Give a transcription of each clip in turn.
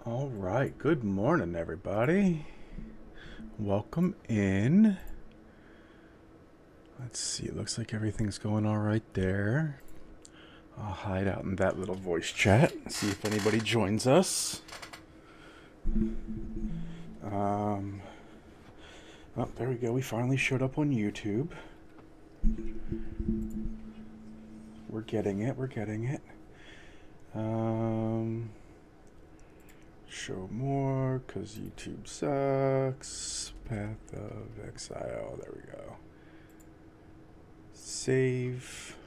All right, good morning, everybody. Welcome in. Let's see, it looks like everything's going all right there. I'll hide out in that little voice chat, see if anybody joins us. Oh, there we go. We finally showed up on YouTube. We're getting it. We're getting it. Show more, because YouTube sucks. Path of Exile. There we go. Save.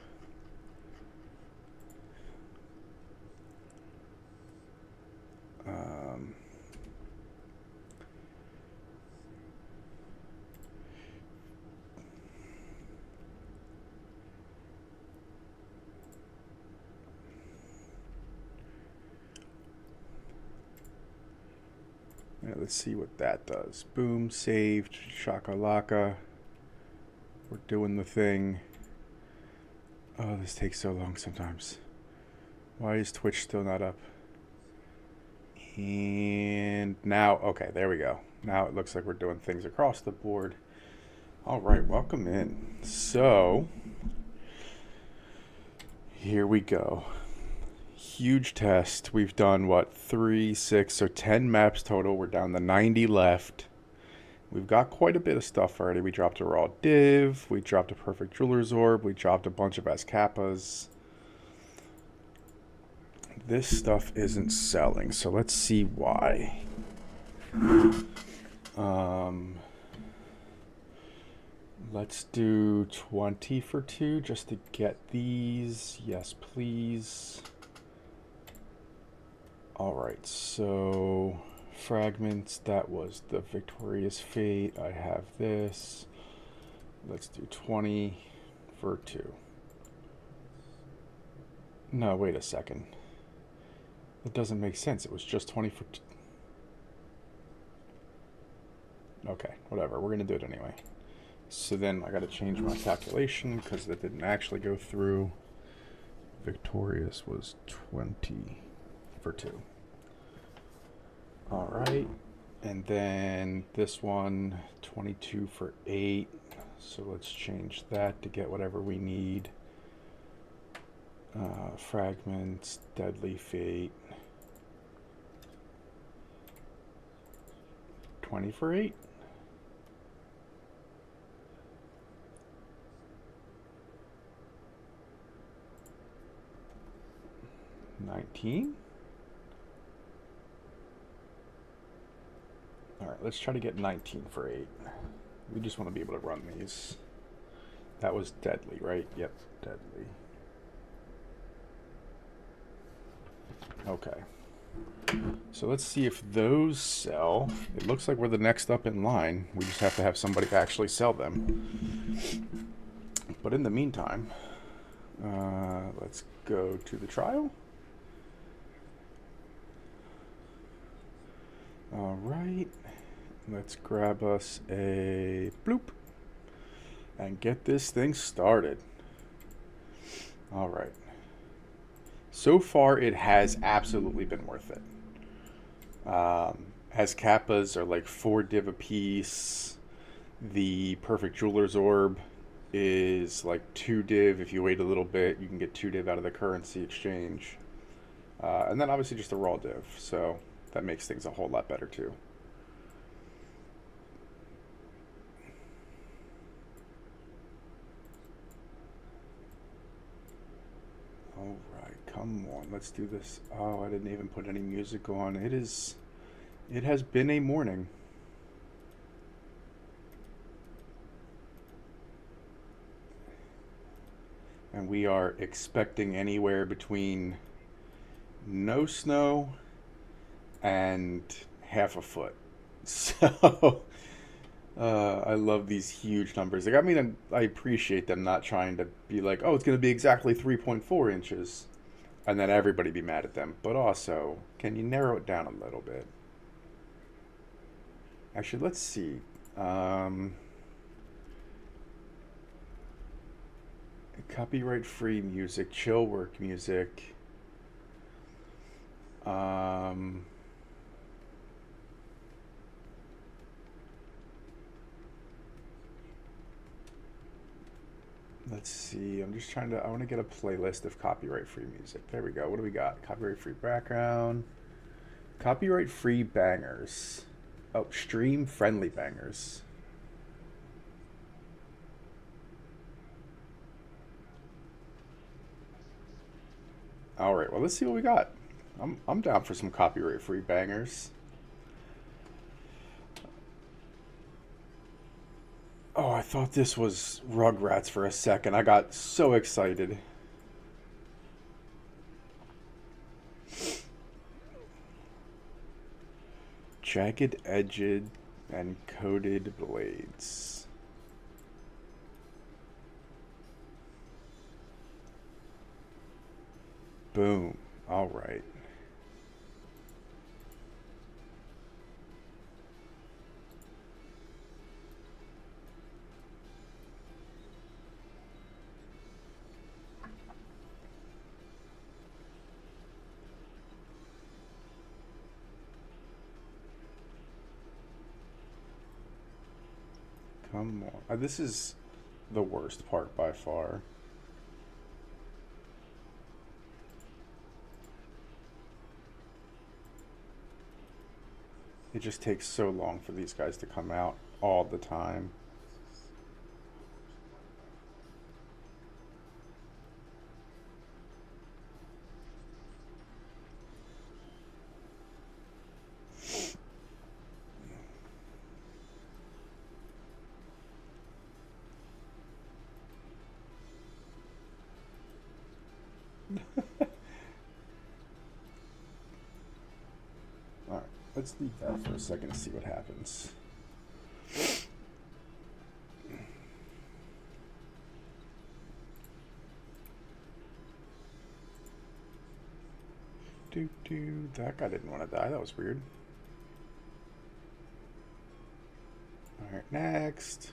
Yeah, let's see what that does. Boom, saved, shakalaka. We're doing the thing. Oh, this takes so long sometimes. Why is Twitch still not up? And now, okay, there we go. Now it looks like we're doing things across the board. All right, welcome in. So, here we go. Huge test. We've done what, 3, 6, so 10 maps total. We're down to 90 left. We've got quite a bit of stuff already. We dropped a raw div. We dropped a perfect jeweler's orb. We dropped a bunch of Azkappas. This stuff isn't selling, so let's see why. Let's do 20 for 2 just to get these. Yes, please. Alright, so fragments, that was the Victorious Fate. I have this. Let's do 20 for 2. No, wait a second. That doesn't make sense. It was just 20 for 2. Okay, whatever. We're going to do it anyway. So then I got to change my calculation because that didn't actually go through. Victorious was 20 for 2. All right. And then this one, 22 for 8. So let's change that to get whatever we need. Fragments, Deadly Fate. 20 for 8. $19. All right, let's try to get 19 for 8. We just want to be able to run these. That was Deadly, right? Yep, Deadly. Okay. So let's see if those sell. It looks like we're the next up in line. We just have to have somebody actually sell them. But in the meantime, let's go to the trial. All right. Let's grab us a bloop and get this thing started. All right. So far, it has absolutely been worth it. Azkappas are like 4 div a piece. The perfect jeweler's orb is like 2 div. If you wait a little bit, you can get 2 div out of the currency exchange. And then obviously just a raw div. So that makes things a whole lot better too. All right, come on, let's do this. Oh, I didn't even put any music on. It has been a morning. And we are expecting anywhere between no snow and half a foot. So I love these huge numbers. Like, I mean, I appreciate them not trying to be like, oh, it's going to be exactly 3.4 inches, and then everybody be mad at them. But also, can you narrow it down a little bit? Actually, let's see. Copyright-free music, chill work music. Let's see. I'm just trying to. I want to get a playlist of copyright-free music. There we go. What do we got? Copyright-free background. Copyright-free bangers. Oh, stream-friendly bangers. All right. Well, let's see what we got. I'm down for some copyright-free bangers. Oh, I thought this was Rugrats for a second. I got so excited. Jagged edged and coated blades. Boom. All right. Come on. This is the worst part by far. It just takes so long for these guys to come out all the time. All right, let's leave that for a second and see what happens. That guy didn't want to die. That was weird. All right, next.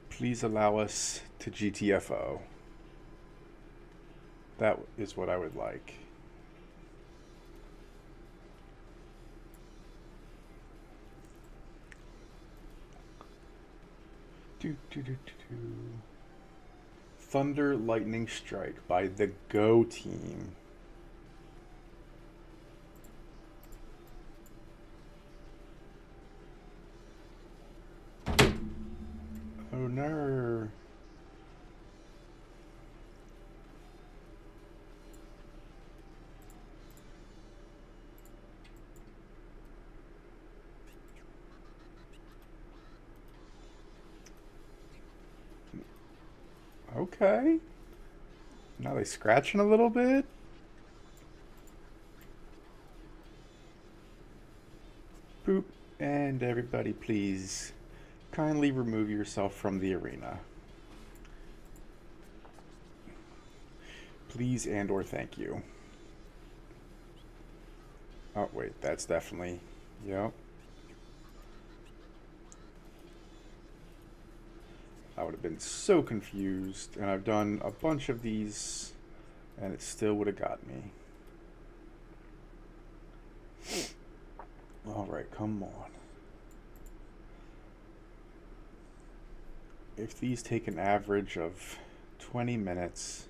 Please allow us to GTFO. That is what I would like. Thunder Lightning Strike by the Go Team. Oh no. Okay. Now they scratching a little bit. Boop. And everybody please kindly remove yourself from the arena. Please and or thank you. Oh wait, that's definitely, yep. I would have been so confused, and I've done a bunch of these, and it still would have got me. All right, come on. If these take an average of 20 minutes,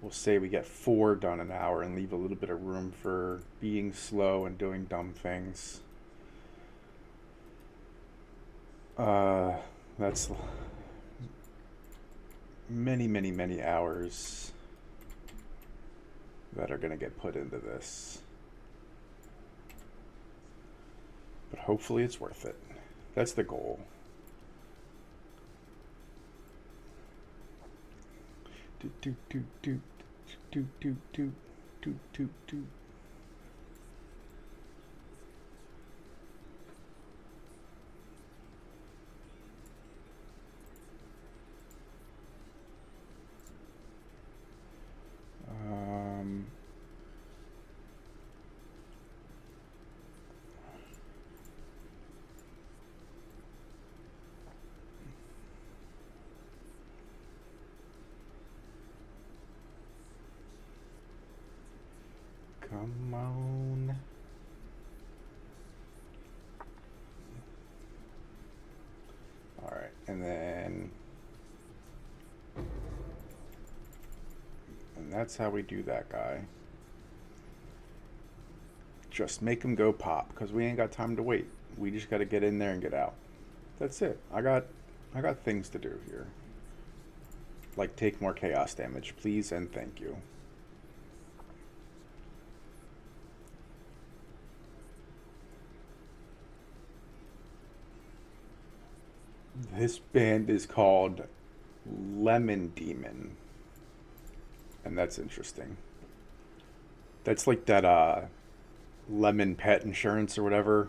we'll say we get 4 done an hour and leave a little bit of room for being slow and doing dumb things. That's many hours that are going to get put into this. But hopefully it's worth it. That's the goal. Come on. All right. And then... And that's how we do that guy. Just make him go pop, because we ain't got time to wait. We just got to get in there and get out. That's it. I got things to do here. Like take more chaos damage, please and thank you. This band is called Lemon Demon. And that's interesting. That's like that lemon pet insurance or whatever.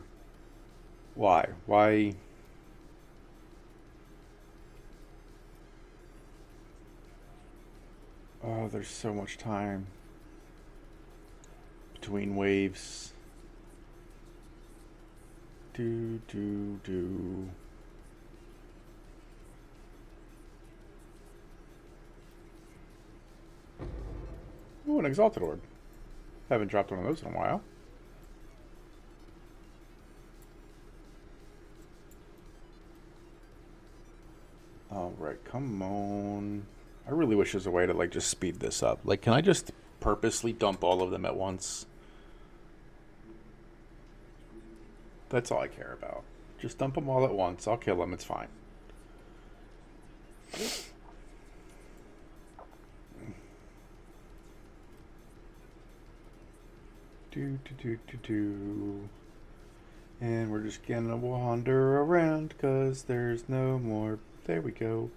Why? Why? Oh, there's so much time between waves. Do. Ooh, an Exalted Orb. Haven't dropped one of those in a while. Alright, come on. I really wish there's a way to like just speed this up. Like, can I just purposely dump all of them at once? That's all I care about. Just dump them all at once. I'll kill them. It's fine. Do. And we're just gonna wander around because there's no more. There we go.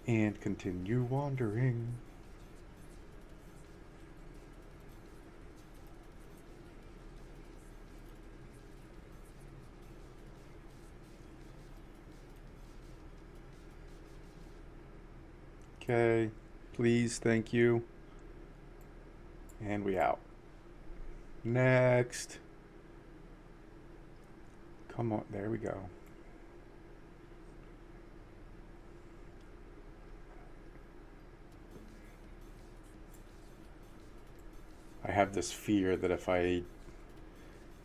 And continue wandering. Okay. Please, thank you. And we out. Next. Come on, there we go. I have this fear that if I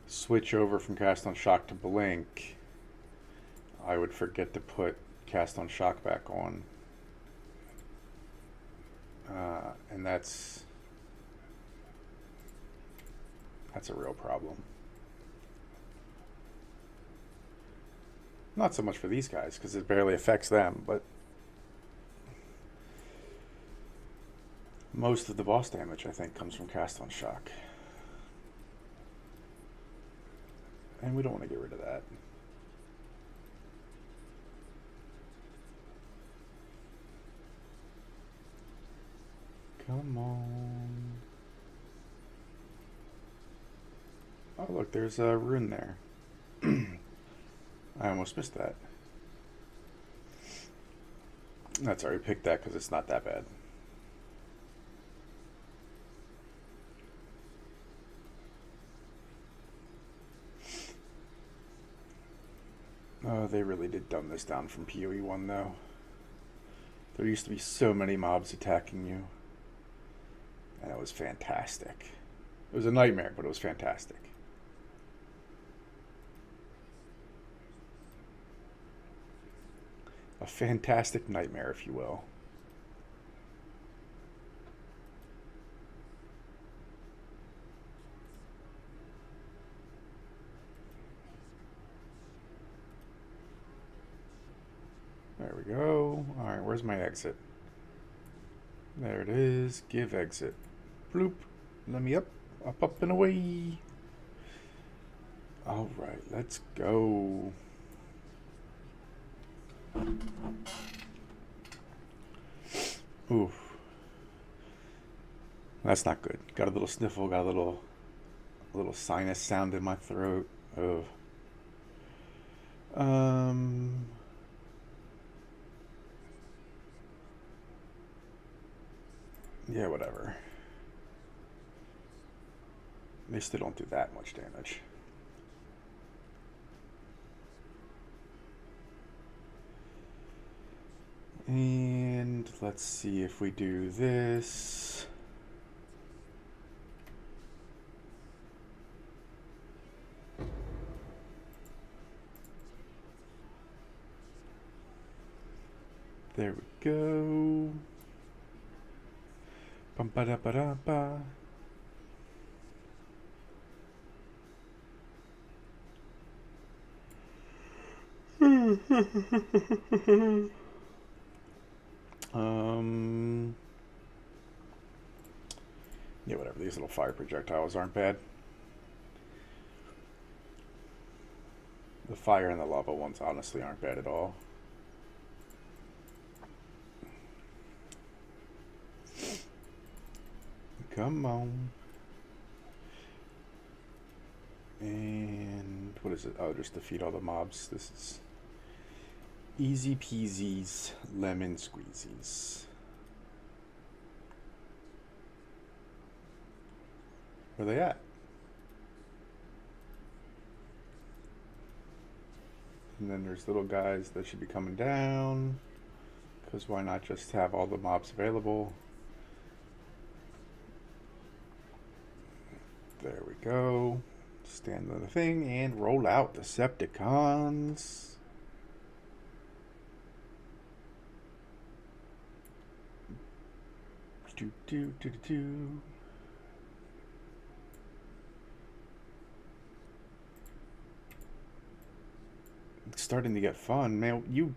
switch over from Cast on Shock to Blink, I would forget to put Cast on Shock back on. And that's a real problem. Not so much for these guys, because it barely affects them, but most of the boss damage, I think, comes from Cast on Shock. And we don't want to get rid of that. Come on. Oh, look, there's a rune there. I almost missed that. That's already picked that because it's not that bad. Oh, they really did dumb this down from PoE 1 though. There used to be so many mobs attacking you. And it was fantastic. It was a nightmare, but it was fantastic. A fantastic nightmare, if you will. There we go. Alright, where's my exit? There it is. Give exit. Bloop. Let me up, and away. Alright, let's go. Oof. That's not good. Got a little sniffle, got a little sinus sound in my throat. Oh. Yeah, whatever. They still don't do that much damage. And let's see if we do this. There we go. Bum ba da ba da ba. Yeah, whatever. These little fire projectiles aren't bad. The fire and the lava ones honestly aren't bad at all. Come on. And what is it? Oh, just defeat all the mobs. This is easy peasies, lemon squeezies. Where are they at? And then there's little guys that should be coming down. Because why not just have all the mobs available? There we go. Stand on the thing and roll out Decepticons. Do do do do do. It's starting to get fun, man. You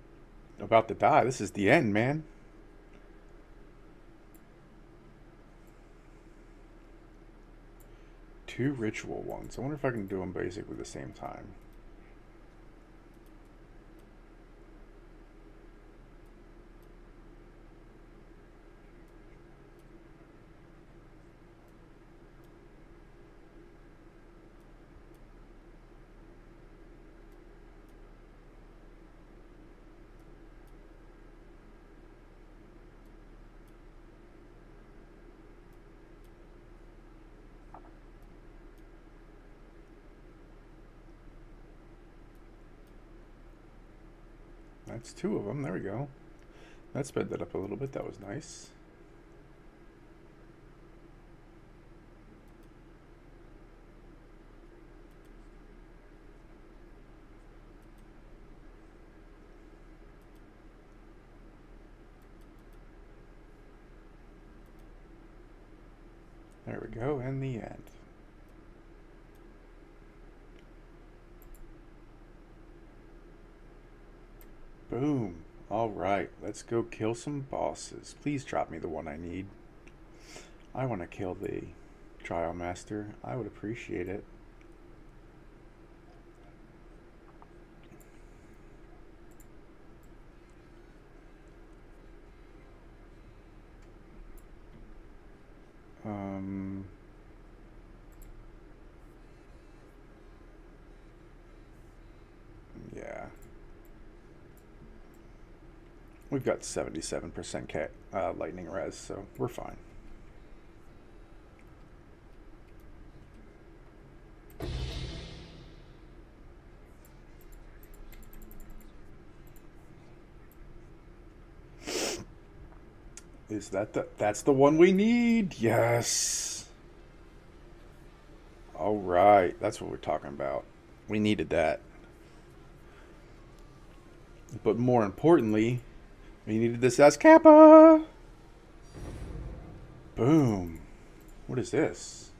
about to die. This is the end, man. Two ritual ones. I wonder if I can do them basically the same time. That's two of them. There we go. That sped that up a little bit. That was nice. There we go, and the end. Boom. Alright, let's go kill some bosses. Please drop me the one I need. I want to kill the Trial Master. I would appreciate it. Yeah. We've got 77% lightning res, so we're fine. Is that's the one we need? Yes. All right, that's what we're talking about. We needed that. But more importantly, we needed this as Kappa. Boom. What is this?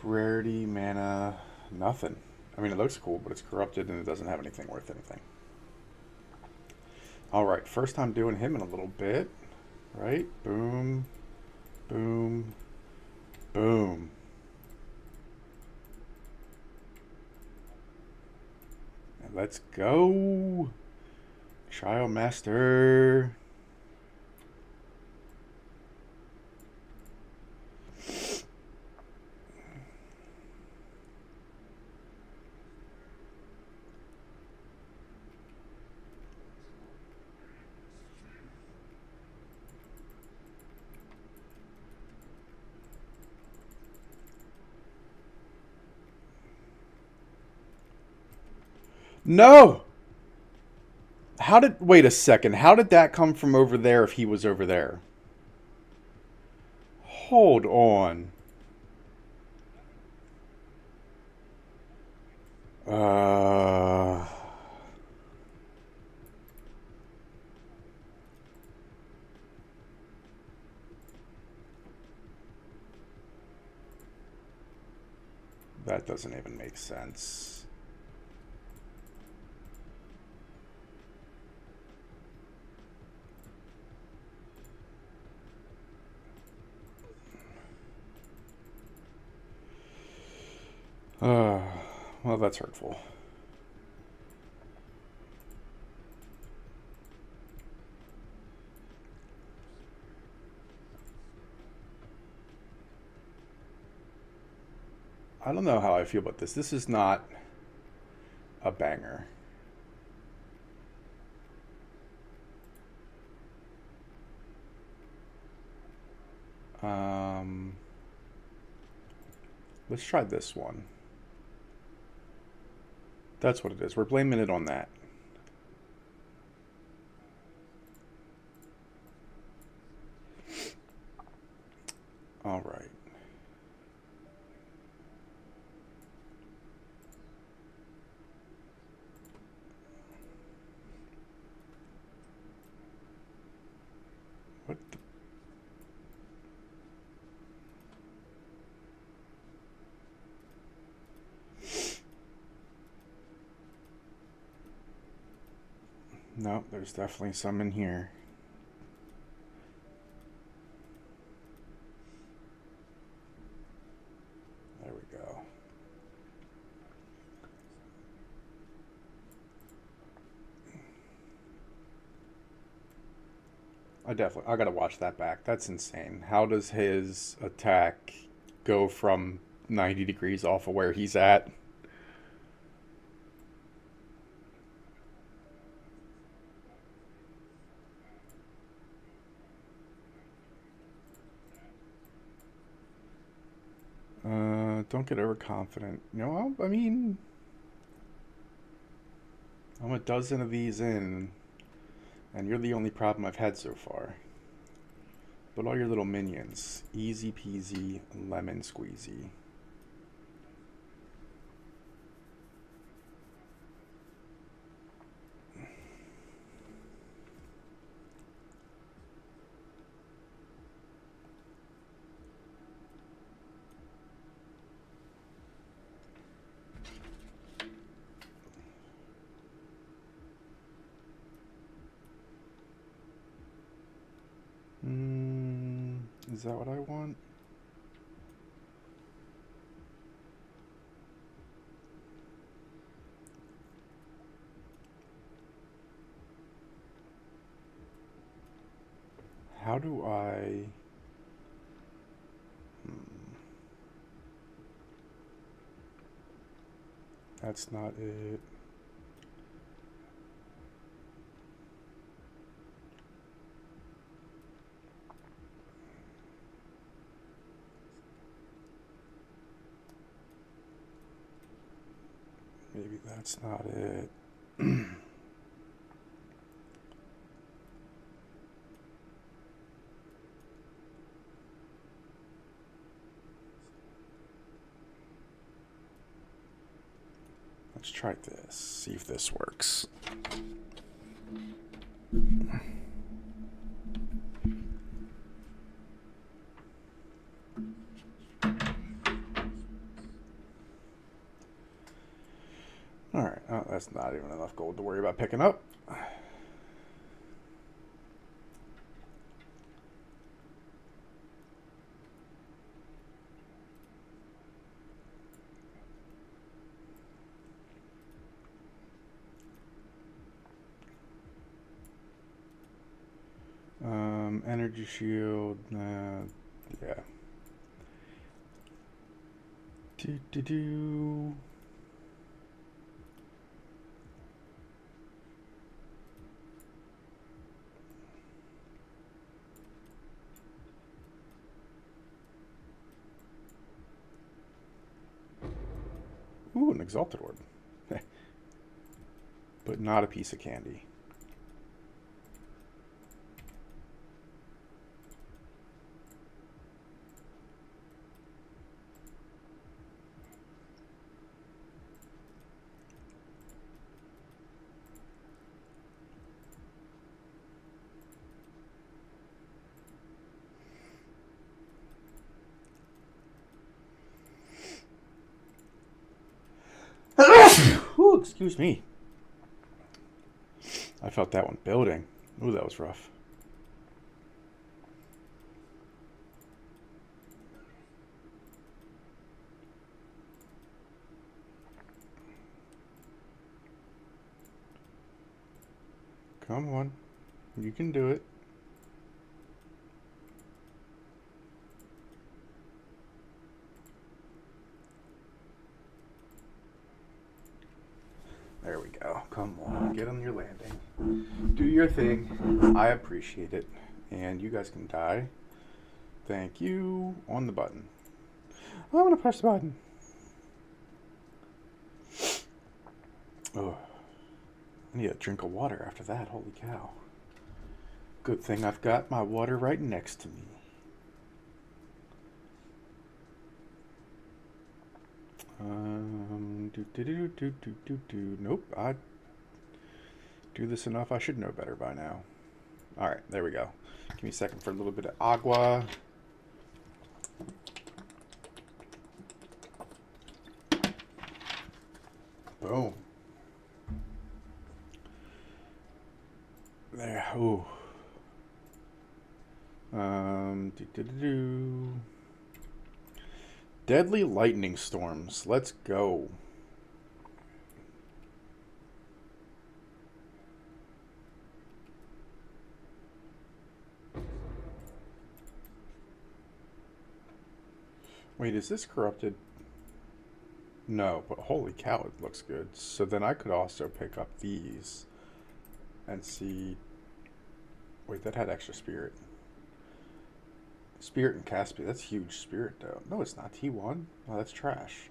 Rarity, mana, nothing. I mean, it looks cool, but it's corrupted and it doesn't have anything worth anything. Alright, first time doing him in a little bit. Right? Boom. Boom. Boom. And let's go. Trial Master. No! Wait a second. How did that come from over there if he was over there? Hold on. That doesn't even make sense. Well, that's hurtful. I don't know how I feel about this. This is not a banger. Let's try this one. That's what it is. We're blaming it on that. All right. What the? No, there's definitely some in here. There we go. I gotta watch that back. That's insane. How does his attack go from 90 degrees off of where he's at? Don't get overconfident. You know, I mean, I'm a dozen of these in, and you're the only problem I've had so far. But all your little minions, easy peasy, lemon squeezy. Is that what I want? How do I... That's not it. Maybe that's not it. Let's try this, see if this works. Alright, oh, that's not even enough gold to worry about picking up. Energy shield, yeah. Do. Ooh, an exalted orb. But not a piece of candy. excuse me. I felt that one building. Ooh, that was rough. Come on. You can do it. There we go. Come on. Get on your landing. Do your thing. I appreciate it. And you guys can die. Thank you. On the button. I want to press the button. Oh. I need a drink of water after that. Holy cow. Good thing I've got my water right next to me. Nope, I do this enough. I should know better by now. All right, there we go. Give me a second for a little bit of agua. Boom. There. Ooh. Deadly lightning storms. Let's go. Wait, is this corrupted? No, but holy cow, it looks good. So then I could also pick up these and see. Wait, that had extra spirit. Spirit and Caspian. That's huge spirit, though. No, it's not. T1? Oh, that's trash.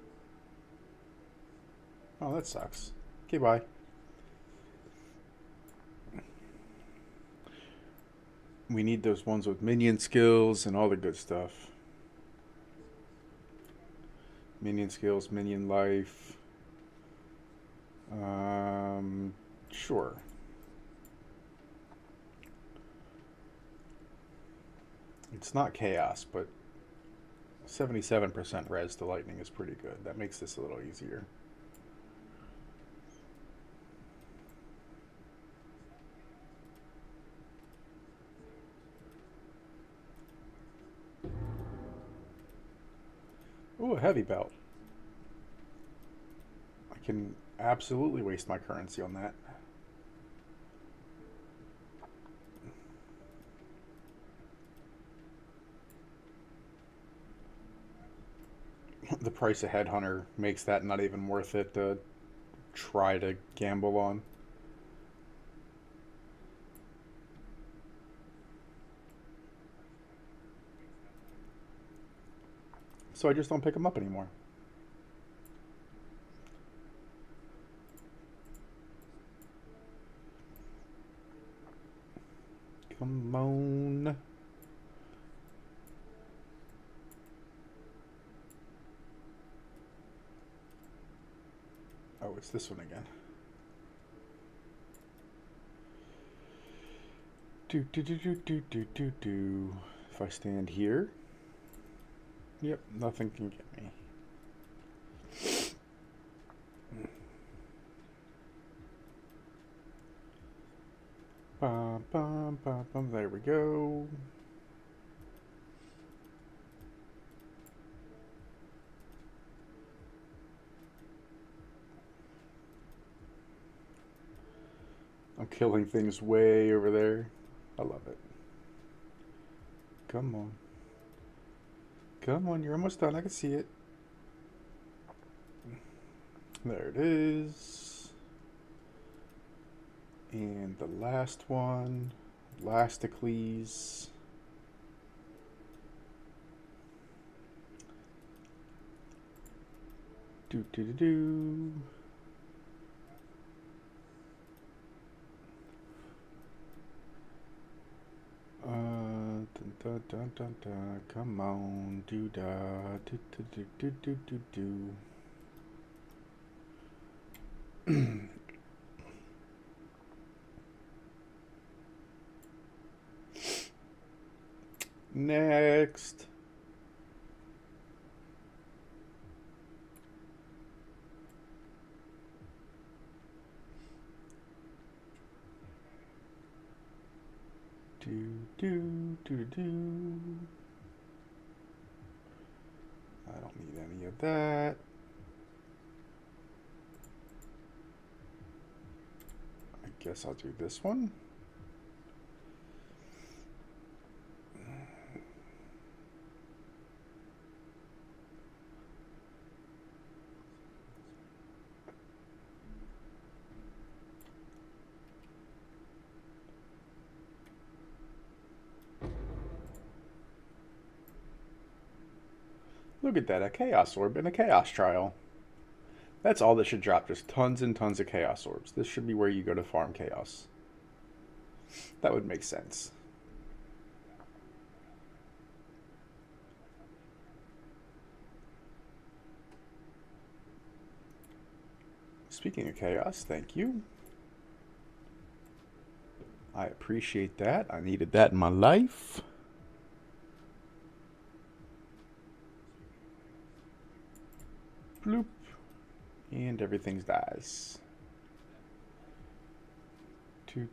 Oh, that sucks. Okay, bye. We need those ones with minion skills and all the good stuff. Minion skills, minion life. Sure. It's not chaos, but 77% res to lightning is pretty good. That makes this a little easier. Ooh, a heavy belt. I can absolutely waste my currency on that. The price of Headhunter makes that not even worth it to try to gamble on. So I just don't pick them up anymore. Come on. Oh, it's this one again. Do. If I stand here, yep, nothing can get me. Bum, bum, bum, bum. There we go. I'm killing things way over there. I love it. Come on. Come on, you're almost done. I can see it. There it is. And the last one, Elasticles. Do. Dun. Come on, do da, do. Next. I don't need any of that. I guess I'll do this one. Look at that, a Chaos Orb and a Chaos Trial. That's all that should drop, just tons and tons of Chaos Orbs. This should be where you go to farm Chaos. That would make sense. Speaking of Chaos, thank you. I appreciate that. I needed that in my life. Bloop. And everything dies. Do.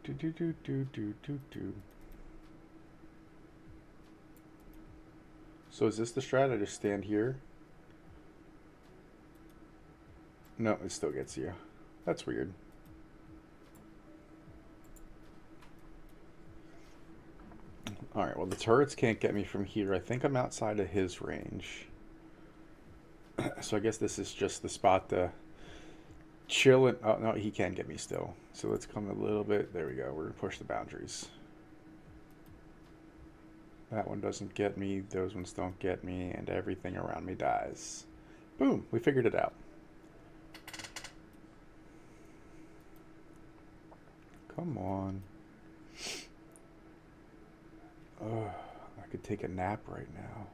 So is this the strat? I just stand here? No, it still gets you. That's weird. Alright, well the turrets can't get me from here. I think I'm outside of his range. So I guess this is just the spot to chill and... Oh, no, he can get me still. So let's come a little bit... There we go. We're going to push the boundaries. That one doesn't get me. Those ones don't get me. And everything around me dies. Boom. We figured it out. Come on. Ugh, I could take a nap right now.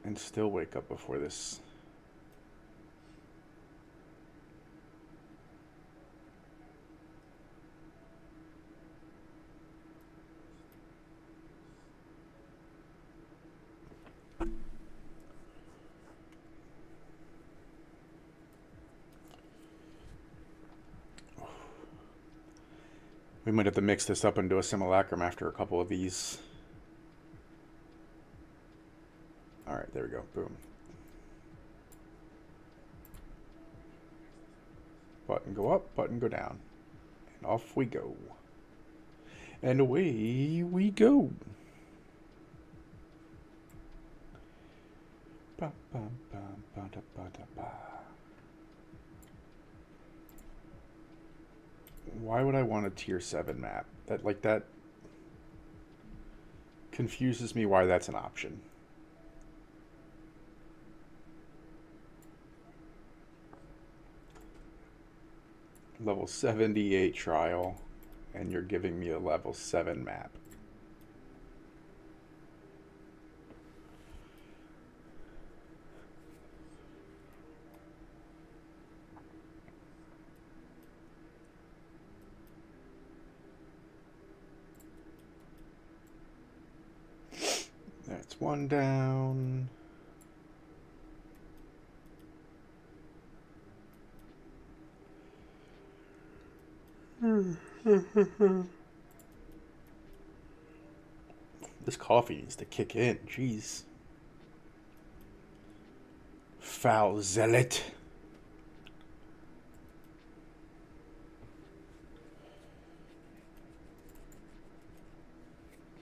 And still wake up before this. We might have to mix this up and do a simulacrum after a couple of these. Alright, there we go. Boom. Button go up, button go down. And off we go. And away we go. Ba, ba, ba, ba, da, ba, da, ba. Why would I want a tier 7 map? That confuses me why that's an option. Level 78 trial, and you're giving me a level 7 map. That's one down. This coffee needs to kick in. Jeez. Foul zealot.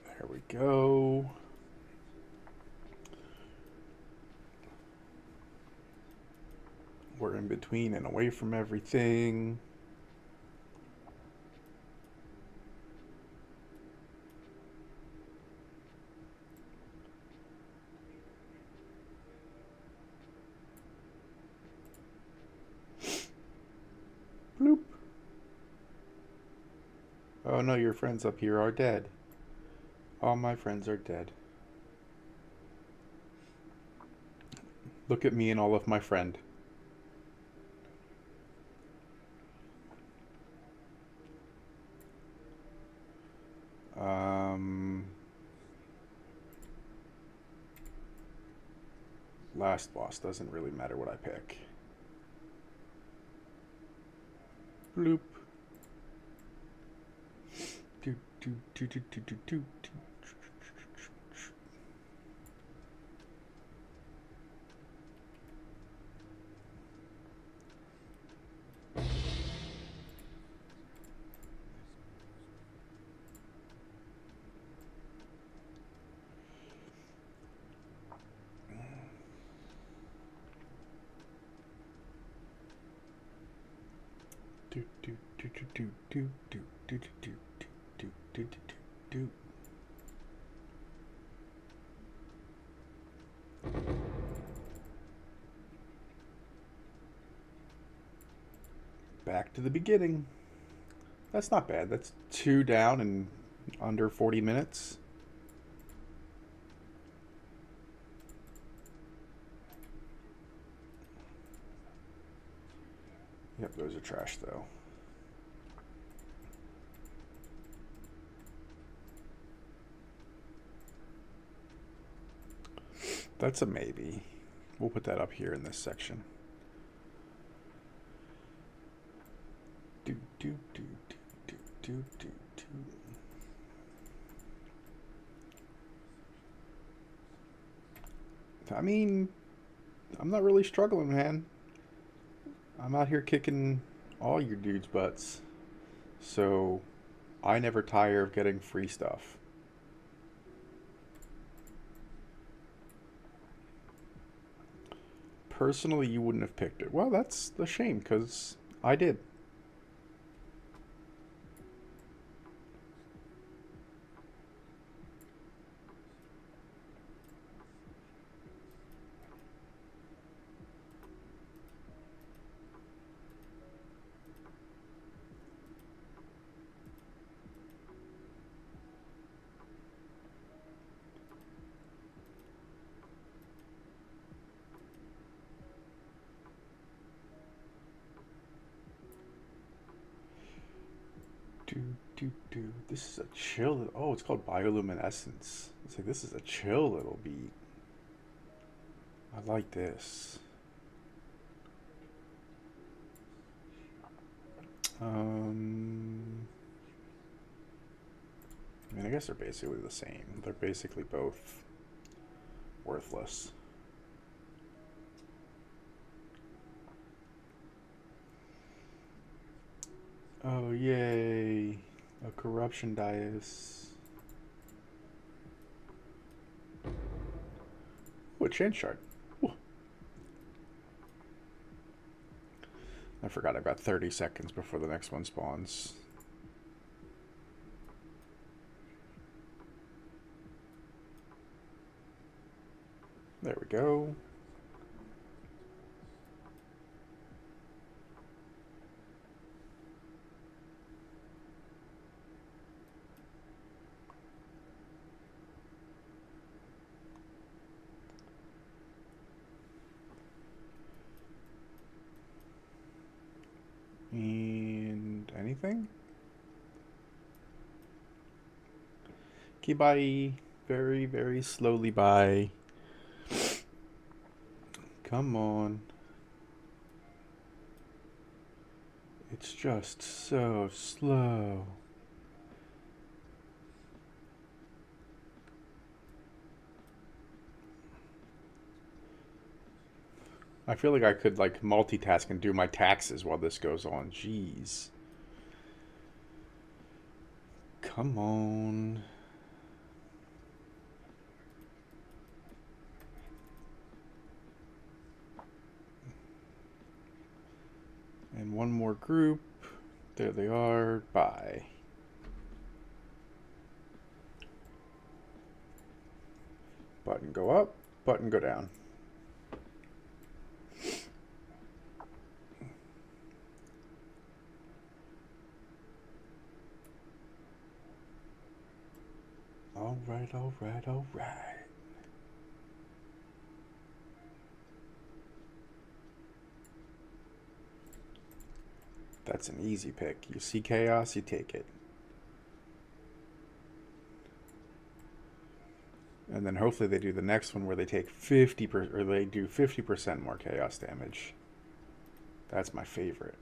There we go. We're in between and away from everything. Bloop. Oh no, your friends up here are dead. All my friends are dead. Look at me and all of my friend. Last boss, doesn't really matter what I pick. Bloop. Back to the beginning. That's not bad. That's 2 down in under 40 minutes. Yep, those are trash though. That's a maybe. We'll put that up here in this section. I mean, I'm not really struggling, man. I'm out here kicking all your dudes' butts. So, I never tire of getting free stuff. Personally, you wouldn't have picked it. Well, that's a shame, because I did. This is a chill. Oh, it's called bioluminescence. It's like, this is a chill little beat. I like this. I mean, I guess they're basically the same. They're basically both worthless. Oh, yay. A corruption dice. Oh, a chance shard. Ooh. I forgot I've got 30 seconds before the next one spawns. There we go. And anything? Okay, bye. Very, very slowly bye. Come on. It's just so slow. I feel like I could like multitask and do my taxes while this goes on. Jeez. Come on. And one more group. There they are. Bye. Button go up, button go down. All right, all right, all right. That's an easy pick. You see chaos, you take it. And then hopefully they do the next one where they take 50% or they do 50% more chaos damage. That's my favorite.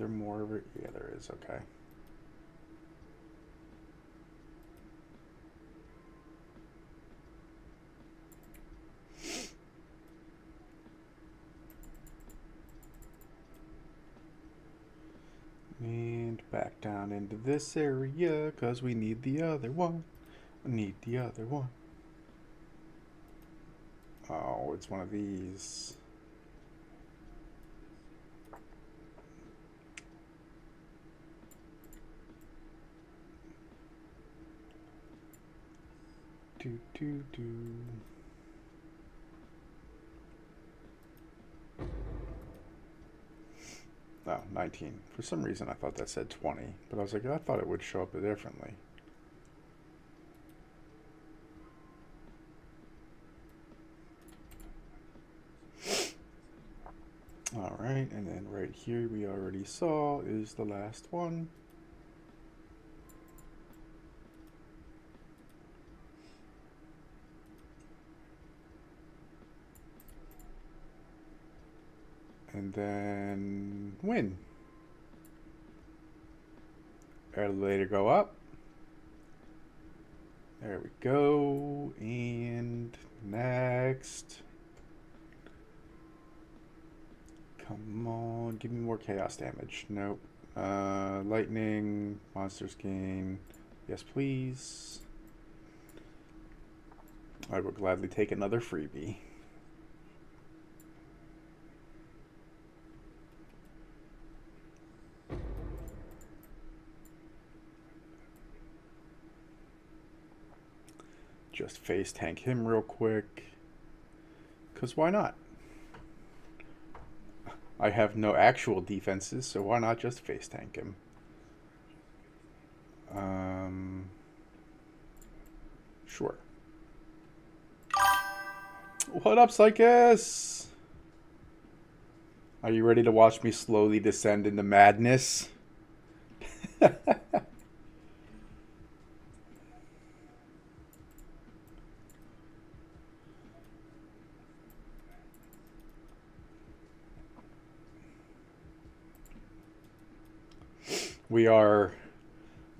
there more of it? Yeah, there is. Okay. And back down into this area, because we need the other one. I need the other one. Oh, it's one of these. Do, do, do. Oh, 19. For some reason, I thought that said 20, but I was like, I thought it would show up differently. All right, and then right here we already saw is the last one. And then win. Elevator go up. There we go. And next. Come on, give me more chaos damage. Nope. Lightning, monsters gain. Yes, please. I will gladly take another freebie. Just face tank him real quick. Because why not? I have no actual defenses, so why not just face tank him? Sure. What up, Psychus? Are you ready to watch me slowly descend into madness? We are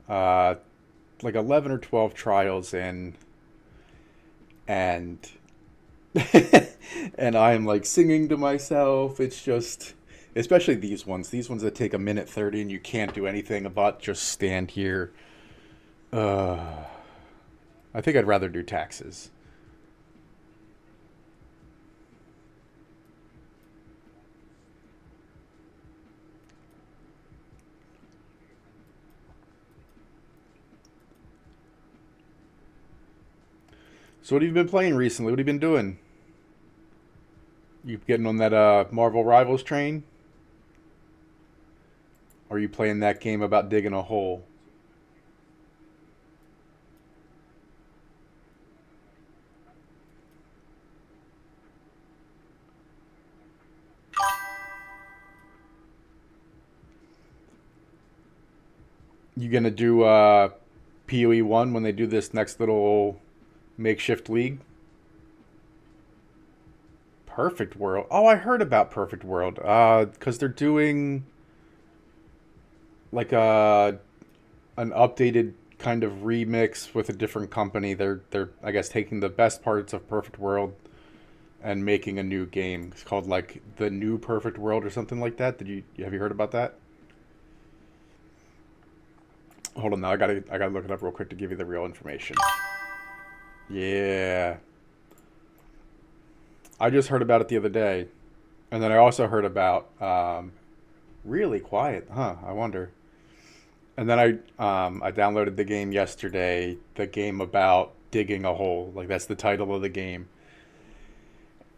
like 11 or 12 trials in, and and I'm like singing to myself. It's just, especially these ones that take a minute 30 and you can't do anything but just stand here. I think I'd rather do taxes. So what have you been playing recently? What have you been doing? You getting on that Marvel Rivals train? Or are you playing that game about digging a hole? You gonna do PoE 1 when they do this next little makeshift league? Perfect World. Oh, I heard about Perfect World. Because they're doing like an updated kind of remix with a different company. They're I guess taking the best parts of Perfect World and making a new game. It's called like the New Perfect World or something like that. Did you have you heard about that? Hold on now, I gotta look it up real quick to give you the real information. Yeah. I just heard about it the other day. And then I also heard about really quiet, huh? I wonder. And then I downloaded the game yesterday, the game about digging a hole. Like that's the title of the game.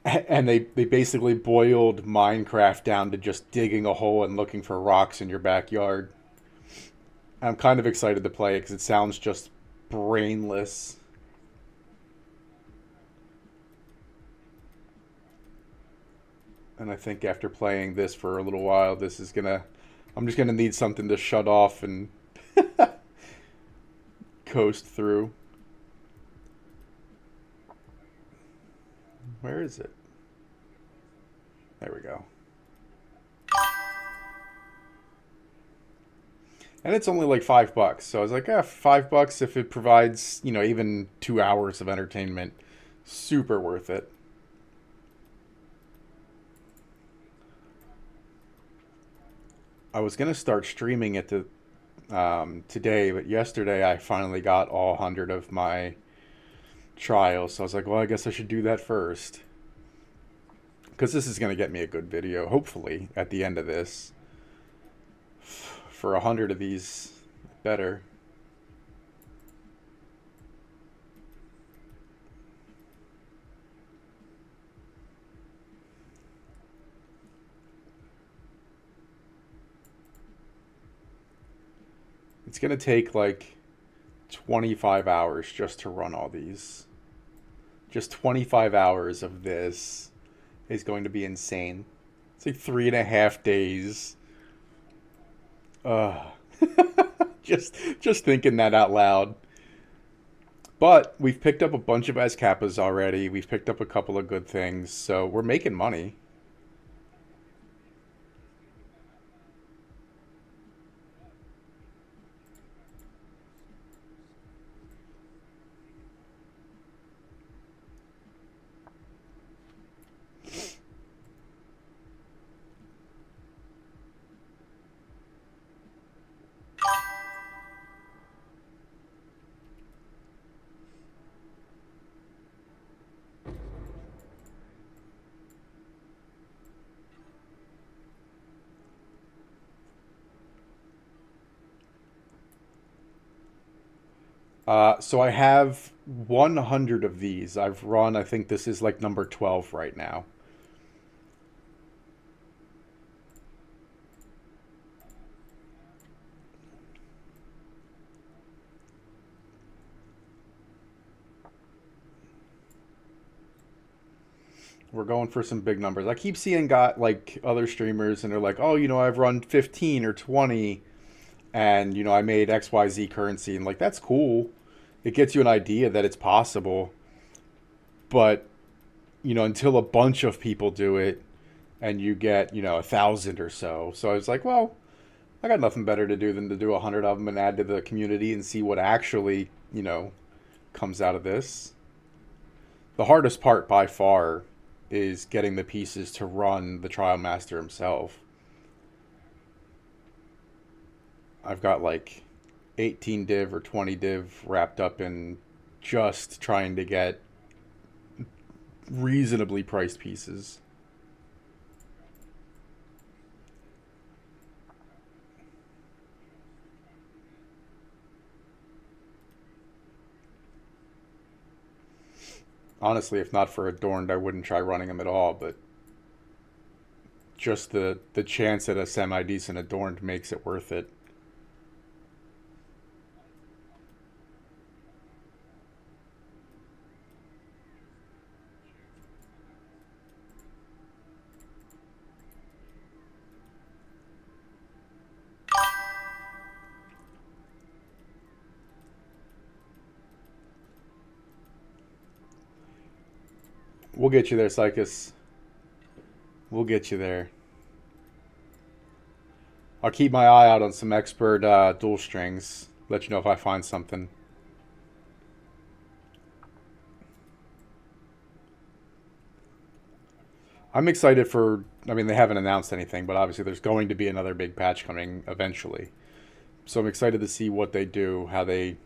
And they basically boiled Minecraft down to just digging a hole and looking for rocks in your backyard. I'm kind of excited to play it because it sounds just brainless. And I think after playing this for a little while, I'm just gonna need something to shut off and coast through. Where is it? There we go. And it's only like $5. So I was like, $5 if it provides, even 2 hours of entertainment. Super worth it. I was gonna start streaming it today, but yesterday I finally got all 100 of my trials. So I was like, well, I guess I should do that first. Because this is gonna get me a good video, hopefully, at the end of this. For 100 of these, better. It's gonna take like 25 hours just to run all these. Just 25 hours of this is going to be insane. It's like 3.5 days. Ugh. just thinking that out loud. But we've picked up a bunch of ASCAPAs already. We've picked up a couple of good things, so we're making money. So I have 100 of these. I've run, I think this is like number 12 right now. We're going for some big numbers. I keep seeing got like other streamers and they're like, "Oh, I've run 15 or 20 and I made XYZ currency." And like that's cool. It gets you an idea that it's possible. But, until a bunch of people do it and you get, 1,000 or so. So I was like, well, I got nothing better to do than to do 100 of them and add to the community and see what actually, comes out of this. The hardest part by far is getting the pieces to run the trial master himself. I've got like 18 div or 20 div wrapped up in just trying to get reasonably priced pieces. Honestly, if not for Adorned, I wouldn't try running them at all, but just the chance at a semi decent Adorned makes it worth it. We'll get you there, Psychus. We'll get you there. I'll keep my eye out on some expert dual strings. Let you know if I find something. I'm excited for. I mean, they haven't announced anything, but obviously there's going to be another big patch coming eventually. So I'm excited to see what they do, how they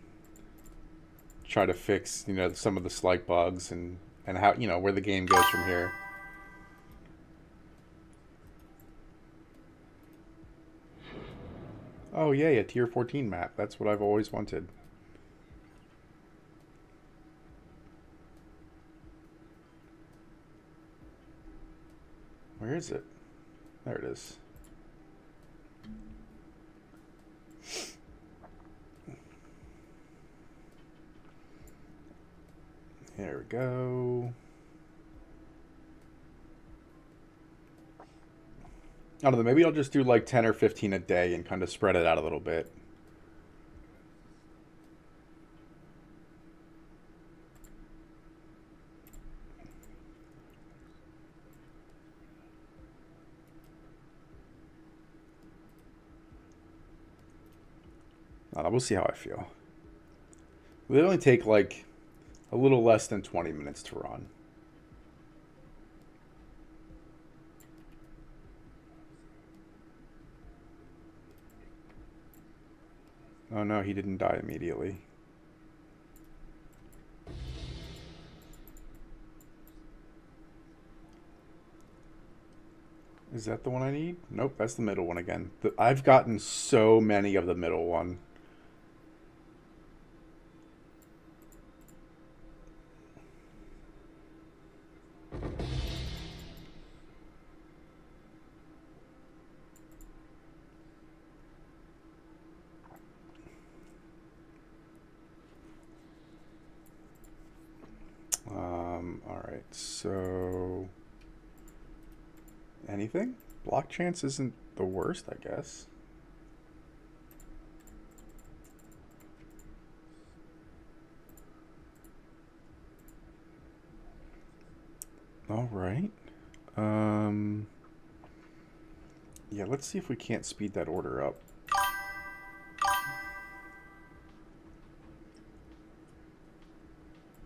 try to fix, some of the slight bugs and how, where the game goes from here. Oh, yay, a tier 14 map. That's what I've always wanted. Where is it? There it is. There we go. I don't know, maybe I'll just do like 10 or 15 a day and kind of spread it out a little bit. We'll see how I feel. They only take like a little less than 20 minutes to run. Oh no, he didn't die immediately. Is that the one I need? Nope, that's the middle one again. I've gotten so many of the middle one. All right, so anything? Block chance isn't the worst, I guess. All right. Yeah, let's see if we can't speed that order up.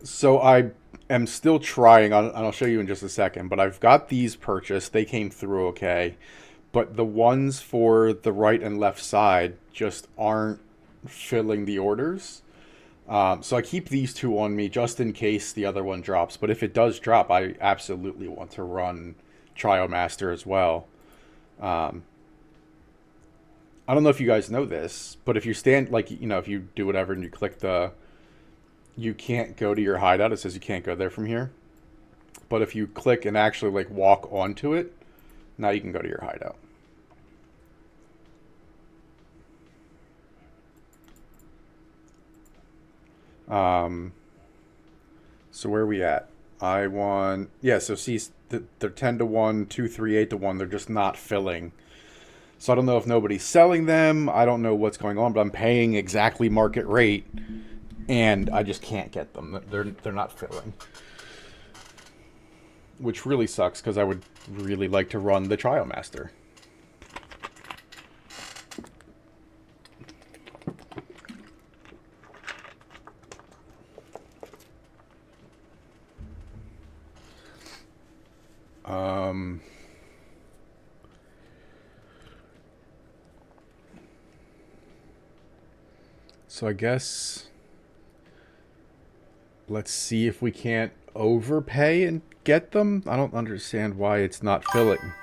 So I am still trying, and I'll show you in just a second, but I've got these purchased. They came through okay. But the ones for the right and left side just aren't filling the orders. So I keep these two on me just in case the other one drops. But if it does drop, I absolutely want to run Trial Master as well. I don't know if you guys know this, but if you stand, like, if you do whatever and you click you can't go to your hideout. It says you can't go there from here. But if you click and actually, like, walk onto it, now you can go to your hideout. So where are we at? I want, yeah, so see, they're 10 to 1, 2, 3, 8 to 1. They're just not filling. So I don't know if nobody's selling them. I don't know what's going on, but I'm paying exactly market rate, and I just can't get them. They're not filling, which really sucks because I would really like to run the Trial Master. So I guess let's see if we can't overpay and get them. I don't understand why it's not filling.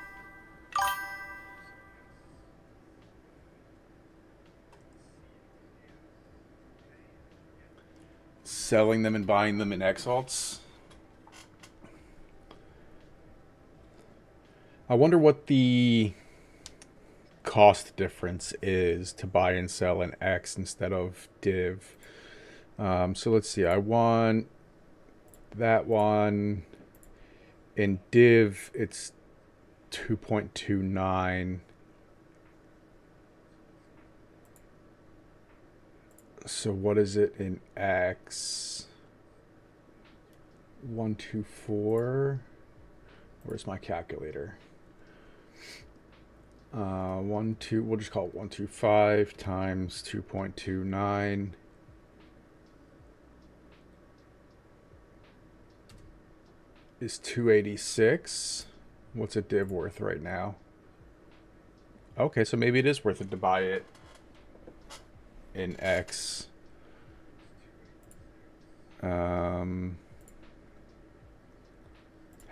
Selling them and buying them in Exalts. I wonder what the cost difference is to buy and sell an X instead of div. So let's see. I want that one. In div, it's 2.29. So what is it in X? 124. Where's my calculator? 2. We'll just call it 125 times 2.29. Is 286. What's a div worth right now? Okay, so maybe it is worth it to buy it in X. How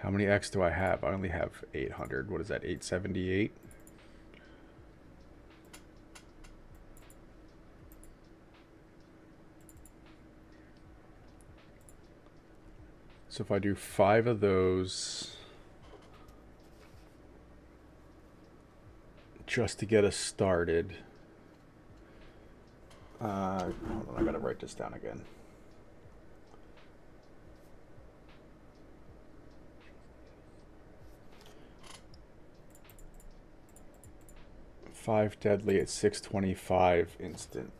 many X do I have? I only have 800. What is that? 878? So if I do 5 of those just to get us started. Hold on, I gotta write this down again. Five deadly at 625 instant.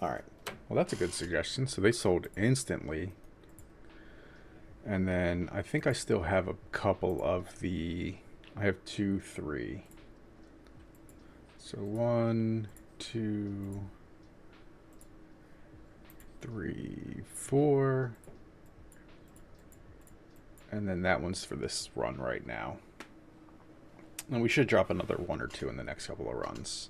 All right. Well, that's a good suggestion. So they sold instantly. And then I think I still have a couple of the... I have 2, 3. So 1, 2, 3, 4. And then that one's for this run right now. And we should drop another 1 or 2 in the next couple of runs.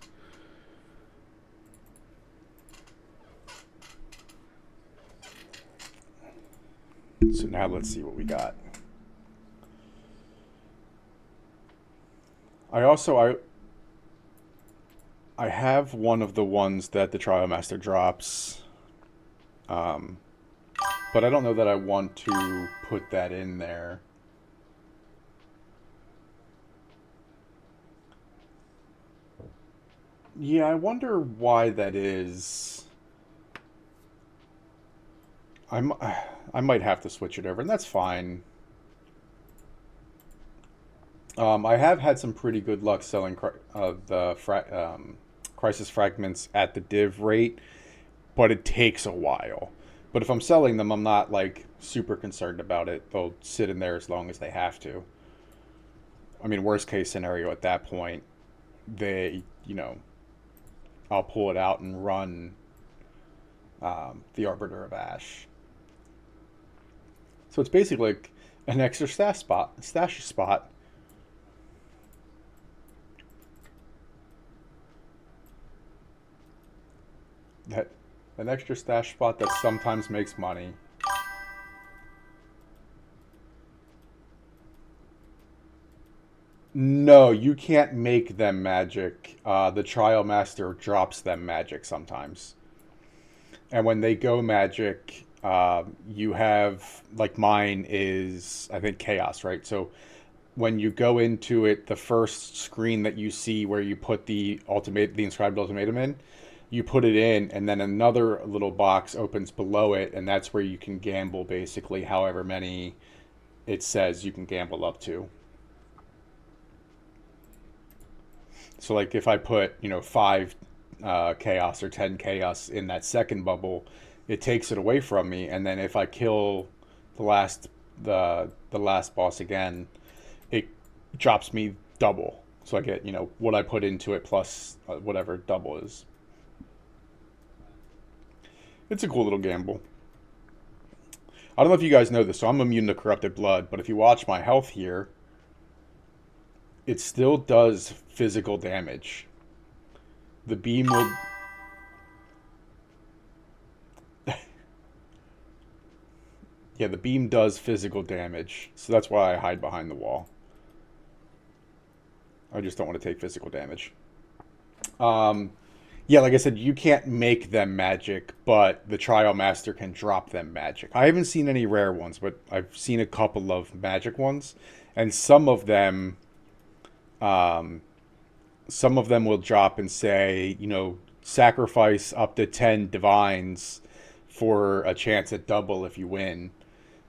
So now let's see what we got. I have one of the ones that the Trial Master drops. But I don't know that I want to put that in there. Yeah, I wonder why that is. I might have to switch it over, and that's fine. I have had some pretty good luck selling Crisis Fragments at the div rate, but it takes a while. But if I'm selling them, I'm not like super concerned about it. They'll sit in there as long as they have to. I mean, worst case scenario at that point, I'll pull it out and run the Arbiter of Ash. So it's basically like an extra stash spot. An extra stash spot that sometimes makes money. No, you can't make them magic. The Trial Master drops them magic sometimes. And when they go magic, you have, like mine is, I think, Chaos, right? So when you go into it, the first screen that you see where you put the inscribed ultimatum in, you put it in, and then another little box opens below it, and that's where you can gamble basically however many it says you can gamble up to. So like if I put 5 chaos or 10 chaos in that second bubble, it takes it away from me, and then if I kill the last boss again, it drops me double. So I get what I put into it plus whatever double is. It's a cool little gamble. I don't know if you guys know this, so I'm immune to corrupted blood, but if you watch my health here, it still does physical damage. The beam will... Yeah, the beam does physical damage, so that's why I hide behind the wall. I just don't want to take physical damage. Yeah, like I said, you can't make them magic, but the Trial Master can drop them magic. I haven't seen any rare ones, but I've seen a couple of magic ones, and some of them will drop and say, sacrifice up to 10 divines for a chance at double if you win.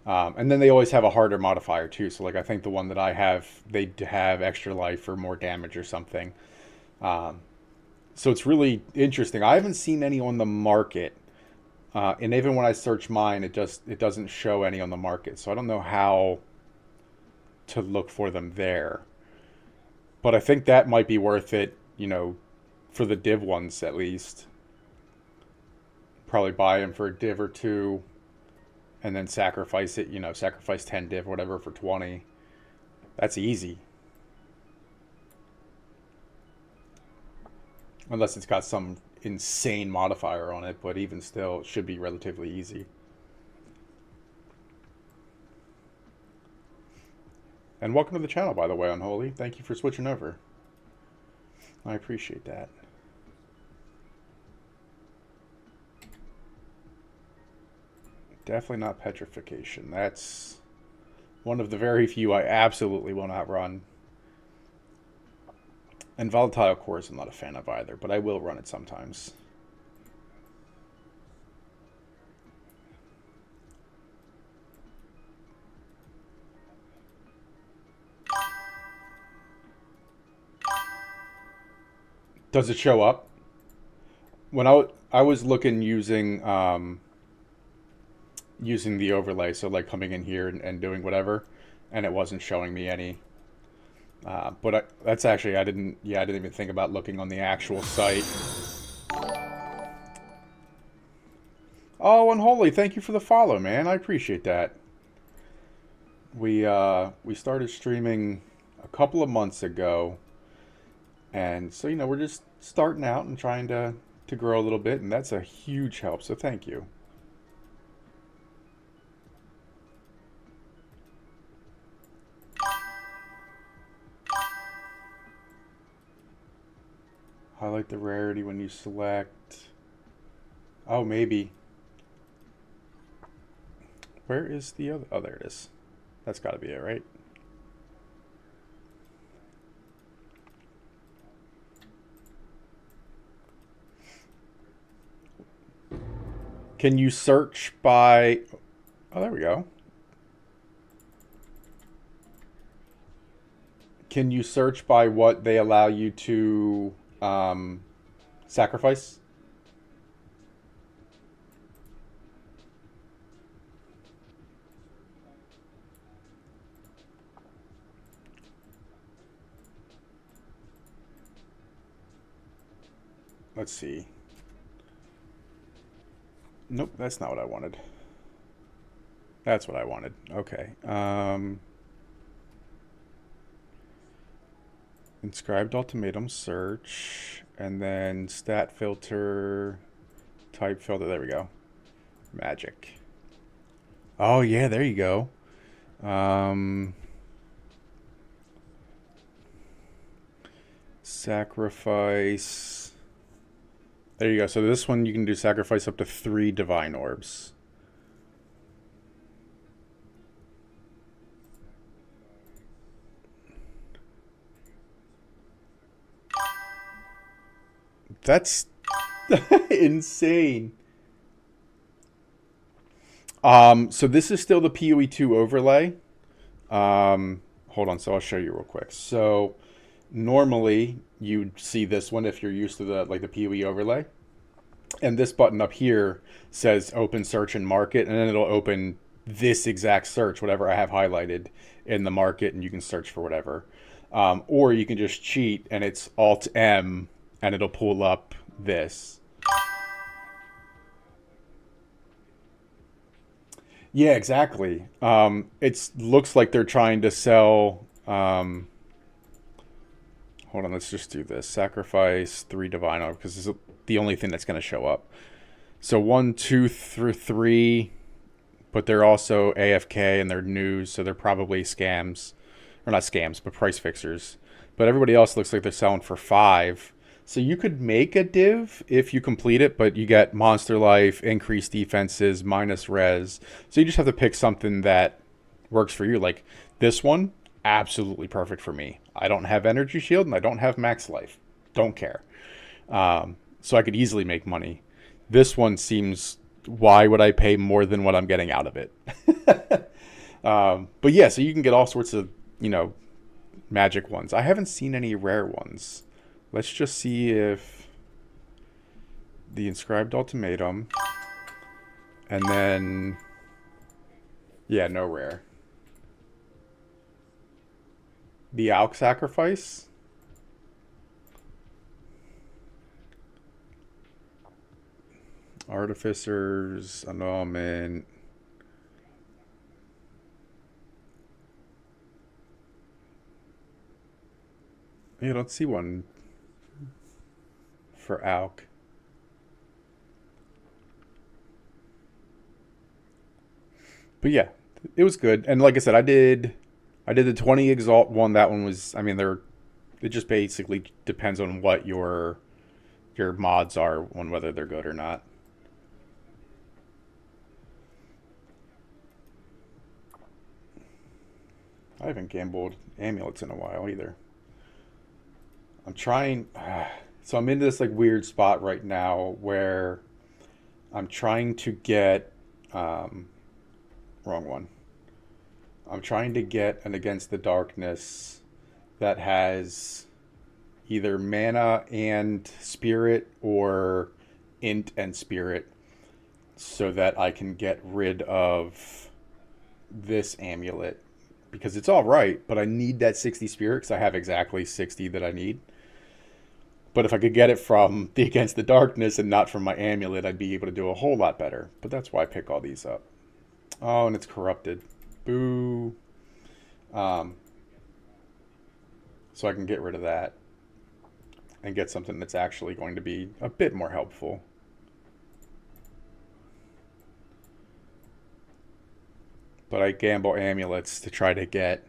And then they always have a harder modifier too. So like I think the one that I have, they have extra life or more damage or something. So it's really interesting. I haven't seen any on the market. And even when I search mine, it doesn't show any on the market. So I don't know how to look for them there. But I think that might be worth it, for the div ones at least. Probably buy them for a div or 2 and then sacrifice it, sacrifice 10 div, whatever, for 20. That's easy. Unless it's got some insane modifier on it, but even still, it should be relatively easy. And welcome to the channel, by the way, Unholy. Thank you for switching over. I appreciate that. Definitely not Petrification. That's one of the very few I absolutely will not run. And Volatile Cores I'm not a fan of either, but I will run it sometimes. Does it show up? When I was looking using using the overlay, so like coming in here and doing whatever, and it wasn't showing me any. That's actually I didn't even think about looking on the actual site. Oh, Unholy, thank you for the follow, man. I appreciate that. We started streaming a couple of months ago, and so we're just starting out and trying to grow a little bit, and that's a huge help. So thank you. Highlight the rarity when you select. Oh, maybe. Where is the other? Oh, there it is. That's got to be it, right? Can you search by? Oh, there we go. Can you search by what they allow you to sacrifice? Let's see. Nope, that's not what I wanted. That's what I wanted. Okay. Inscribed ultimatum search, and then stat filter, type filter. There we go. Magic. Oh yeah, there you go. Um, sacrifice. There you go. So this one you can do sacrifice up to 3 divine orbs. That's insane. So this is still the PoE2 overlay. Hold on, so I'll show you real quick. So normally you'd see this one if you're used to the PoE overlay. And this button up here says open search and market, and then it'll open this exact search, whatever I have highlighted in the market, and you can search for whatever. Or you can just cheat and it's Alt M and it'll pull up this. Yeah, exactly. It looks like they're trying to sell. Hold on, let's just do this. Sacrifice 3 divine orb because this is the only thing that's going to show up. So 1, 2, through 3, but they're also AFK and they're news, so they're probably scams, or not scams, but price fixers. But everybody else looks like they're selling for 5. So you could make a div if you complete it, but you get monster life, increased defenses, minus res. So you just have to pick something that works for you. Like this one, absolutely perfect for me. I don't have energy shield and I don't have max life. Don't care. So I could easily make money. This one seems, why would I pay more than what I'm getting out of it? But yeah, so you can get all sorts of, magic ones. I haven't seen any rare ones. Let's just see if the inscribed ultimatum, and then, yeah, no rare. The Alk sacrifice. Artificers, annulment. You don't see one for Alk. But yeah, it was good. And like I said, I did the 20 exalt one. That one was, I mean, it just basically depends on what your mods are on whether they're good or not. I haven't gambled amulets in a while either. I'm trying. So I'm in this like weird spot right now where I'm trying to get. Wrong one. I'm trying to get an Against the Darkness that has either mana and spirit or int and spirit so that I can get rid of this amulet because it's all right, but I need that 60 spirit because I have exactly 60 that I need. But if I could get it from the Against the Darkness and not from my amulet, I'd be able to do a whole lot better. But that's why I pick all these up. Oh, and it's corrupted. Boo. Um, so I can get rid of that and get something that's actually going to be a bit more helpful. But I gamble amulets to try to get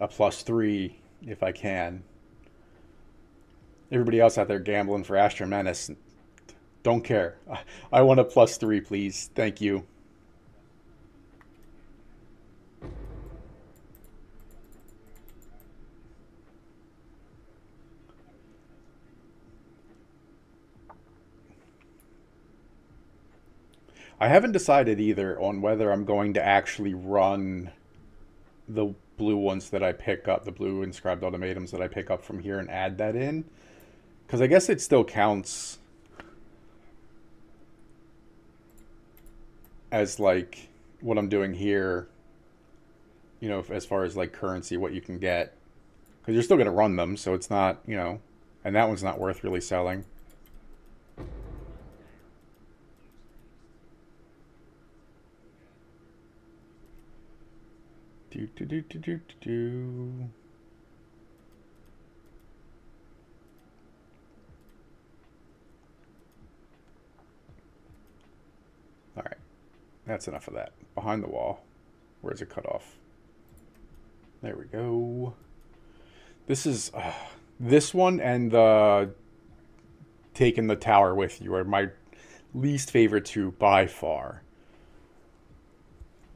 a +3 if I can. Everybody else out there gambling for Astra Menace, don't care. I want a +3, please. Thank you. I haven't decided either on whether I'm going to actually run the blue ones that I pick up, the blue inscribed ultimatums that I pick up from here and add that in. Because I guess it still counts as like what I'm doing here, you know, as far as like currency, what you can get. Because you're still going to run them, so it's not, you know, and that one's not worth really selling. Do, do, do, do, do, do. All right, that's enough of that. Behind the wall. Where's it cut off? There we go. This is this one and the taking the tower with you are my least favorite two by far.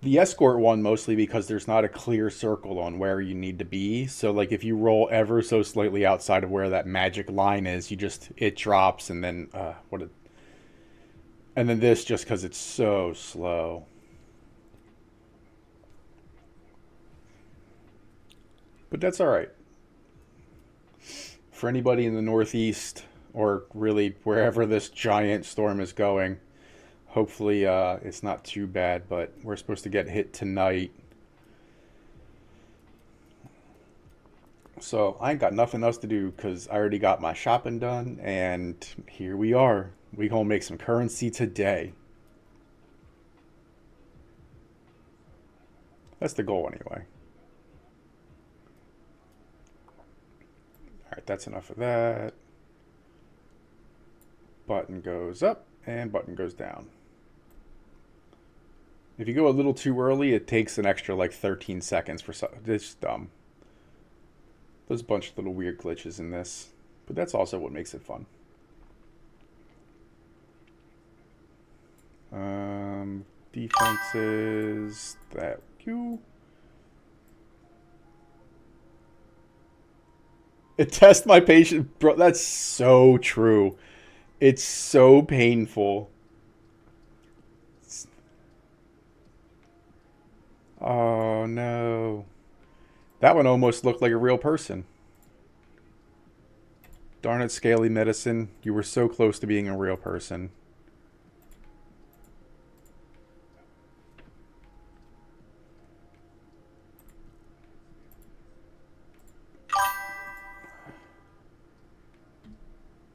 The escort one mostly because there's not a clear circle on where you need to be. So like if you roll ever so slightly outside of where that magic line is, you just it drops and then and then this just because it's so slow. But that's all right. For anybody in the Northeast or really wherever this giant storm is going, hopefully it's not too bad, but we're supposed to get hit tonight. So I ain't got nothing else to do because I already got my shopping done, and here we are. We gonna make some currency today. That's the goal anyway. All right, that's enough of that. Button goes up and button goes down. If you go a little too early, it takes an extra like 13 seconds for some. It's dumb. There's a bunch of little weird glitches in this, but that's also what makes it fun. Defenses. That you. It tests my patience, bro. That's so true. It's so painful. Oh no. That one almost looked like a real person. Darn it, Scaly Medicine. You were so close to being a real person.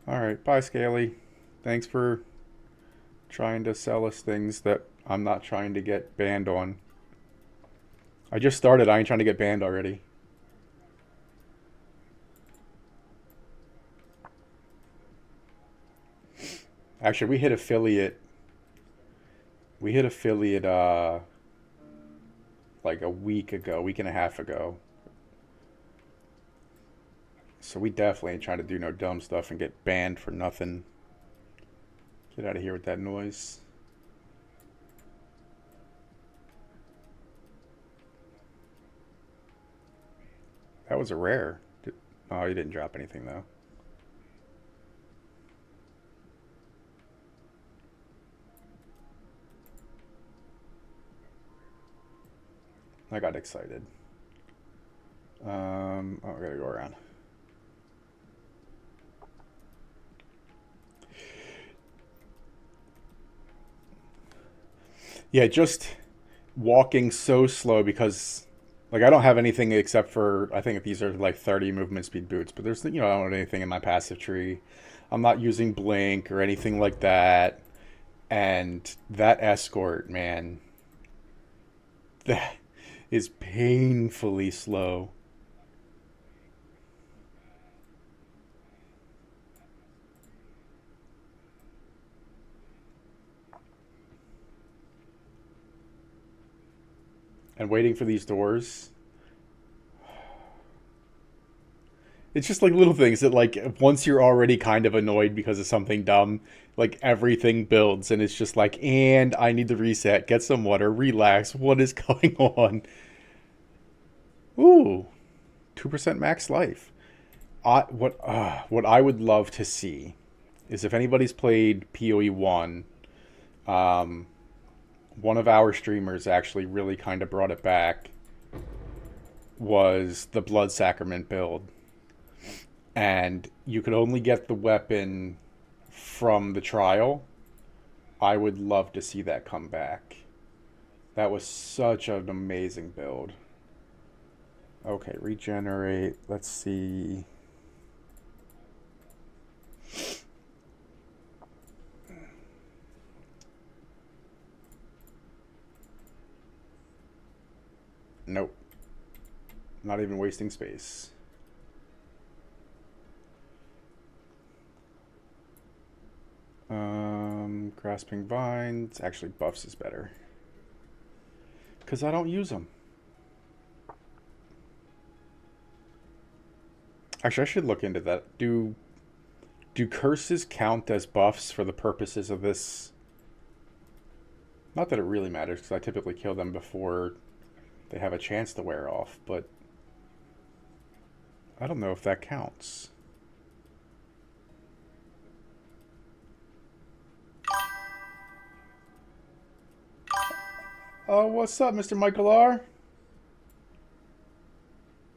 Alright, bye, Scaly. Thanks for trying to sell us things that I'm not trying to get banned on. I just started. I ain't trying to get banned already. Actually, we hit affiliate. We hit affiliate like a week and a half ago. So we definitely ain't trying to do no dumb stuff and get banned for nothing. Get out of here with that noise. That was a rare. Oh, he didn't drop anything though. I got excited. Oh, I gotta go around. Yeah, just walking so slow because Like I don't have anything except for I think these are like 30 movement speed boots, but there's I don't have anything in my passive tree. I'm not using blink or anything like that. And that escort, man, that is painfully slow. And waiting for these doors, it's just like little things that like once you're already kind of annoyed because of something dumb, like everything builds and it's just like, and I need to reset, get some water, relax. What is going on? Ooh, 2% max life. What I would love to see is if anybody's played PoE one, um, one of our streamers actually really kind of brought it back. Was the Blood Sacrament build, and you could only get the weapon from the trial. I would love to see that come back. That was such an amazing build. Okay, regenerate. Let's see. Nope. Not even wasting space. Grasping Vines. Actually, buffs is better. Because I don't use them. Actually, I should look into that. Do curses count as buffs for the purposes of this? Not that it really matters, because I typically kill them before they have a chance to wear off, but I don't know if that counts. Oh, what's up, Mr. Michael R?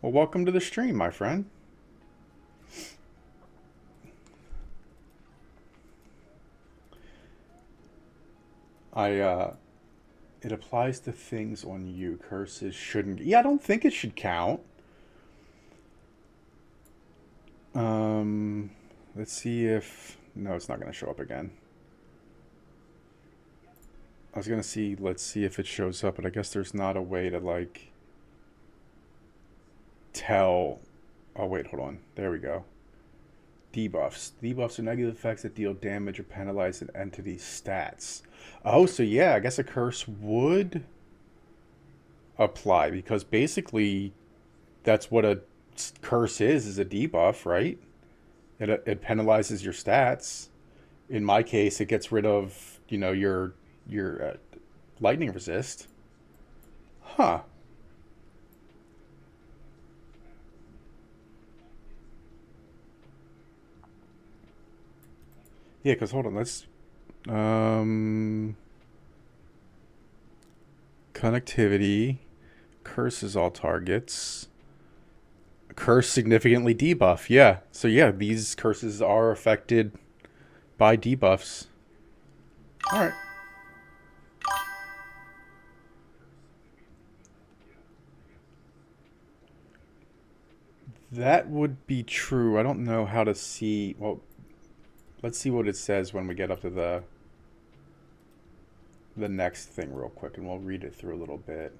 Well, welcome to the stream, my friend. It applies to things on you. Curses shouldn't. Yeah, I don't think it should count. Let's see if. No, it's not going to show up again. I was going to see. Let's see if it shows up, but I guess there's not a way to, like, tell. Oh, wait, hold on. There we go. Debuffs. Debuffs are negative effects that deal damage or penalize an entity's stats. Oh, so yeah, I guess a curse would apply because basically that's what a curse is a debuff, right? It penalizes your stats. In my case, it gets rid of, your lightning resist. Huh. Yeah, because hold on, let's connectivity curses all targets. Curse significantly debuff. Yeah. So yeah, these curses are affected by debuffs. All right. That would be true. I don't know how to see. Well, let's see what it says when we get up to the next thing real quick, and we'll read it through a little bit.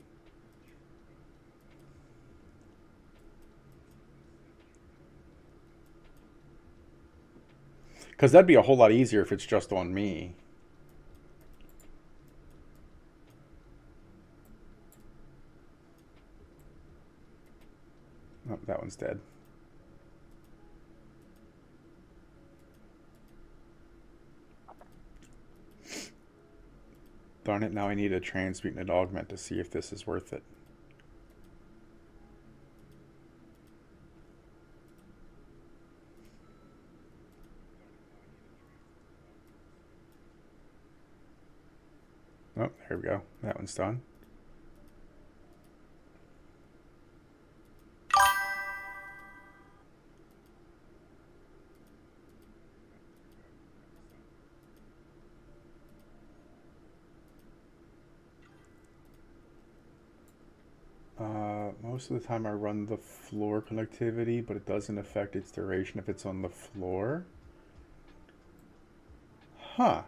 Because that'd be a whole lot easier if it's just on me. Oh, that one's dead. Darn it, now I need a transmutant augment to see if this is worth it. Oh, there we go. That one's done. Most of the time I run the floor connectivity, but it doesn't affect its duration if it's on the floor. Huh.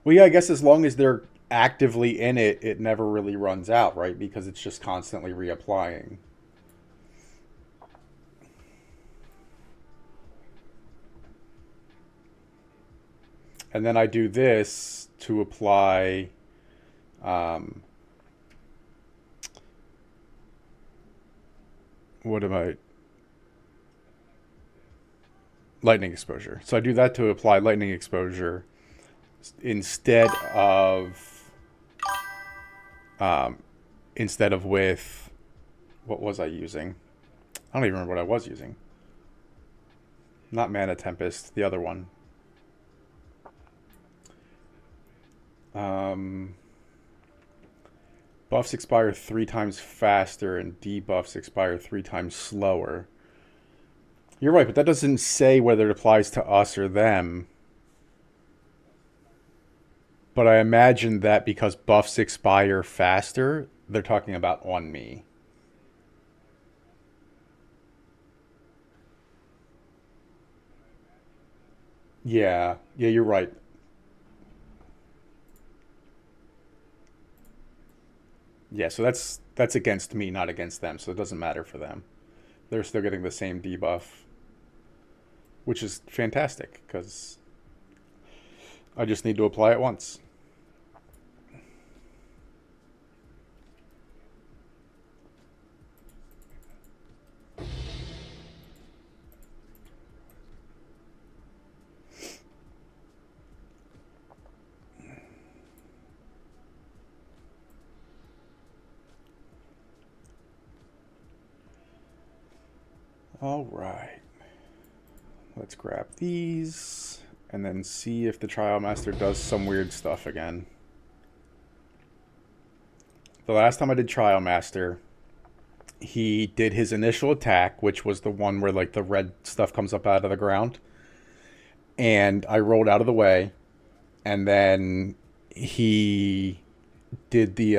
Well, yeah, I guess as long as they're actively in it, it never really runs out, right? Because it's just constantly reapplying. And then I do this to apply um, what am I? Lightning exposure. So I do that to apply lightning exposure instead of um, instead of with what was I using? I don't even remember what I was using. Not Mana Tempest, the other one. Um, Buffs expire 3 times faster and debuffs expire 3 times slower. You're right, but that doesn't say whether it applies to us or them. But I imagine that because buffs expire faster, they're talking about on me. Yeah, yeah, you're right. Yeah, so that's against me, not against them. So it doesn't matter for them. They're still getting the same debuff, which is fantastic because I just need to apply it once. All right. Let's grab these and then see if the Trial Master does some weird stuff again. The last time I did Trial Master, he did his initial attack, which was the one where like the red stuff comes up out of the ground. And I rolled out of the way, and then he did the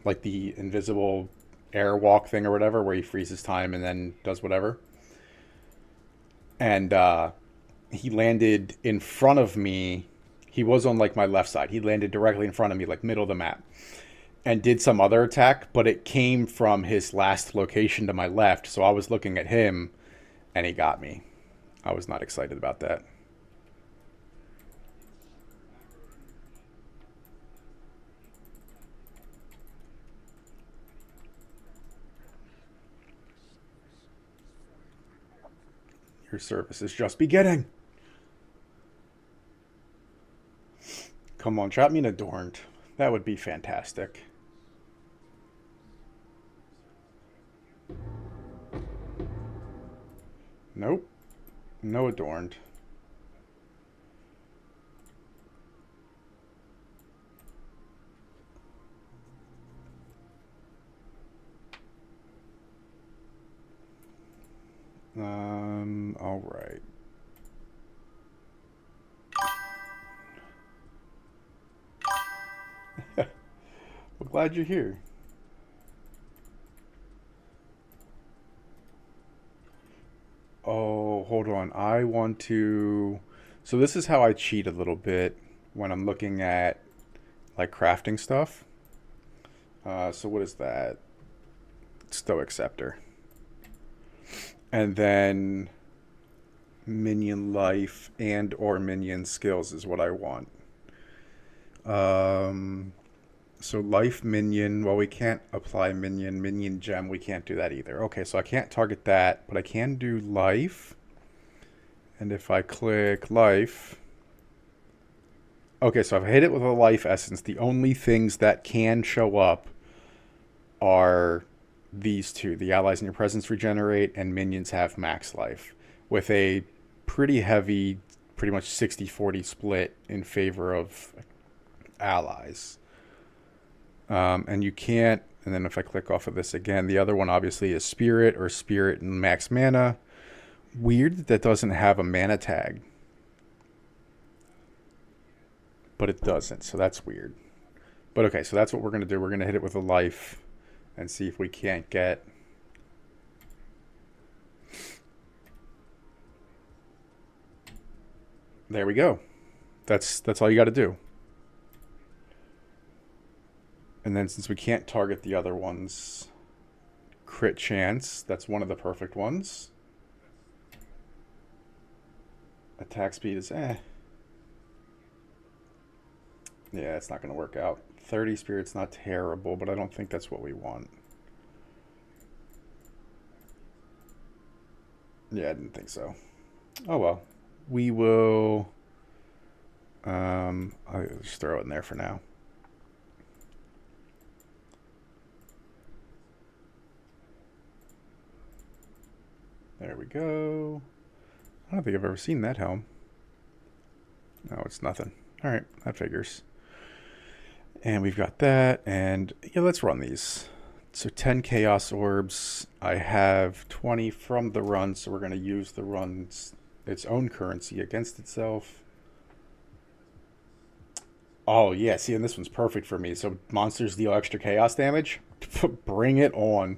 like the invisible airwalk thing or whatever, where he freezes time and then does whatever. And he landed in front of me. He was on like my left side. He landed directly in front of me, like middle of the map, and did some other attack, but it came from his last location to my left. So I was looking at him, and he got me. I was not excited about that. Your service is just beginning. Come on, trap me in Adorned. That would be fantastic. Nope. No Adorned. All right. Well, glad you're here. Oh, hold on. I want to. So, this is how I cheat a little bit when I'm looking at like crafting stuff. So, what is that? Stoic Scepter. And then minion life and or minion skills is what I want. Um, so life minion, well we can't apply minion gem, we can't do that either. Okay, so I can't target that, but I can do life. And if I click life, okay, so if I hit it with a life essence, the only things that can show up are these two. The allies in your presence regenerate and minions have max life with a pretty heavy, pretty much 60-40 split in favor of allies. And you can't, and then if I click off of this again, the other one obviously is Spirit or Spirit and max mana. Weird that doesn't have a mana tag. But it doesn't, so that's weird. But okay, so that's what we're going to do. We're going to hit it with a life, and see if we can't get... There we go. That's all you got to do. And then since we can't target the other ones, crit chance, that's one of the perfect ones. Attack speed is Yeah, it's not going to work out. 30 spirit's not terrible, but I don't think that's what we want. Yeah, I didn't think so. Oh well. We will... I'll just throw it in there for now. There we go. I don't think I've ever seen that helm. No, it's nothing. Alright, that figures. And we've got that, and yeah, let's run these. So 10 Chaos Orbs. I have 20 from the run, so we're going to use the run's its own currency against itself. Oh, yeah, see, and this one's perfect for me. So monsters deal extra chaos damage. Bring it on.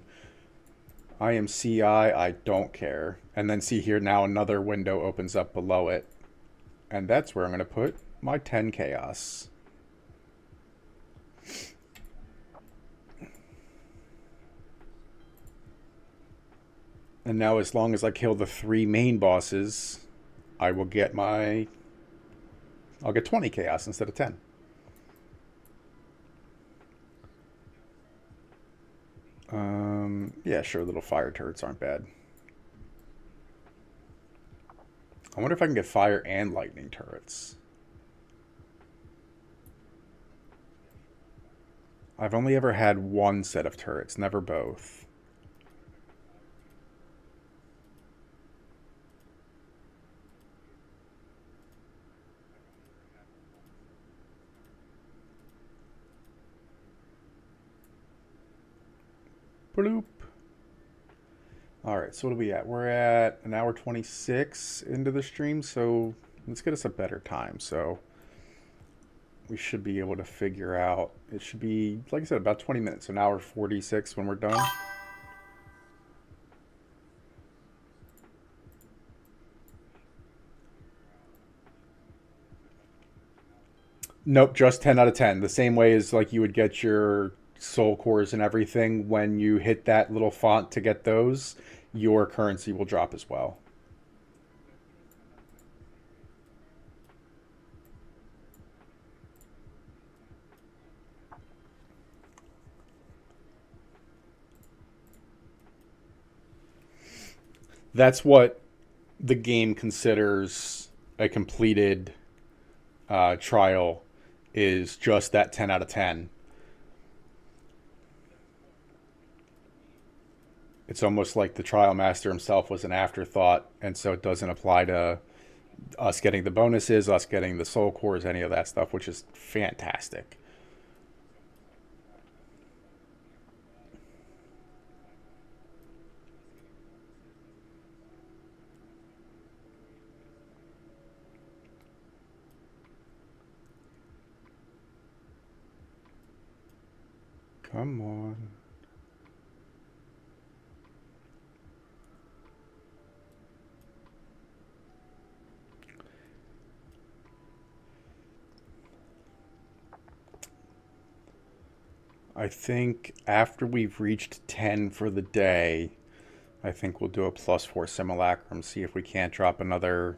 I am CI, I don't care. And then see here, now another window opens up below it. And that's where I'm going to put my 10 chaos. And now as long as I kill the 3 main bosses, I will get my... I'll get 20 chaos instead of 10. Yeah, sure, little fire turrets aren't bad. I wonder if I can get fire and lightning turrets. I've only ever had one set of turrets, never both. Bloop. Alright, so what are we at? We're at an hour 26 into the stream, so let's get us a better time. So we should be able to figure out, it should be, like I said, about 20 minutes, an hour 46 when we're done. Nope, just 10 out of 10. The same way as like you would get your soul cores and everything, when you hit that little font to get those, your currency will drop as well. That's what the game considers a completed trial, is just that 10 out of 10. It's almost like the trial master himself was an afterthought, and so it doesn't apply to us getting the bonuses, us getting the soul cores, any of that stuff, which is fantastic. Come on. I think after we've reached 10 for the day, I think we'll do a +4 simulacrum, see if we can't drop another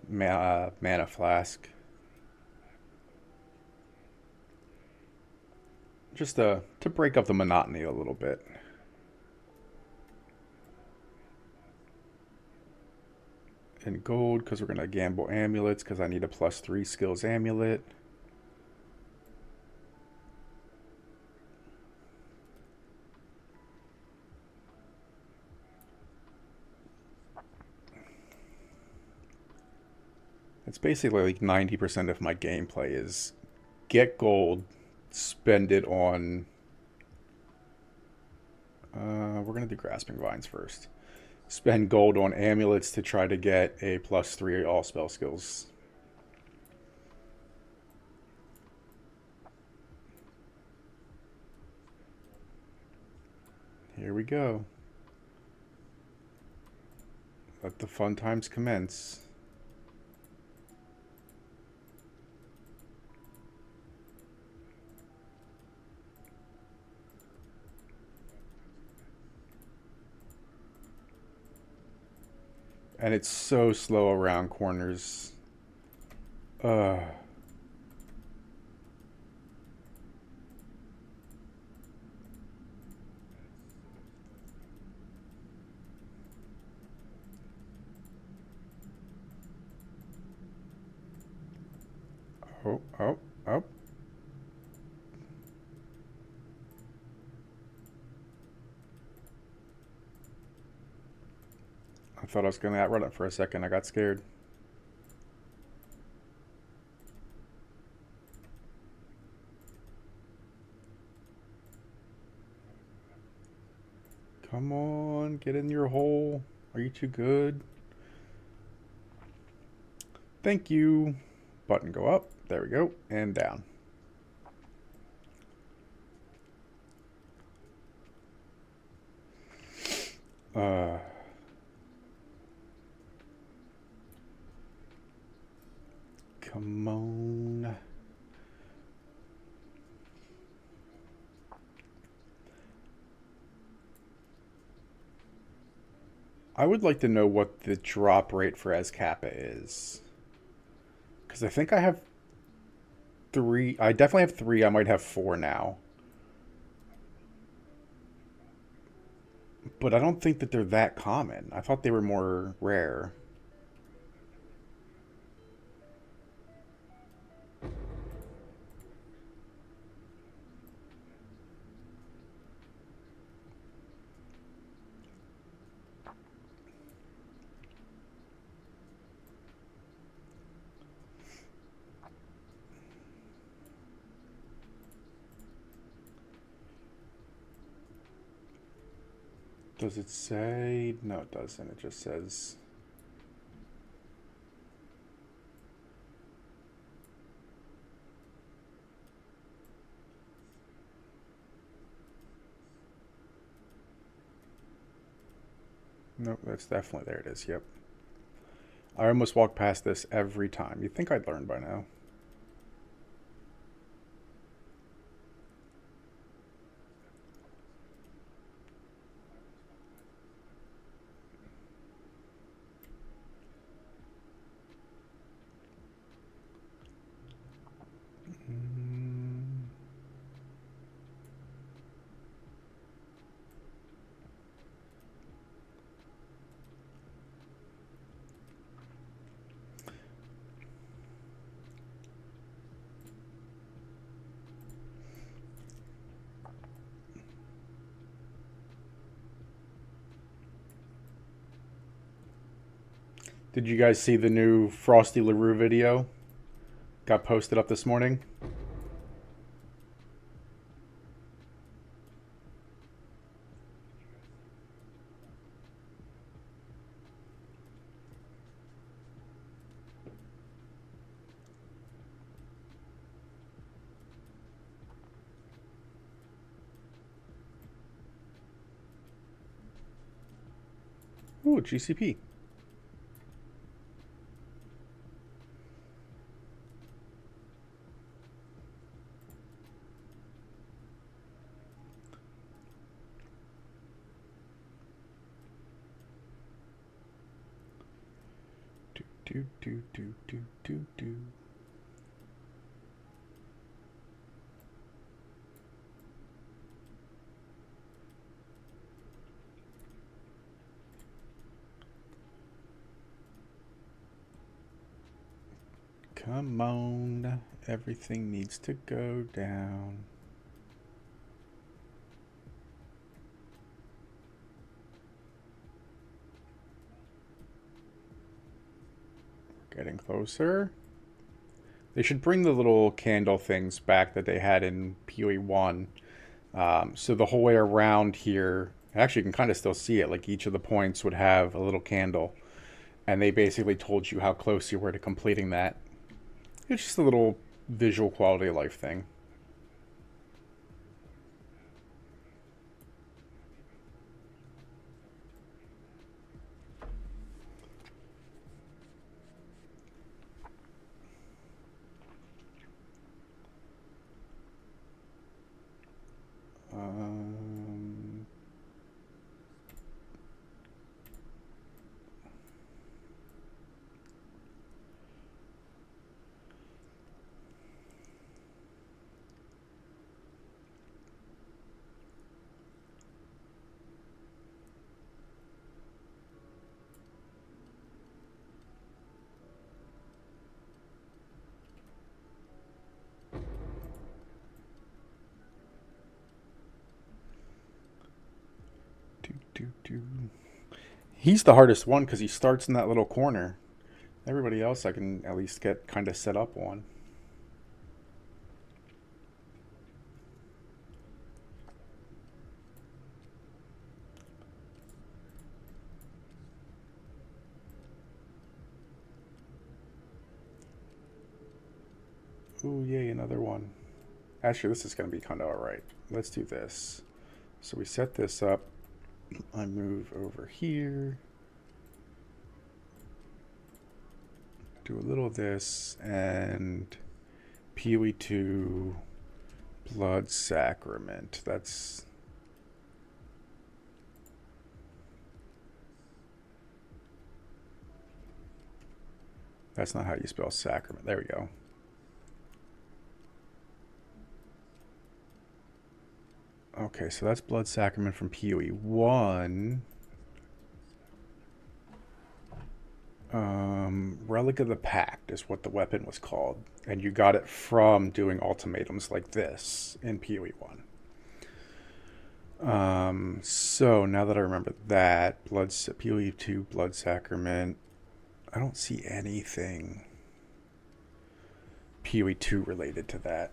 mana flask. Just to break up the monotony a little bit. And gold, because we're going to gamble amulets, because I need a +3 skills amulet. It's basically like 90% of my gameplay is get gold, spend it on... we're going to do Grasping Vines first. Spend gold on amulets to try to get a +3 all spell skills. Here we go. Let the fun times commence. And it's so slow around corners. Uh. Oh, oh, oh. I thought I was going to outrun it for a second. I got scared. Come on, get in your hole. Are you too good? Thank you. Button go up. There we go. And down. Come on. I would like to know what the drop rate for Azcapa is. Because I think I have 3. I definitely have 3. I might have 4 now. But I don't think that they're that common. I thought they were more rare. Does it say? No, it doesn't. It just says... Nope, that's definitely... There it is, yep. I almost walk past this every time. You'd think I'd learn by now. Did you guys see the new Frosty LaRue video? Got posted up this morning. Ooh, GCP. Do. Come on. Everything needs to go down. Getting closer. They should bring the little candle things back that they had in PoE 1. So the whole way around here, actually you can kind of still see it, like each of the points would have a little candle. And they basically told you how close you were to completing that. It's just a little visual quality of life thing. He's the hardest one because he starts in that little corner. Everybody else I can at least get kind of set up on. Ooh, yay, another one. Actually, this is going to be kind of alright. Let's do this. So we set this up. I move over here. Do a little of this, and Peewee 2 Blood Sacrament. That's not how you spell sacrament. There we go. Okay, so that's Blood Sacrament from Peewee 1. Relic of the Pact is what the weapon was called. And you got it from doing ultimatums like this in Peewee 1. So now that I remember that, Peewee 2 Blood Sacrament, I don't see anything Peewee 2 related to that.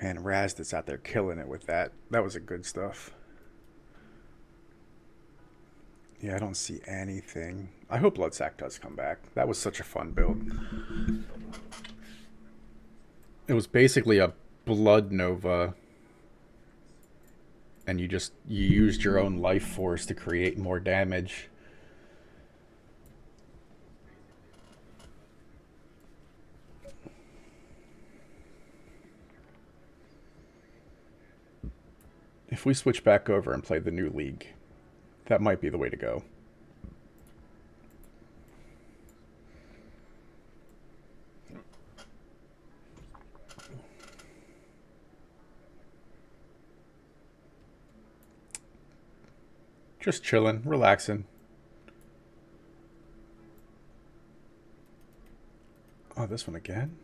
Man, Raz that's out there killing it with that. That was a good stuff. Yeah, I don't see anything. I hope Bloodsack does come back. That was such a fun build. It was basically a Blood Nova, and you used your own life force to create more damage. If we switch back over and play the new league, that might be the way to go. Just chilling, relaxing. Oh, this one again?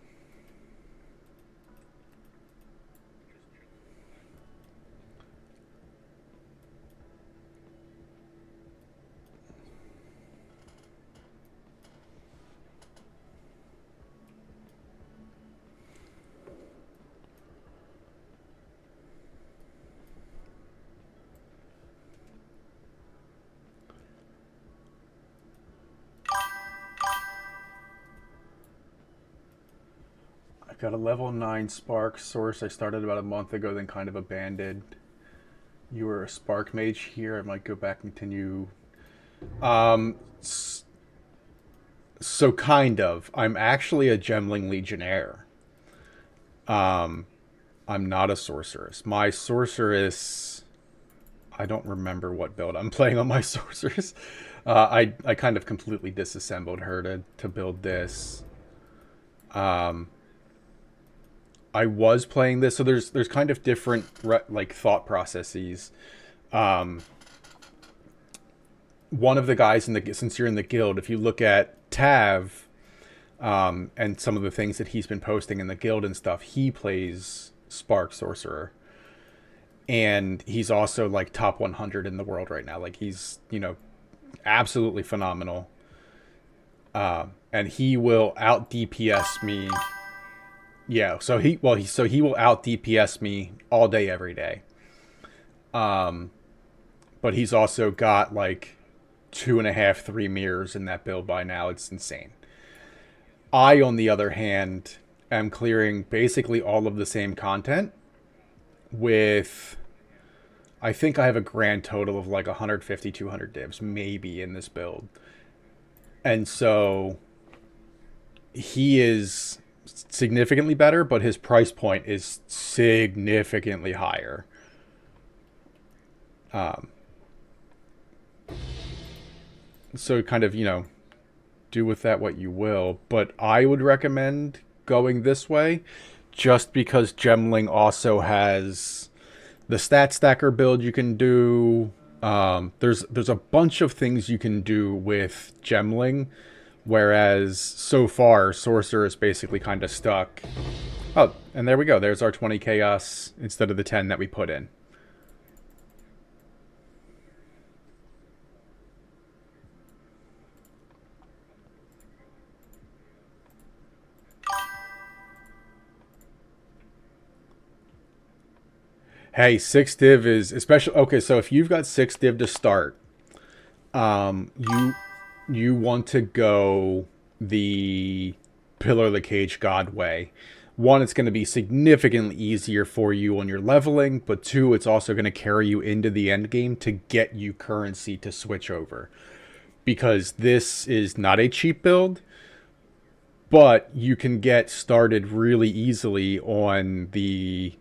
Got a level 9 Spark Source I started about a month ago, then kind of abandoned. You were a Spark Mage here. I might go back and continue. So kind of. I'm actually a Gemling Legionnaire. I'm not a Sorceress. My Sorceress... I don't remember what build I'm playing on my Sorceress. I kind of completely disassembled her to build this. I was playing this, so there's kind of different like thought processes. One of the guys since you're in the guild, if you look at Tav, and some of the things that he's been posting in the guild and stuff, he plays Spark Sorcerer, and he's also like top 100 in the world right now. Like he's absolutely phenomenal, and he will out DPS me. Yeah, so he will out DPS me all day, every day. But he's also got like 2.5, 3 mirrors in that build by now. It's insane. I, on the other hand, am clearing basically all of the same content with, I think I have a grand total of like 150, 200 divs maybe in this build. And so he is significantly better, but his price point is significantly higher. So kind of, do with that what you will, but I would recommend going this way just because Gemling also has The stat stacker build you can do. There's a bunch of things you can do with Gemling, whereas so far Sorcerer is basically kind of stuck. Oh, and there we go. There's our 20 chaos instead of the 10 that we put in. Hey, 6 div is especially okay. So if you've got 6 div to start, you want to go the Pillar of the Cage God way. One, it's going to be significantly easier for you on your leveling, but two, it's also going to carry you into the end game to get you currency to switch over. Because this is not a cheap build, but you can get started really easily on the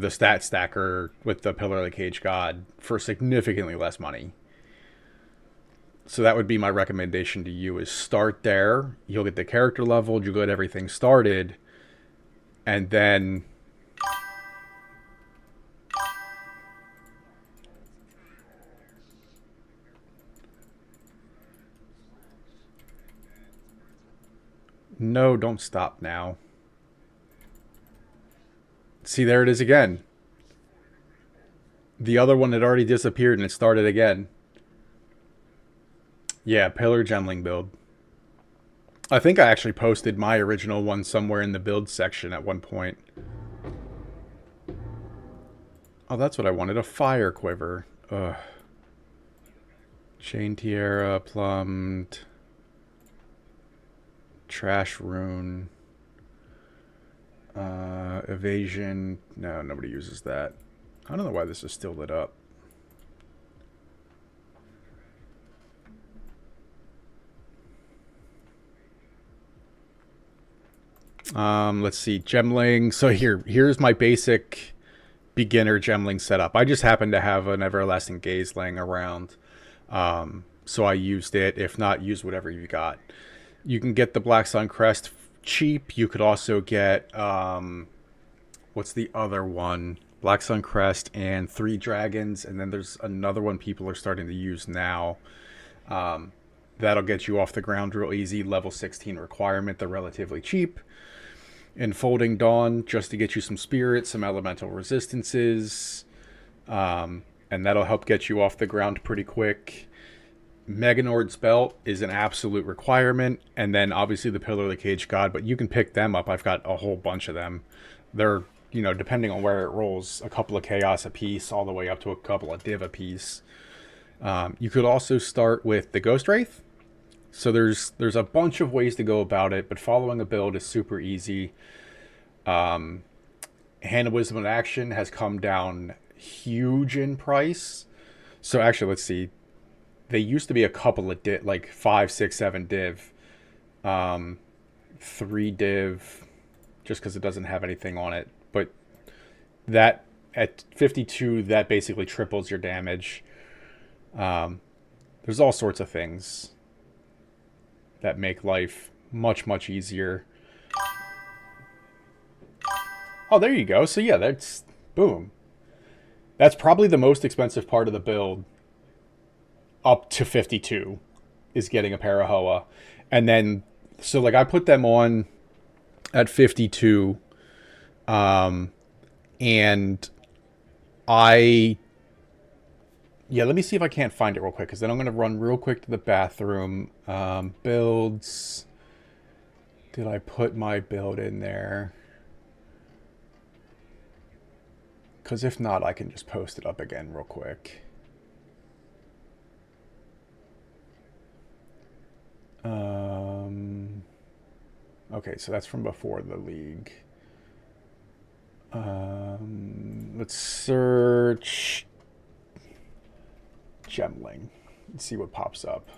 stat stacker with the Pillar of the Cage God for significantly less money. So that would be my recommendation to you is start there. You'll get the character leveled, you'll get everything started, and then no, don't stop now. See, there it is again. The other one had already disappeared and it started again. Yeah, Pillar Gemling build. I think I actually posted my original one somewhere in the build section at one point. Oh, that's what I wanted. A fire quiver. Ugh. Chain Tiara, plumbed. Trash rune. Evasion. No, nobody uses that. I don't know why this is still lit up. Let's see. Gemling. So here's my basic beginner Gemling setup. I just happen to have an Everlasting Gaze laying around. So I used it. If not, use whatever you got. You can get the Black Sun Crest cheap. You could also get what's the other one? Black Sun Crest and 3 dragons, and then there's another one people are starting to use now. That'll get you off the ground real easy. Level 16 requirement. They're relatively cheap. Enfolding Dawn just to get you some spirit, some elemental resistances, and that'll help get you off the ground pretty quick. Meganord's Belt is an absolute requirement, and then obviously the Pillar of the Cage God, but you can pick them up. I've got a whole bunch of them. They're, depending on where it rolls, a couple of chaos a piece, all the way up to a couple of div a piece. You could also start with the Ghost Wraith. So there's a bunch of ways to go about it, but following a build is super easy. Hand of Wisdom in Action has come down huge in price. So actually, let's see. They used to be a couple of like 5, 6, 7 div, 3 div, just because it doesn't have anything on it. But that at 52, that basically triples your damage. There's all sorts of things that make life much, much easier. Oh, there you go. So yeah, that's boom. That's probably the most expensive part of the build up to 52 is getting a Parahoa. And then, so like I put them on at 52. And let me see if I can't find it real quick, because then I'm going to run real quick to the bathroom. Builds. Did I put my build in there? Because if not, I can just post it up again real quick. Okay, so that's from before the league. Let's search Gemling and see what pops up.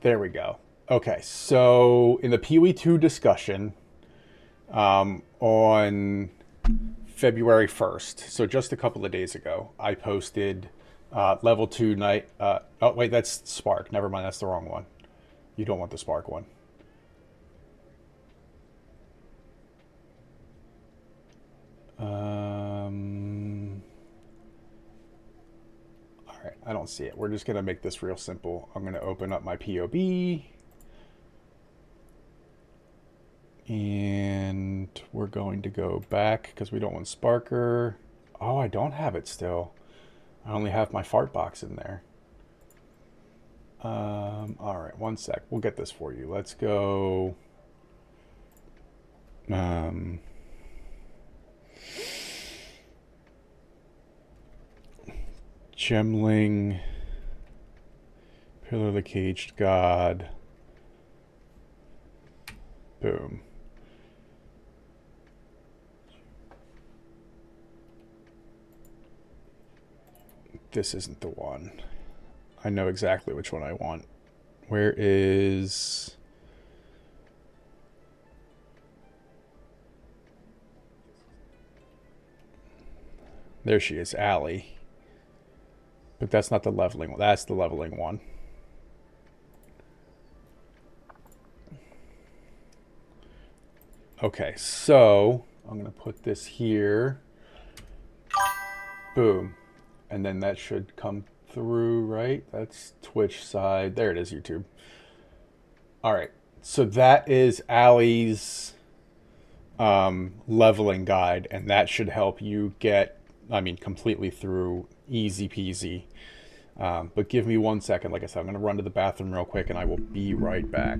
There we go. Okay, so in the PoE2 discussion on February 1st, so just a couple of days ago, I posted Level 2 night. Oh, wait, that's Spark. Never mind, that's the wrong one. You don't want the Spark one. All right, I don't see it. We're just going to make this real simple. I'm going to open up my POB. And we're going to go back because we don't want Sparker. Oh, I don't have it still. I only have my fart box in there. All right, one sec. We'll get this for you. Let's go. Gemling. Pillar of the Caged God. Boom. This isn't the one. I know exactly which one I want. Where is... There she is, Allie. But that's not the leveling one. That's the leveling one. Okay, so I'm going to put this here. Boom. And then that should come through, right? That's Twitch side. There it is, YouTube. All right. So that is Allie's leveling guide, and that should help you get, I mean, completely through easy peasy. But give me 1 second. Like I said, I'm going to run to the bathroom real quick, and I will be right back.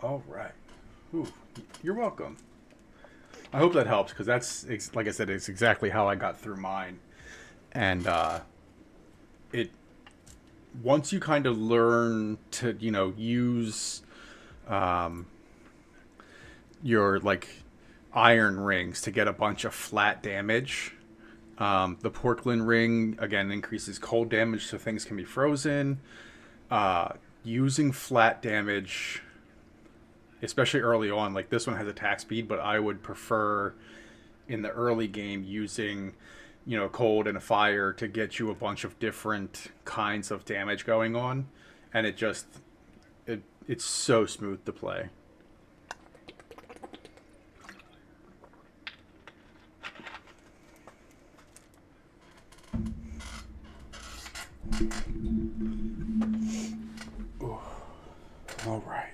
All right. Ooh, you're welcome. I hope that helps because that's, like I said, it's exactly how I got through mine. And it once you kind of learn to, use your like iron rings to get a bunch of flat damage. The Portland ring again increases cold damage, so things can be frozen. Using flat damage, especially early on, like this one has attack speed, but I would prefer in the early game using, cold and a fire to get you a bunch of different kinds of damage going on, and it's so smooth to play. Ooh. All right.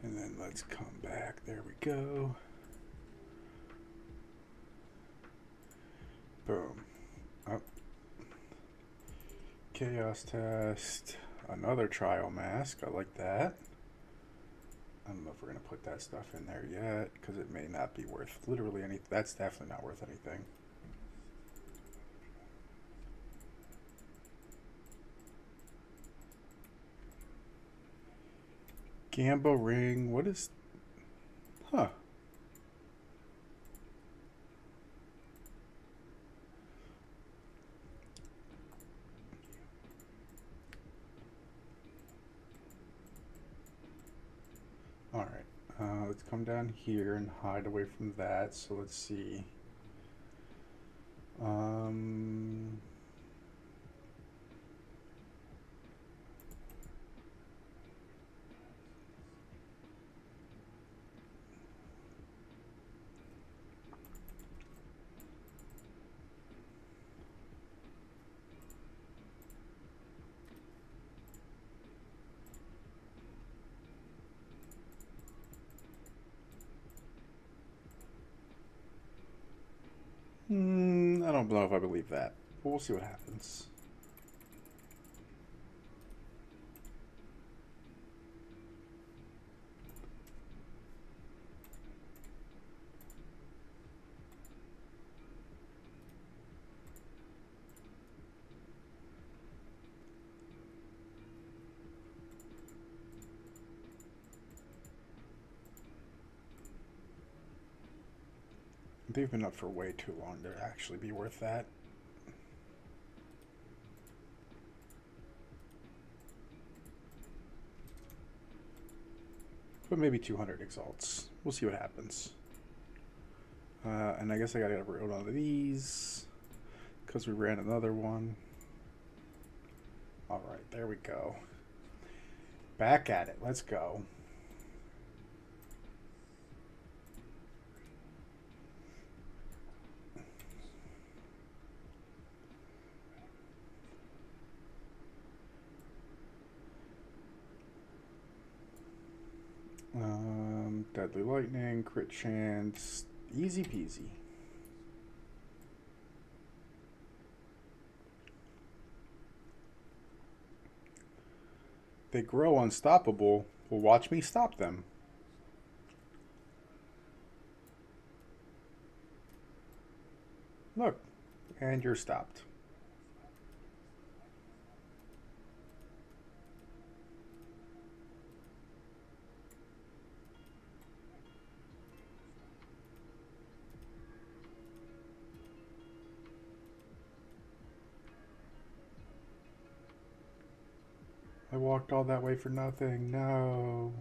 And then let's come back. There we go. Chaos test. Another trial mask. I like that. I don't know if we're going to put that stuff in there yet, because it may not be worth literally anything. That's definitely not worth anything. Gambo ring. What is... Huh. Alright. Let's come down here and hide away from that. So let's see. I don't know if I believe that. But we'll see what happens. They've been up for way too long to actually be worth that. But maybe 200 exalts. We'll see what happens. And I guess I gotta get rid of one of these because we ran another one. All right, there we go. Back at it. Let's go. Deadly lightning, crit chance, easy peasy. They grow unstoppable. Well, watch me stop them. Look, and you're stopped. I walked all that way for nothing. No.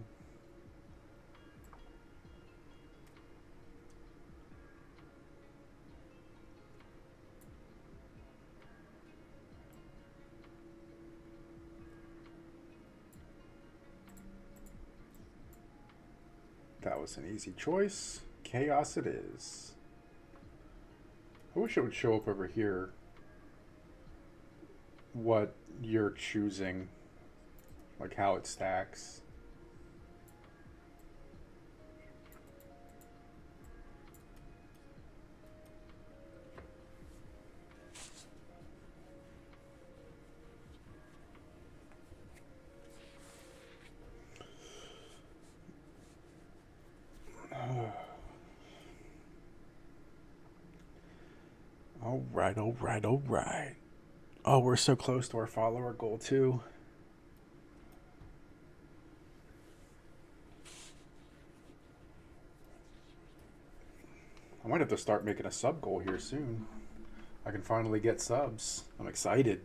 That was an easy choice. Chaos it is. I wish it would show up over here what you're choosing, like how it stacks. All right, all right, all right. Oh, we're so close to our follower goal too. I might have to start making a sub goal here soon. I can finally get subs. I'm excited.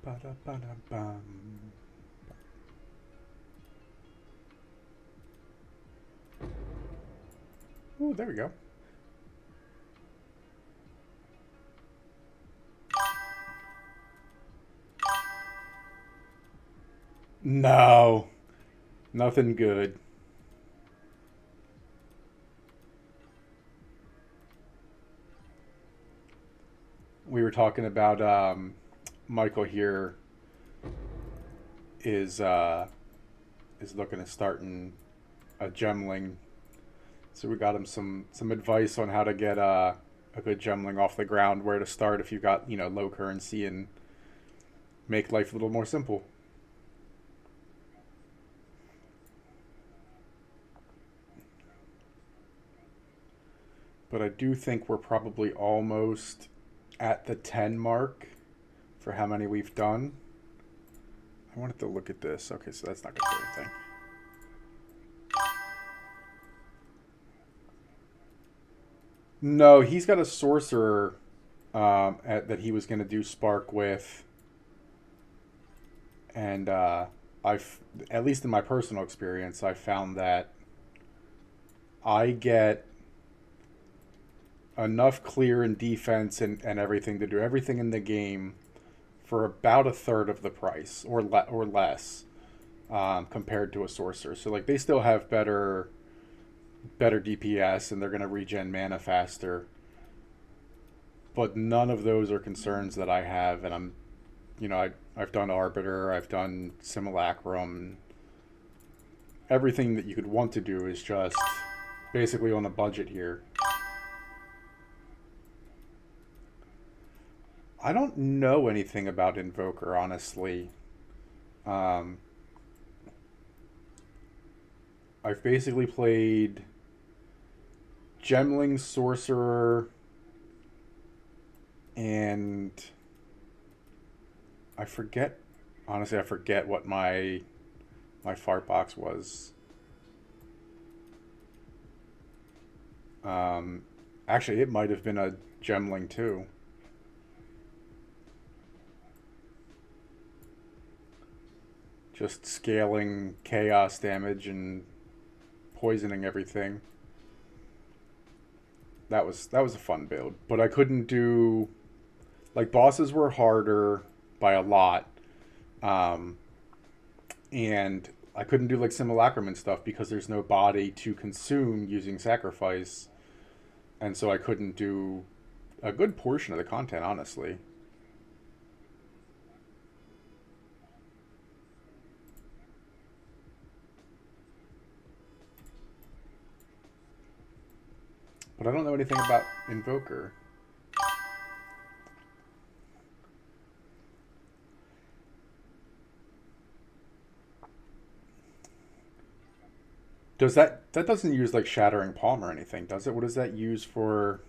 Ba-da-ba-da-bum. Ooh, there we go. No. Nothing good. we were talking about Michael here is uh, is looking at starting a gemling. So we got him some advice on how to get a good gemling off the ground, where to start if you got low currency, and make life a little more simple. But I do think we're probably almost at the 10 mark for how many we've done. I wanted to look at this. Okay, so that's not going to do anything. No, he's got a sorcerer that he was going to do spark with, and I've, at least in my personal experience, I found that I get enough clear and defense and everything to do everything in the game for about a third of the price, or less, compared to a sorcerer. So like they still have better DPS, and they're going to regen mana faster. But none of those are concerns that I have, and I've done Arbiter, I've done Simulacrum. Everything that you could want to do is just basically on a budget here. I don't know anything about Invoker, honestly. Um, I've basically played Gemling, Sorcerer, and I forget. Honestly, I forget what my fart box was. Um, Actually, it might have been a Gemling too. Just scaling chaos damage and poisoning everything. That was a fun build, but I couldn't do, like, bosses were harder by a lot, um, and I couldn't do like Simulacrum and stuff because there's no body to consume using sacrifice, and so I couldn't do a good portion of the content, honestly. But I don't know anything about Invoker. Does that doesn't use like Shattering Palm or anything, does it? What does that use for?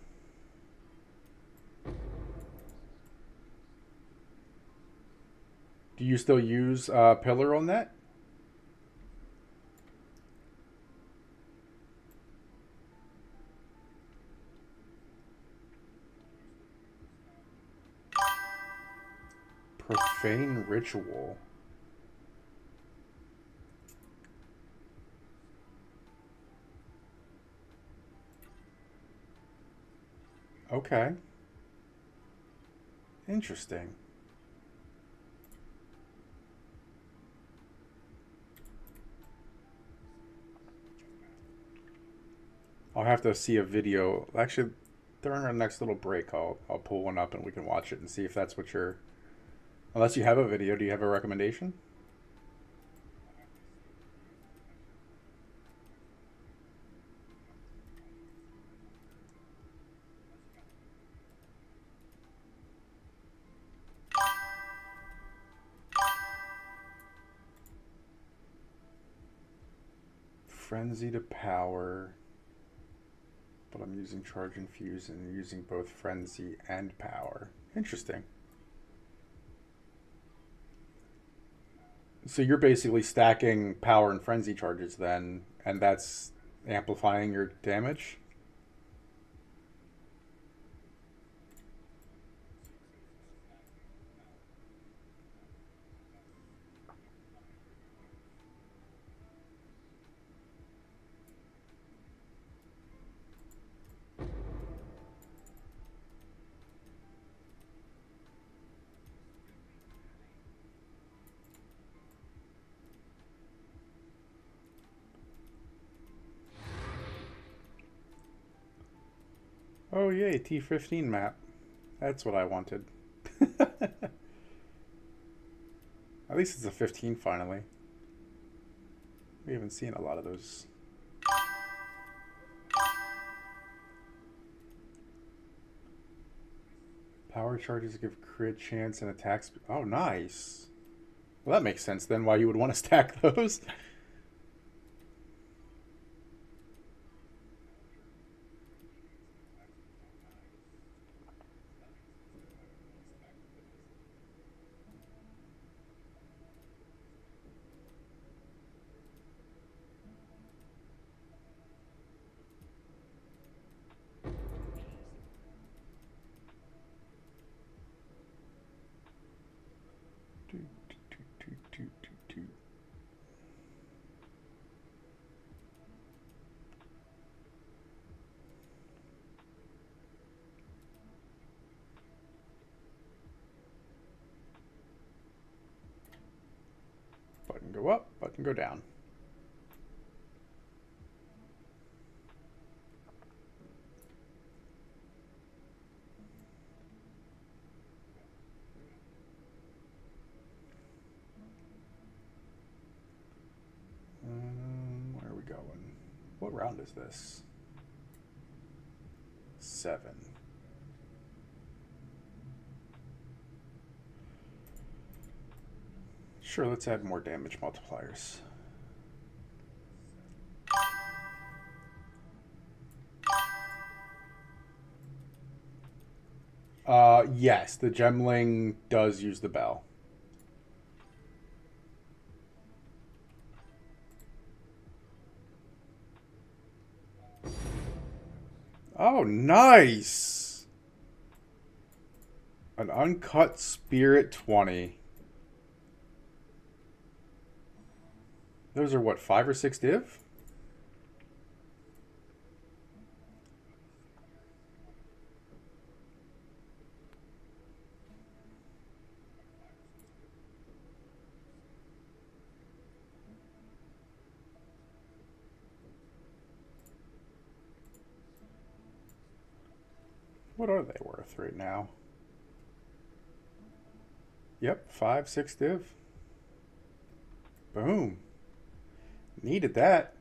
Do you still use Pillar on that? Profane Ritual. Okay, interesting. I'll have to see a video. Actually, during our next little break, I'll pull one up and we can watch it and see if that's what you're. Unless you have a video, do you have a recommendation? Frenzy to power, but I'm using Charge and Fuse and using both Frenzy and Power. Interesting. So you're basically stacking Power and Frenzy charges then, and that's amplifying your damage? Oh, yay, T15 map. That's what I wanted. At least it's a 15 finally. We haven't seen a lot of those. Power charges give crit chance and attack speed. Oh, nice. Well, that makes sense then why you would want to stack those. Button go up, button go down. Where are we going? What round is this? 7. Sure, let's add more damage multipliers. Yes, the Gemling does use the bell. Oh, nice! An uncut spirit 20. Those are what, 5 or 6 div? What are they worth right now? Yep, 5, 6 div. Boom. Needed that.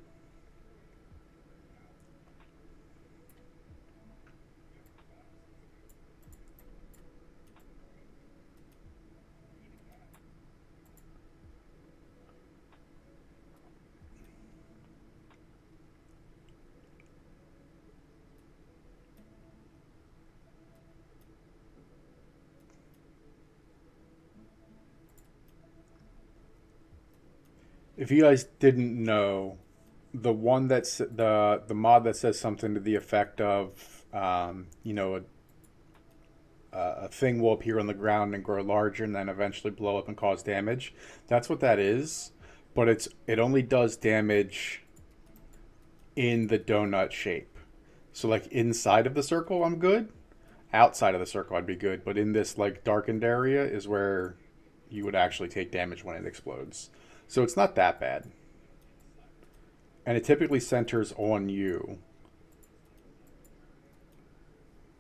If you guys didn't know, the one that's the mod that says something to the effect of, a thing will appear on the ground and grow larger and then eventually blow up and cause damage. That's what that is, but it only does damage in the donut shape. So like inside of the circle, I'm good. Outside of the circle, I'd be good. But in this like darkened area is where you would actually take damage when it explodes. So it's not that bad. And it typically centers on you.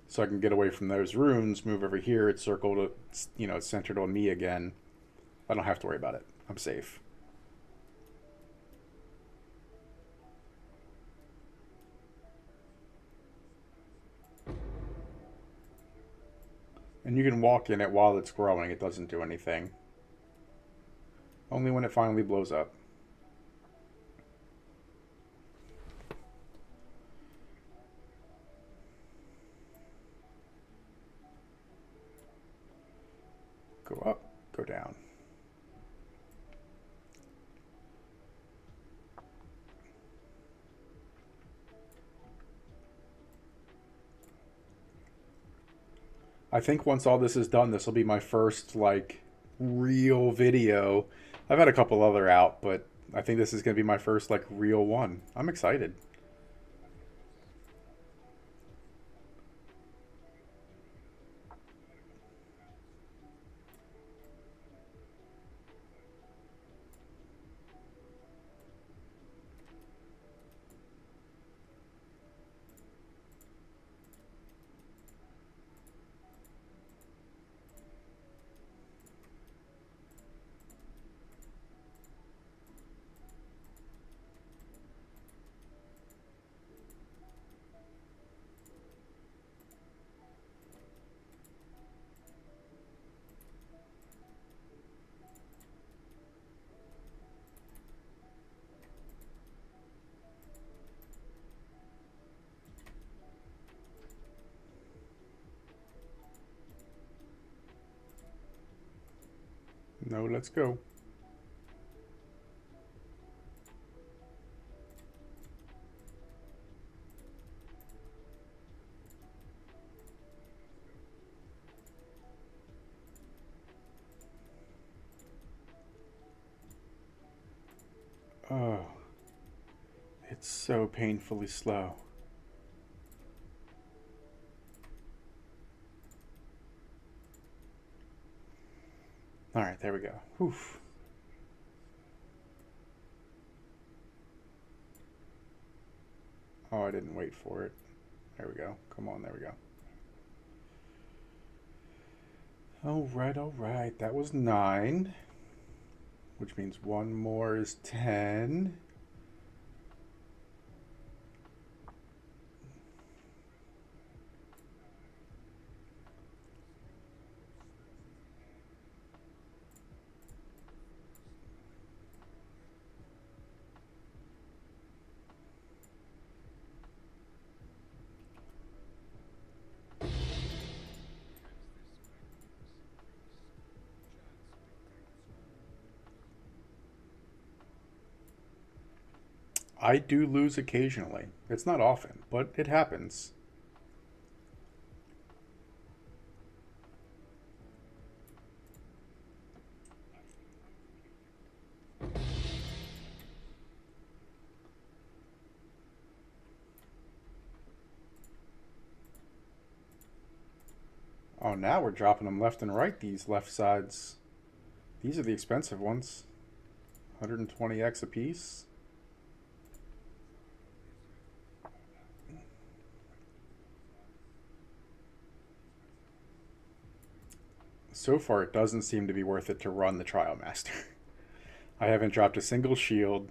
So I can get away from those runes, move over here, it's circled, it's centered on me again. I don't have to worry about it. I'm safe. And you can walk in it while it's growing. It doesn't do anything. Only when it finally blows up. Go up, go down. I think once all this is done, this will be my first, like, real video. I've had a couple other out, but I think this is going to be my first, like, real one. I'm excited. No, let's go. Oh, it's so painfully slow. All right, there we go. Oof. Oh, I didn't wait for it. There we go. Come on, there we go. All right, all right. That was 9, which means one more is 10. I do lose occasionally. It's not often, but it happens. Oh, now we're dropping them left and right, these left sides. These are the expensive ones. 120x a piece. So far, it doesn't seem to be worth it to run the Trial Master. I haven't dropped a single shield.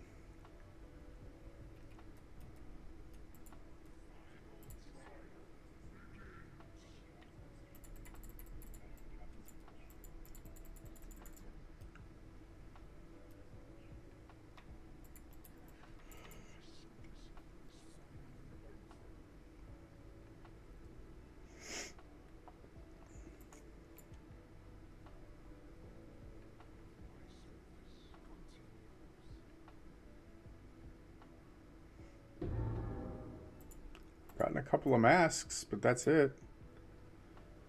Gotten a couple of masks, but that's it.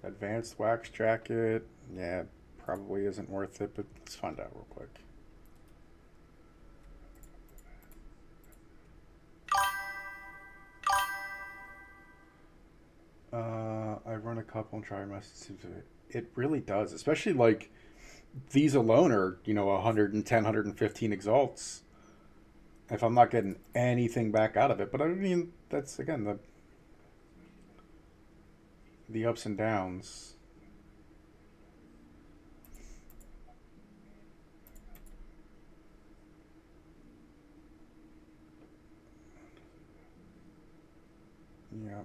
Advanced wax jacket. Yeah, probably isn't worth it, but let's find out real quick. I run a couple and try my. It really does, especially like these alone are 110, 115 exalts. If I'm not getting anything back out of it, but I mean that's again the ups and downs. Yeah.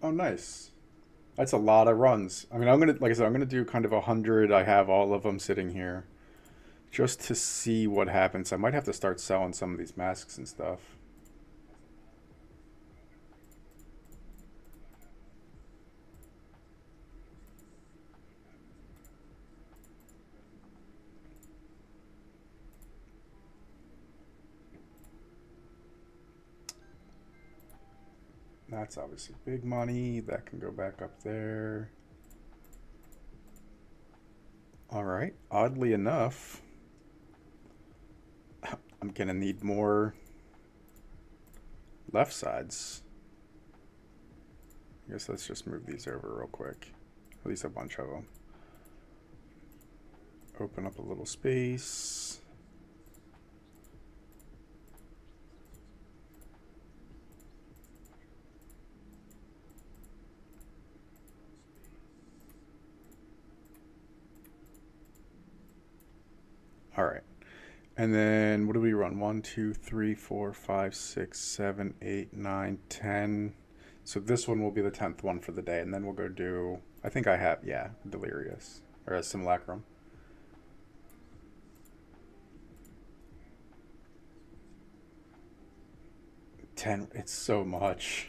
Oh, nice. That's a lot of runs. I mean, like I said, I'm gonna do kind of 100. I have all of them sitting here just to see what happens. I might have to start selling some of these masks and stuff. That's obviously big money. That can go back up there. All right. Oddly enough, I'm gonna need more left sides. I guess let's just move these over real quick. At least a bunch of them. Open up a little space. All right. And then what do we run? 1, 2, 3, 4, 5, 6, 7, 8, 9, 10. So this one will be the 10th one for the day. And then we'll go do, I think I have, yeah, Delirious. Or a Simulacrum. 10, it's so much.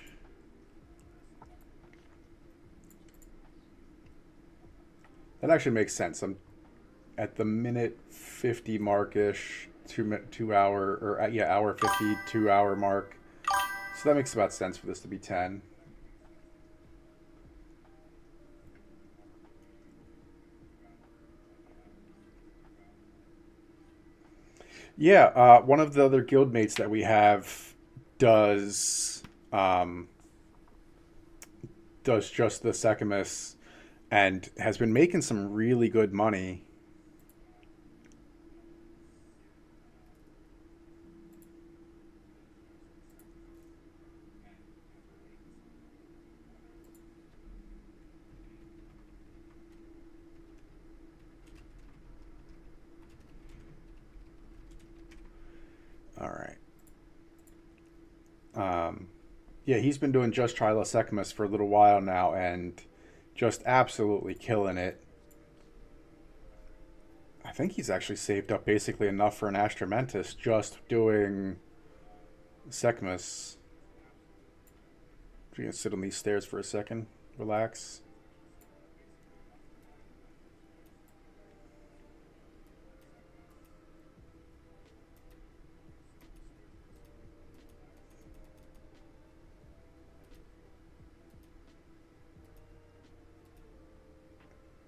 That actually makes sense. I'm at the minute 50 markish, 2 hour, or yeah, hour 50, 2 hour mark. So that makes about sense for this to be 10. Yeah, one of the other guildmates that we have does um, does just the Secumus and has been making some really good money. All right. Um, yeah, he's been doing just Trilosecmus for a little while now and just absolutely killing it. I think he's actually saved up basically enough for an Astromentus just doing Secumus. You can sit on these stairs for a second, relax.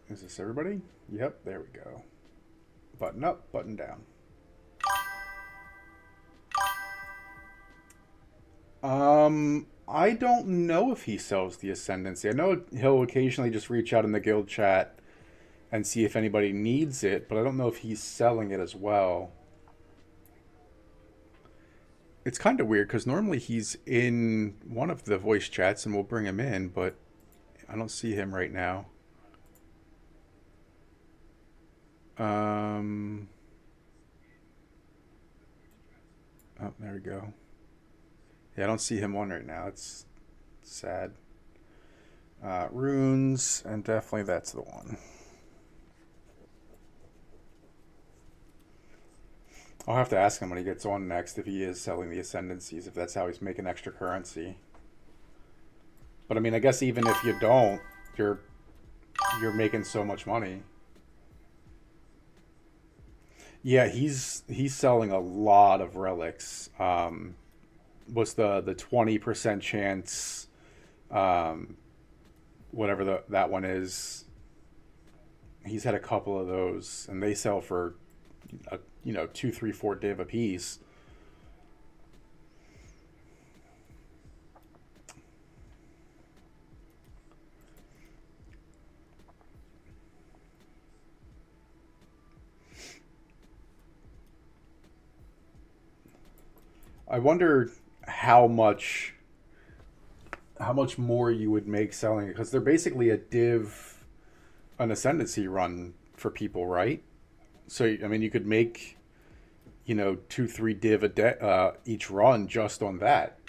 Is this everybody? Yep, there we go. Button up, button down. I don't know if he sells the Ascendancy. I know he'll occasionally just reach out in the guild chat and see if anybody needs it, but I don't know if he's selling it as well. It's kind of weird because normally he's in one of the voice chats and we'll bring him in, but I don't see him right now. Um, oh, there we go. Yeah, I don't see him on right now. It's sad. Runes, and definitely that's the one. I'll have to ask him when he gets on next if he is selling the Ascendancies, if that's how he's making extra currency. But I mean, I guess even if you don't, you're you're making so much money. Yeah, he's selling a lot of relics. What's the 20% chance? Um, whatever that one is. He's had a couple of those, and they sell for, 2, 3, 4 div a piece. I wonder how much how much more you would make selling it because they're basically a div, an ascendancy run for people, right? So I mean, you could make 2, 3 div each run just on that.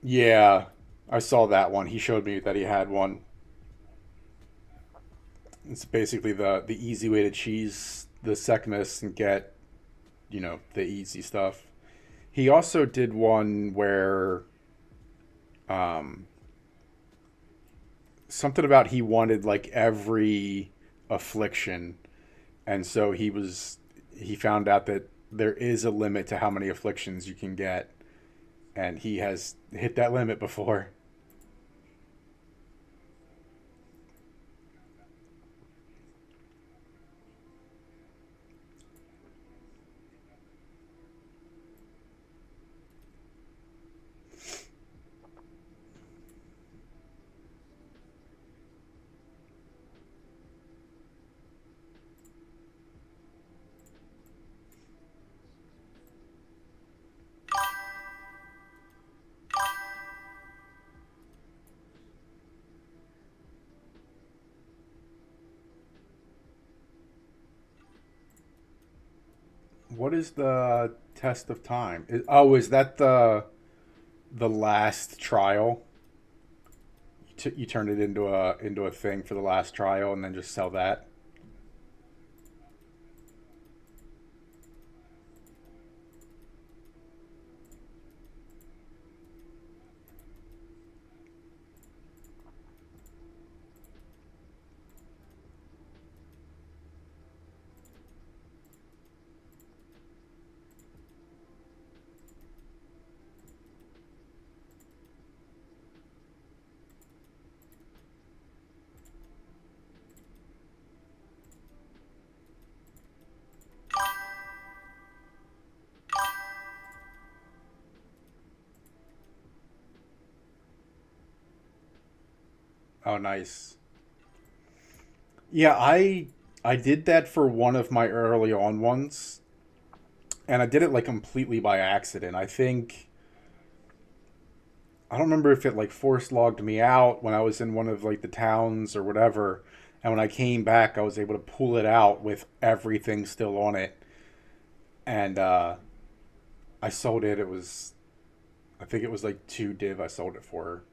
Yeah, I saw that one. He showed me that he had one. It's basically the easy way to cheese the Secumus and get the easy stuff. He also did one where um, something about he wanted like every affliction, and so he found out that there is a limit to how many afflictions you can get, and he has hit that limit before. What is the test of time? Is that the last trial? You turn it into a thing for the last trial and then just sell that. Oh, nice. Yeah, I did that for one of my early on ones, and I did it like completely by accident. I don't remember if it like force logged me out when I was in one of like the towns or whatever. And when I came back, I was able to pull it out with everything still on it. And I sold it. I think it was like 2 div I sold it for.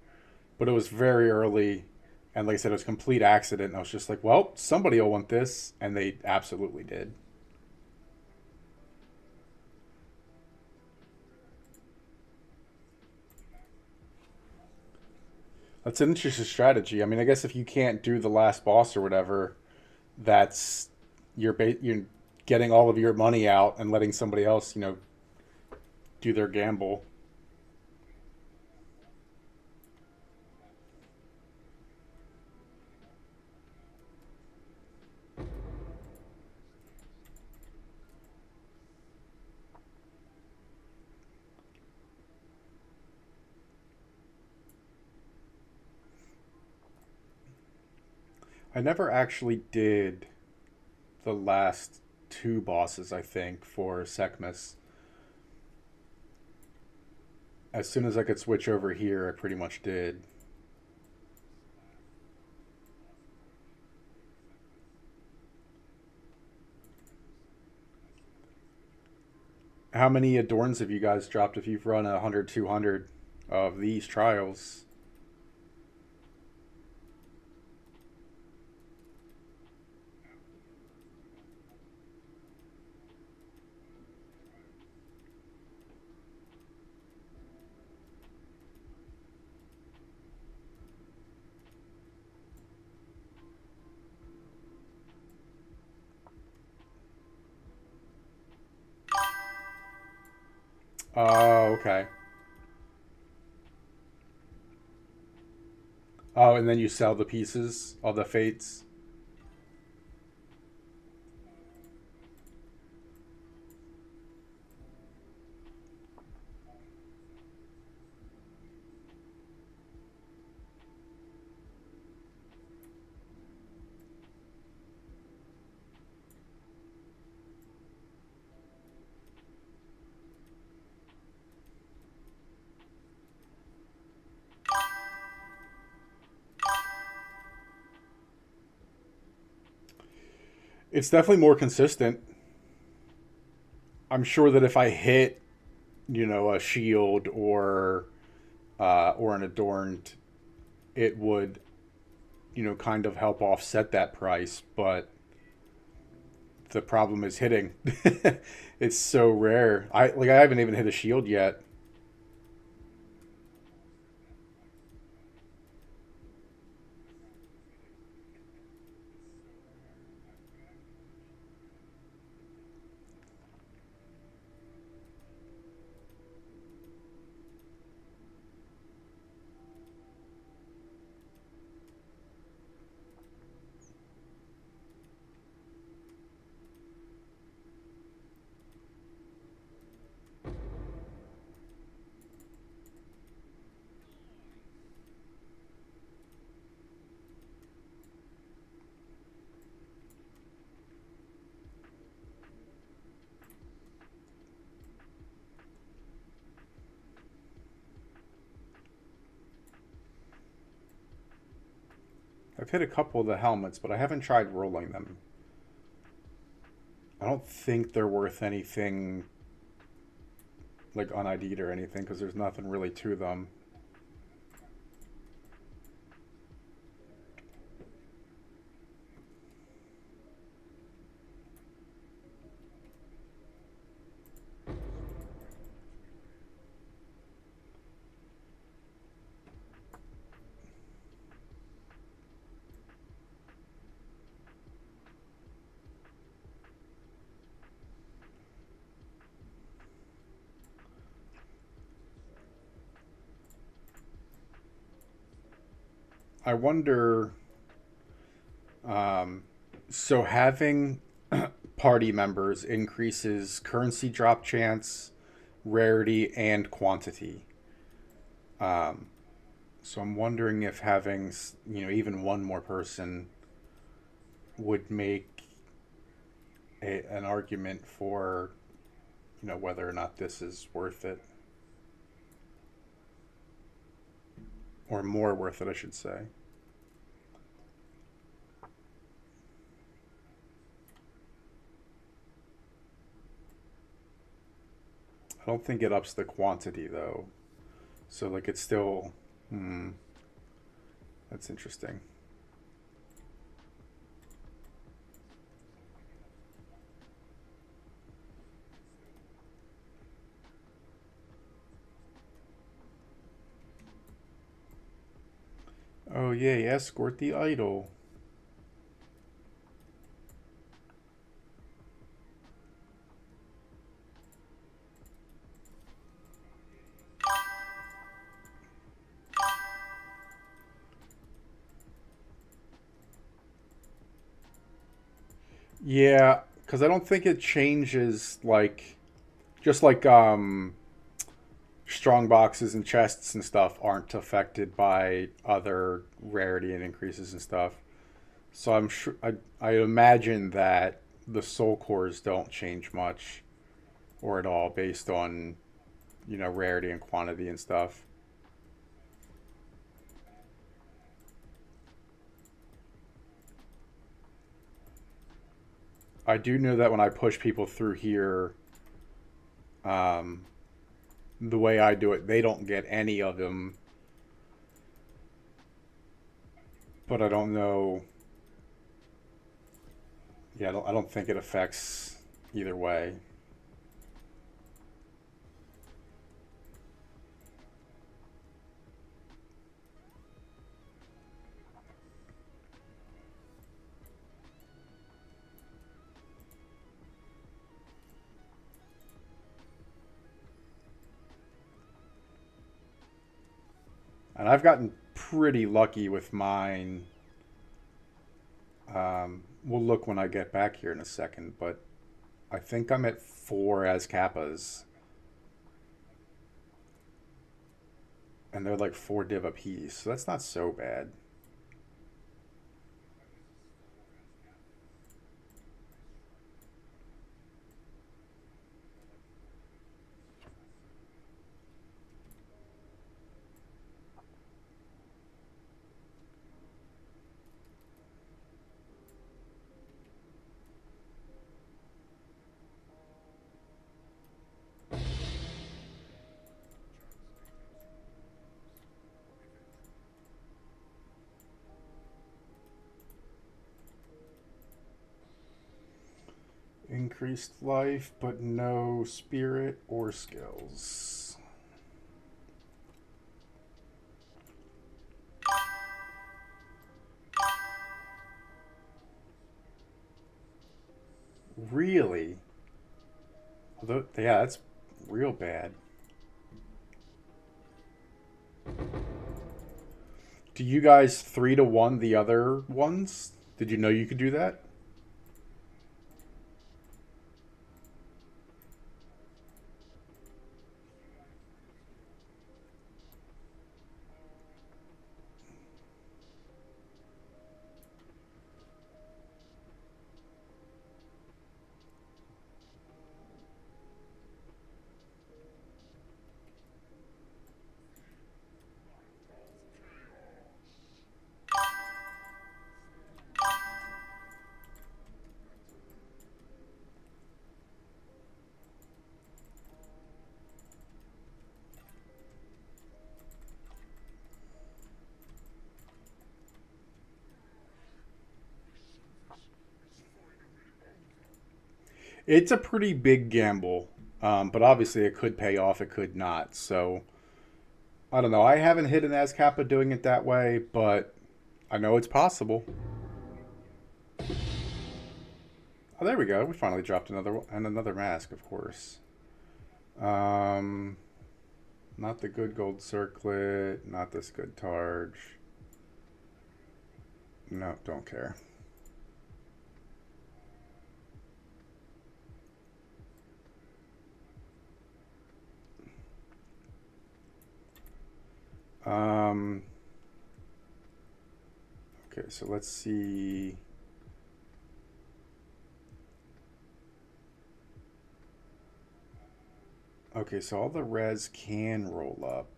But it was very early. And like I said, it was a complete accident. And I was just like, well, somebody will want this. And they absolutely did. That's an interesting strategy. I mean, I guess if you can't do the last boss or whatever, that's you're getting all of your money out and letting somebody else, do their gamble. I never actually did the last two bosses, I think, for Sekhmet. As soon as I could switch over here, I pretty much did. How many Adorns have you guys dropped if you've run 100, 200 of these trials? Oh, okay. Oh, and then you sell the pieces, all the fates. It's definitely more consistent. I'm sure that if I hit, a shield or an adorned, it would, kind of help offset that price. But the problem is hitting. It's so rare. I haven't even hit a shield yet. I've hit a couple of the helmets, but I haven't tried rolling them. I don't think they're worth anything like unID'd or anything because there's nothing really to them. I wonder. Um, so having party members increases currency drop chance, rarity, and quantity. So I'm wondering if having, even one more person would make an argument for, whether or not this is worth it, or more worth it, I should say. I don't think it ups the quantity though. So like it's still, hmm, that's interesting. Oh yay, escort the idol. Yeah, because I don't think it changes like just like strong boxes and chests and stuff aren't affected by other rarity and increases and stuff. So I'm sure I imagine that the soul cores don't change much or at all based on rarity and quantity and stuff. I do know that when I push people through here, um, the way I do it, they don't get any of them. But I don't know. Yeah, I don't think it affects either way. And I've gotten pretty lucky with mine. We'll look when I get back here in a second, but I think I'm at four as kappas, and they're like 4 div apiece, so that's not so bad. Increased life, but no spirit or skills. Really? Although, yeah, that's real bad. Do you guys 3 to 1 the other ones? Did you know you could do that? It's a pretty big gamble, but obviously it could pay off, it could not. So I don't know. I haven't hit an ASCAPA doing it that way, but I know it's possible. Oh, there we go. We finally dropped another and another mask, of course. Um, Not the good gold circlet, not this good targe. No, don't care. Okay, so let's see. Okay, so all the res can roll up.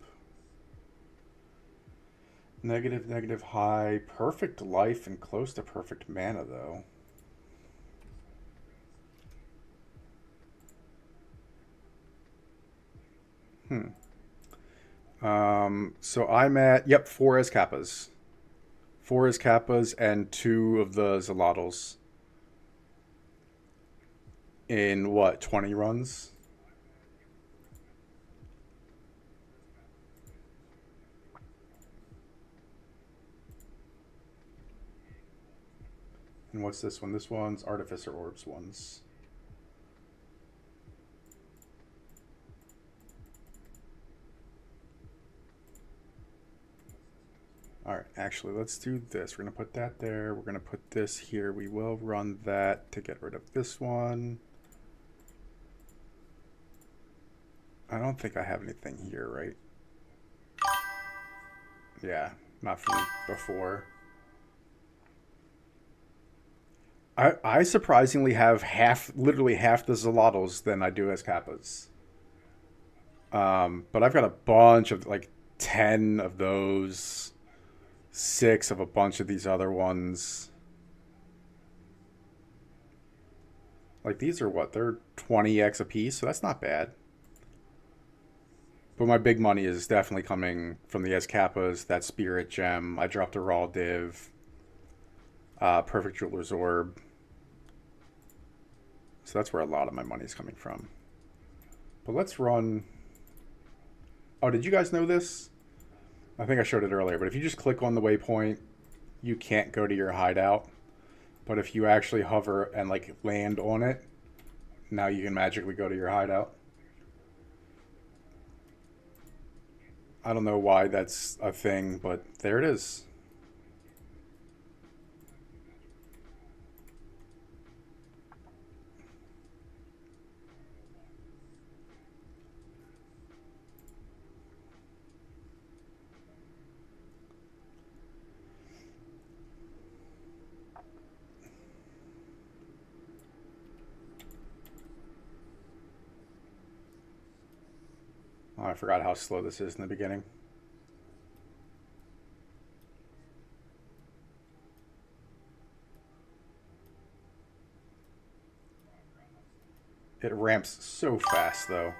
Negative, negative, high, perfect life, and close to perfect mana, though. So I'm at, yep, 4 as Kappas. 4 as Kappas and 2 of the Zolotls. In what, 20 runs? And what's this one? This one's Artificer Orbs ones. Alright, actually, let's do this. We're going to put that there. We're going to put this here. We will run that to get rid of this one. I don't think I have anything here, right? Yeah, not from before. I surprisingly have literally half the Zolotls than I do as Kappas. But I've got a bunch of, like, 10 of those, 6 of a bunch of these other ones. Like, these are what? They're 20x a piece, so that's not bad. But my big money is definitely coming from the Kappas, that Spirit Gem. I dropped a Raw Div, Perfect Jeweler's Orb. So that's where a lot of my money is coming from. But let's run. Oh, did you guys know this? I think I showed it earlier, but if you just click on the waypoint, you can't go to your hideout. But if you actually hover and, like, land on it, now you can magically go to your hideout. I don't know why that's a thing, but there it is. Oh, I forgot how slow this is in the beginning. It ramps so fast, though.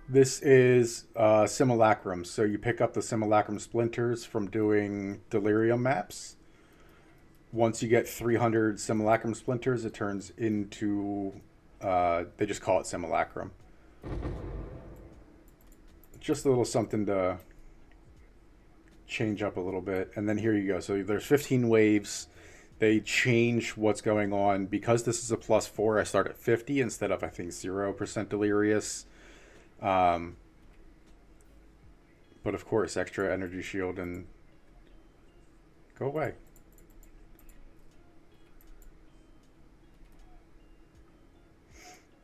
This is Simulacrum. So you pick up the Simulacrum splinters from doing Delirium maps. Once you get 300 Simulacrum splinters, it turns into. They just call it Simulacrum. Just a little something to change up a little bit. And then here you go. So there's 15 waves. They change what's going on. Because this is a +4, I start at 50 instead of, I think, 0% Delirious. But of course, extra energy shield and go away.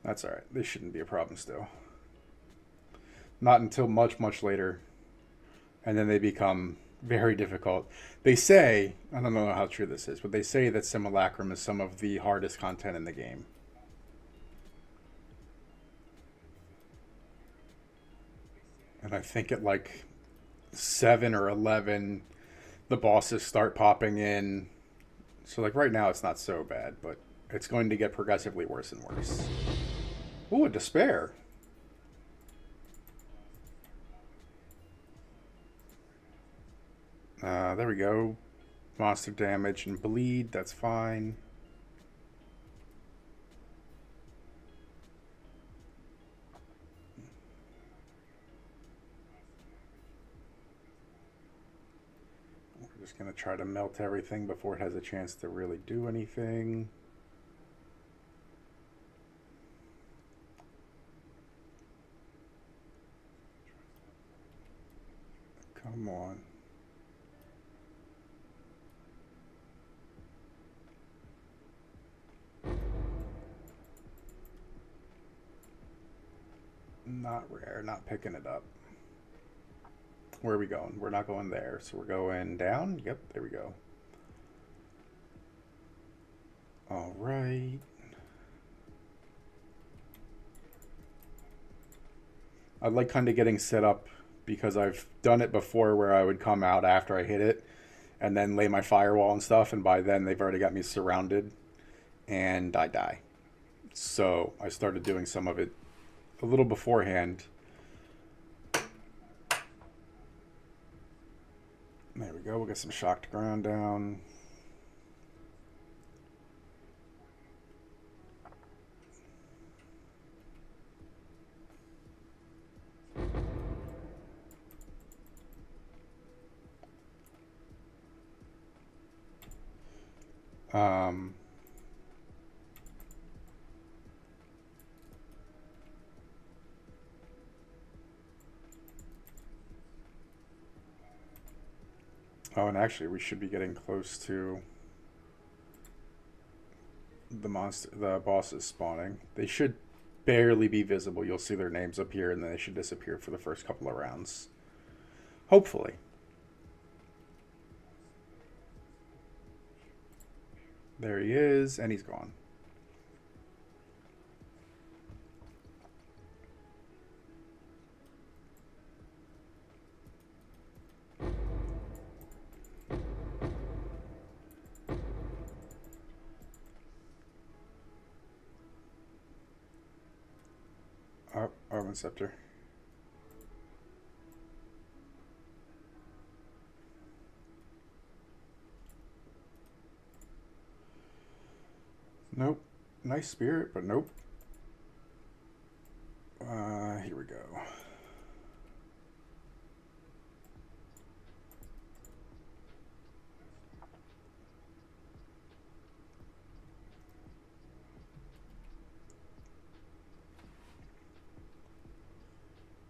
That's alright. This shouldn't be a problem still. Not until much, much later. And then they become very difficult. They say, I don't know how true this is, but they say that Simulacrum is some of the hardest content in the game. And I think at like 7 or 11, the bosses start popping in. So, like, right now it's not so bad, but it's going to get progressively worse and worse. Ooh, a Despair. There we go. Monster damage and bleed, that's fine. We're just going to try to melt everything before it has a chance to really do anything. Come on. Not rare, not picking it up. Where are we going? We're not going there. So we're going down. Yep, there we go. All right. I like kind of getting set up because I've done it before where I would come out after I hit it and then lay my firewall and stuff, and by then they've already got me surrounded and I die. So I started doing some of it a little beforehand. There we go. We'll get some shocked ground down. Um, oh, and actually, we should be getting close to the bosses spawning. They should barely be visible. You'll see their names up here, and then they should disappear for the first couple of rounds. Hopefully. There he is, and he's gone. Oh, Omen Scepter. Nope. Nice spirit, but nope. Here we go.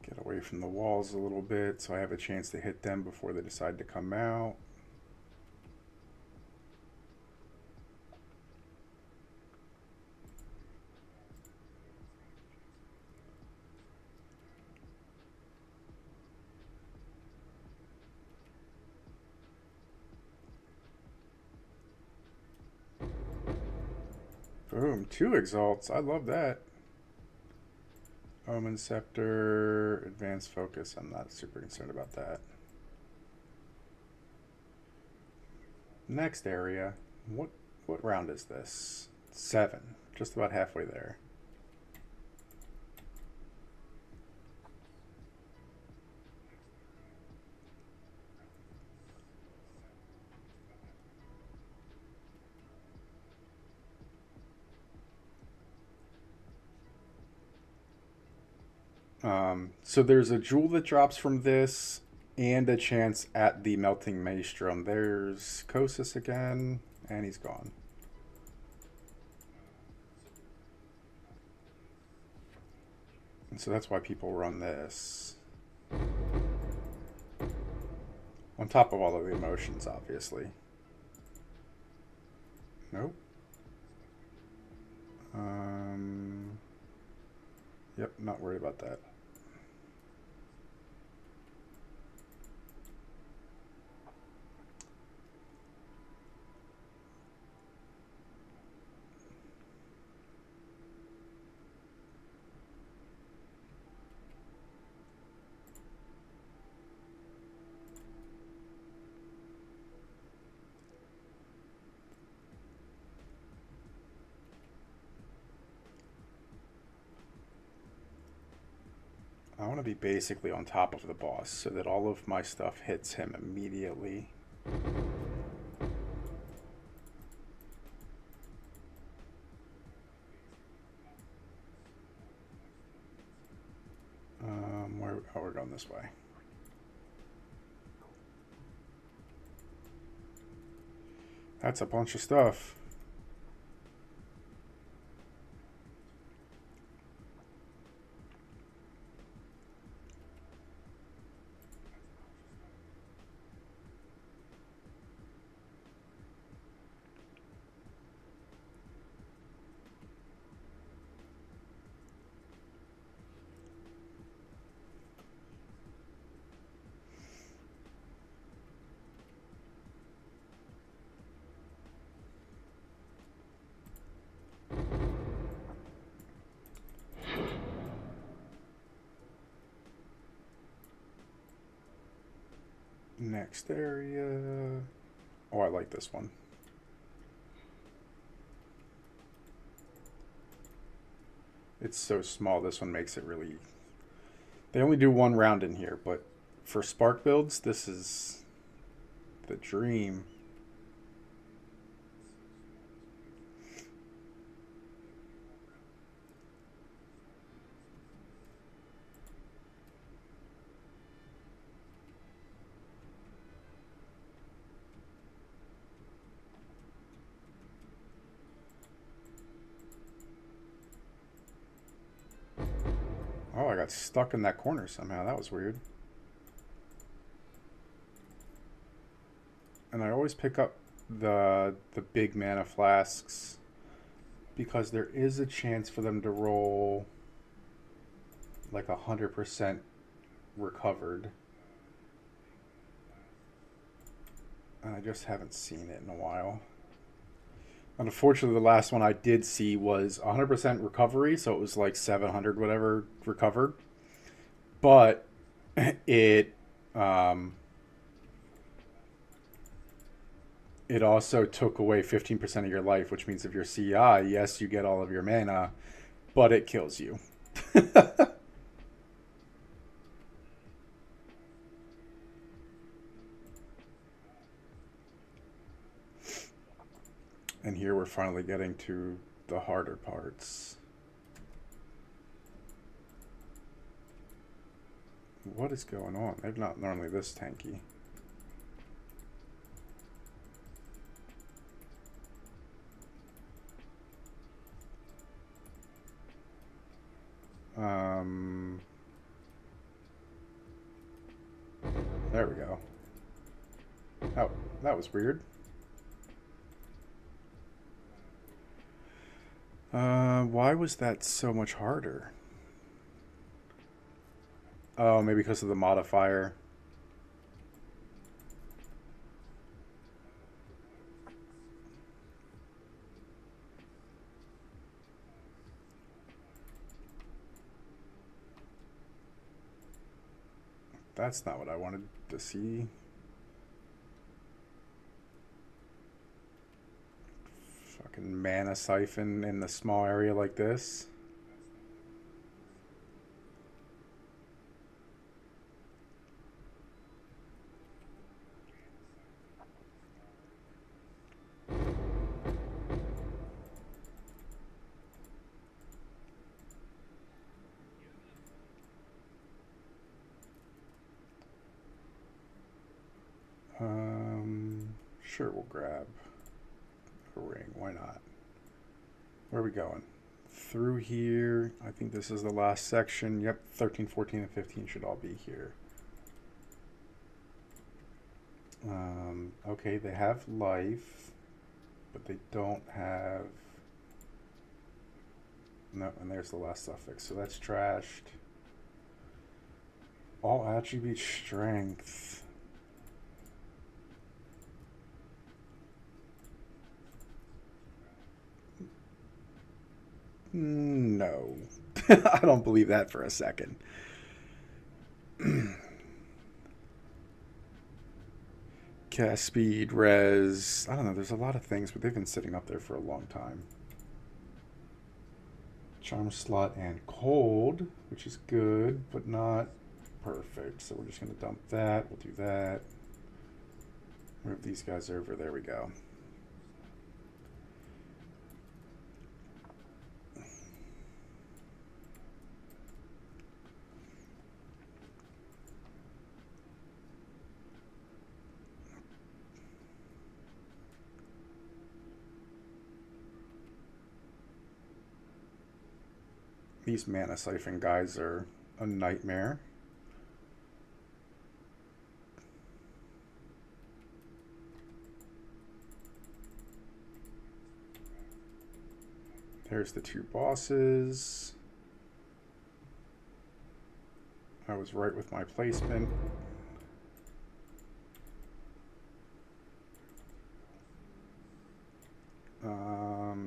Get away from the walls a little bit so I have a chance to hit them before they decide to come out. Boom, 2 exalts. I love that. Omen Scepter, Advanced Focus. I'm not super concerned about that. Next area. What round is this? 7. Just about halfway there. So there's a jewel that drops from this and a chance at the Melting Maelstrom. There's Kosis again, and he's gone. And so that's why people run this. On top of all of the emotions, obviously. Nope. Yep, not worried about that. I want to be basically on top of the boss so that all of my stuff hits him immediately. We're going this way. That's a bunch of stuff. Next area. Oh, I like this one. It's so small, this one makes it really... They only do one round in here, but for spark builds, this is the dream. Oh, I got stuck in that corner somehow. That was weird. And I always pick up the big mana flasks because there is a chance for them to roll like 100% recovered. And I just haven't seen it in a while. Unfortunately, the last one I did see was 100% recovery, so it was like 700 whatever recovered. But it um, it also took away 15% of your life, which means if you're CI, yes, you get all of your mana, but it kills you. And here we're finally getting to the harder parts. What is going on? They're not normally this tanky. There we go. Oh, that was weird. Why was that so much harder? Oh, maybe because of the modifier. That's not what I wanted to see. Fucking mana siphon in the small area like this. Sure, we'll grab a ring. Why not? Where are we going? Through here. I think this is the last section. Yep, 13, 14, and 15 should all be here. Okay, they have life, but they don't have... No, and there's the last suffix, so that's trashed. All attribute strength. No. I don't believe that for a second. Cast speed, res. I don't know, there's a lot of things, but they've been sitting up there for a long time. Charm slot and cold, which is good, but not perfect. So we're just going to dump that. We'll do that. Move these guys over. There we go. These mana siphon guys are a nightmare. There's the two bosses. I was right with my placement.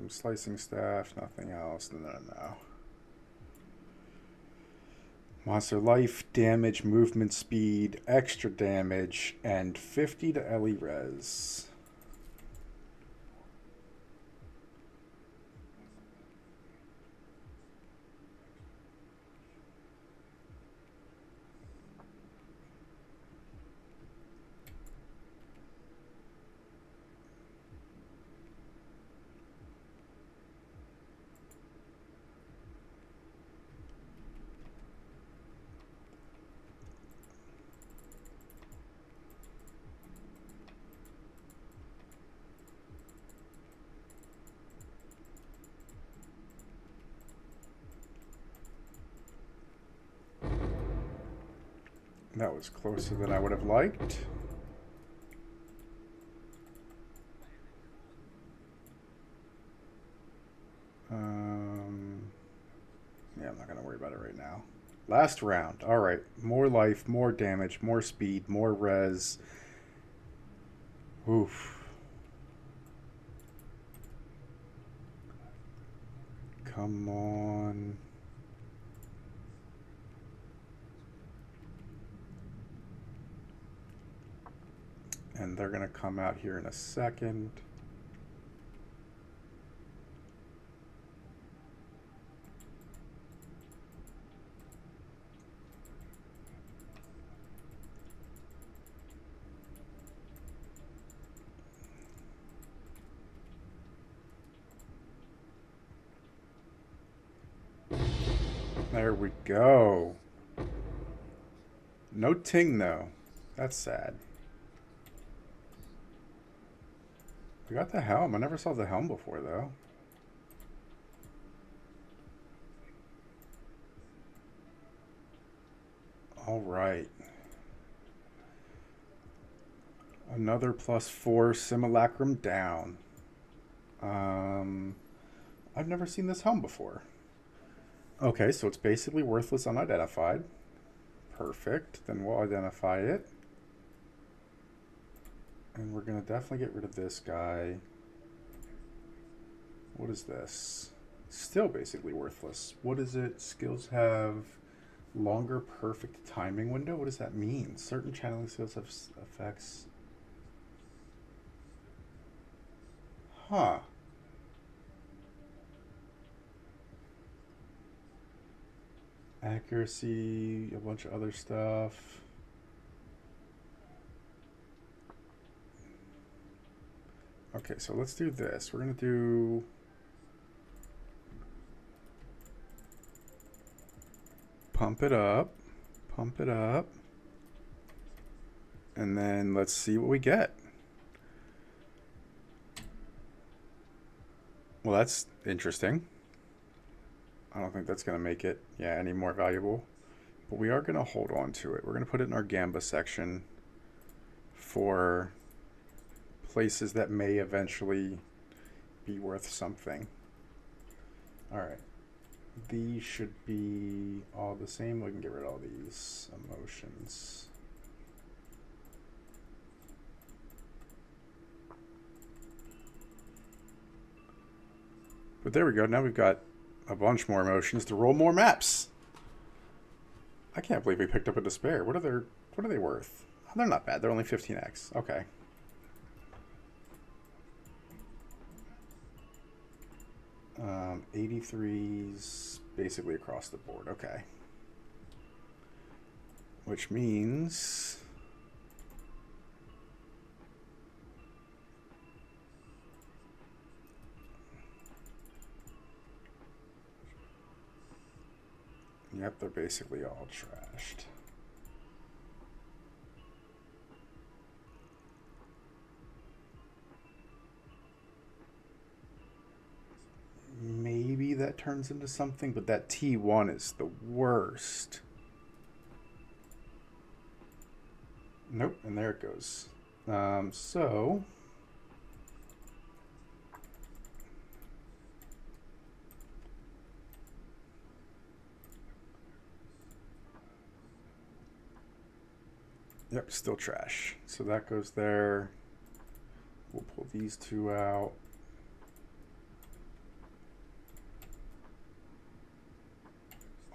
Slicing staff, nothing else. No. Monster life, damage, movement speed, extra damage, and 50 to Ellie res. That was closer than I would have liked. Yeah, I'm not going to worry about it right now. Last round. All right. More life, more damage, more speed, more res. Oof. Come on. And they're going to come out here in a second. There we go. No ting, though. That's sad. We got the helm. I never saw the helm before, though. All right. Another +4 simulacrum down. I've never seen this helm before. Okay, so it's basically worthless unidentified. Perfect. Then we'll identify it. And we're going to definitely get rid of this guy. What is this? Still basically worthless. What is it? Skills have longer perfect timing window? What does that mean? Certain channeling skills have effects. Huh. Accuracy, a bunch of other stuff. Okay, so let's do this. We're going to do... Pump it up. Pump it up. And then let's see what we get. Well, that's interesting. I don't think that's going to make it, any more valuable. But we are going to hold on to it. We're going to put it in our Gamba section for places that may eventually be worth something. All right. These should be all the same. We can get rid of all these emotions. But there we go. Now we've got a bunch more emotions to roll more maps. I can't believe we picked up a despair. What are they worth? Oh, they're not bad. They're only 15x. Okay. Um, 83s basically across the board. Okay. Which means yep, they're basically all trashed. Maybe that turns into something, but that T1 is the worst. Nope, and there it goes. So yep, still trash. So that goes there. We'll pull these two out.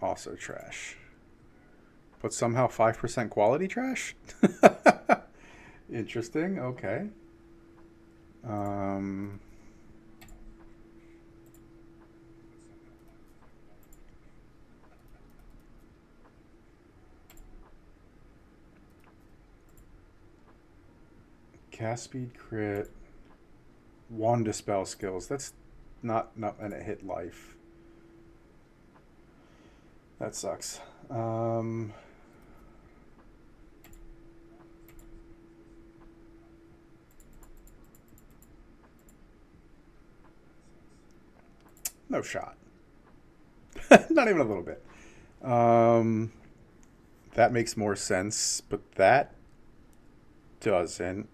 Also trash. but somehow 5% quality trash? Interesting. Okay. Um, Cast speed crit. One dispel skills. That's not and it hit life. That sucks. No shot. Not even a little bit. Um, that makes more sense, but that doesn't.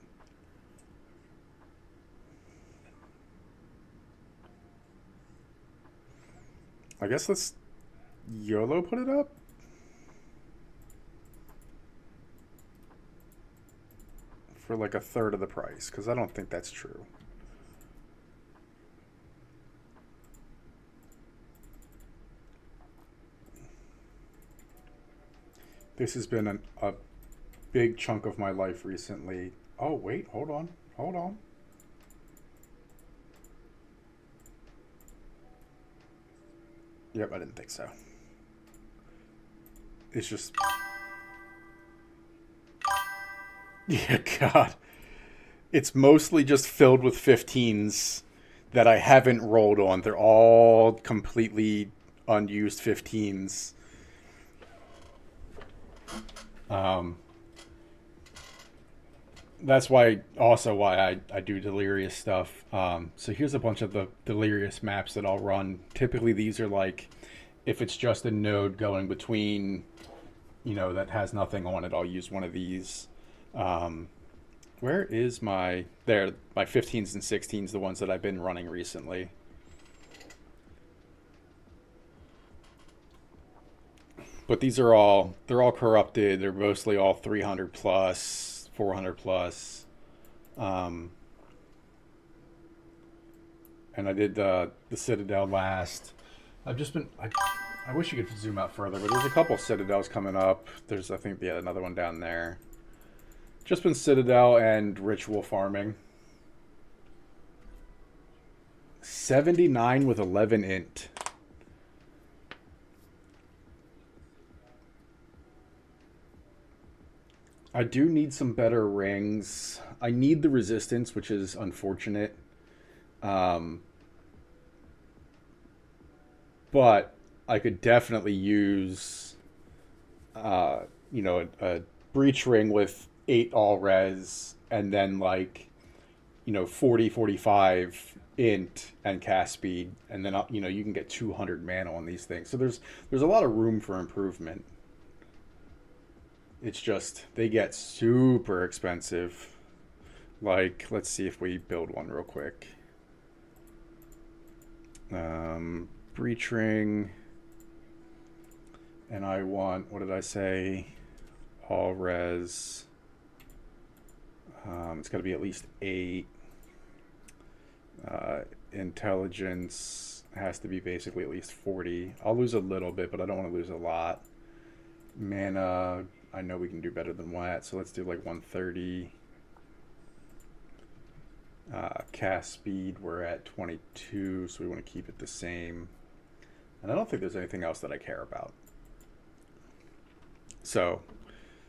I guess let's YOLO put it up. For like a third of the price, because I don't think that's true. This has been a big chunk of my life recently. Oh, wait, hold on. Hold on. Yep, I didn't think so. It's just. Yeah, God. It's mostly just filled with 15s that I haven't rolled on. They're all completely unused 15s. Um, that's why also why I do delirious stuff. So here's a bunch of the delirious maps that I'll run. Typically these are like if it's just a node going between, that has nothing on it, I'll use one of these. Um, where is my 15s and 16s, the ones that I've been running recently. But they're all corrupted. They're mostly all 300 plus, 400 plus. Um, and I did the Citadel last. I've just been. I wish you could zoom out further, but there's a couple Citadels coming up. There's, I think, yeah, another one down there. Just been Citadel and ritual farming. 79 with 11 int. I do need some better rings. I need the resistance, which is unfortunate. Um, but I could definitely use, uh, a breach ring with 8 all res and then like, 40, 45 int and cast speed. And then, you can get 200 mana on these things. So there's a lot of room for improvement. It's just, they get super expensive. Like, let's see if we build one real quick. Breach ring. And I want, what did I say? All res. It's got to be at least 8. Intelligence has to be basically at least 40. I'll lose a little bit, but I don't want to lose a lot. Mana, I know we can do better than that, so let's do like 130. Cast speed, we're at 22, so we want to keep it the same. And I don't think there's anything else that I care about. So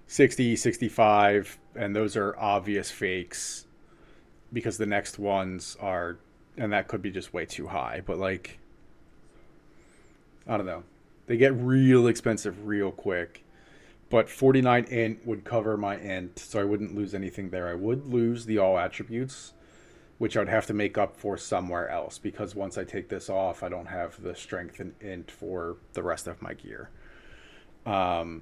60, 65, and those are obvious fakes because the next ones are, and that could be just way too high, but like, I don't know. They get real expensive real quick. But 49 int would cover my int, so I wouldn't lose anything there. I would lose the all attributes, which I would have to make up for somewhere else, because once I take this off, I don't have the strength and int for the rest of my gear. The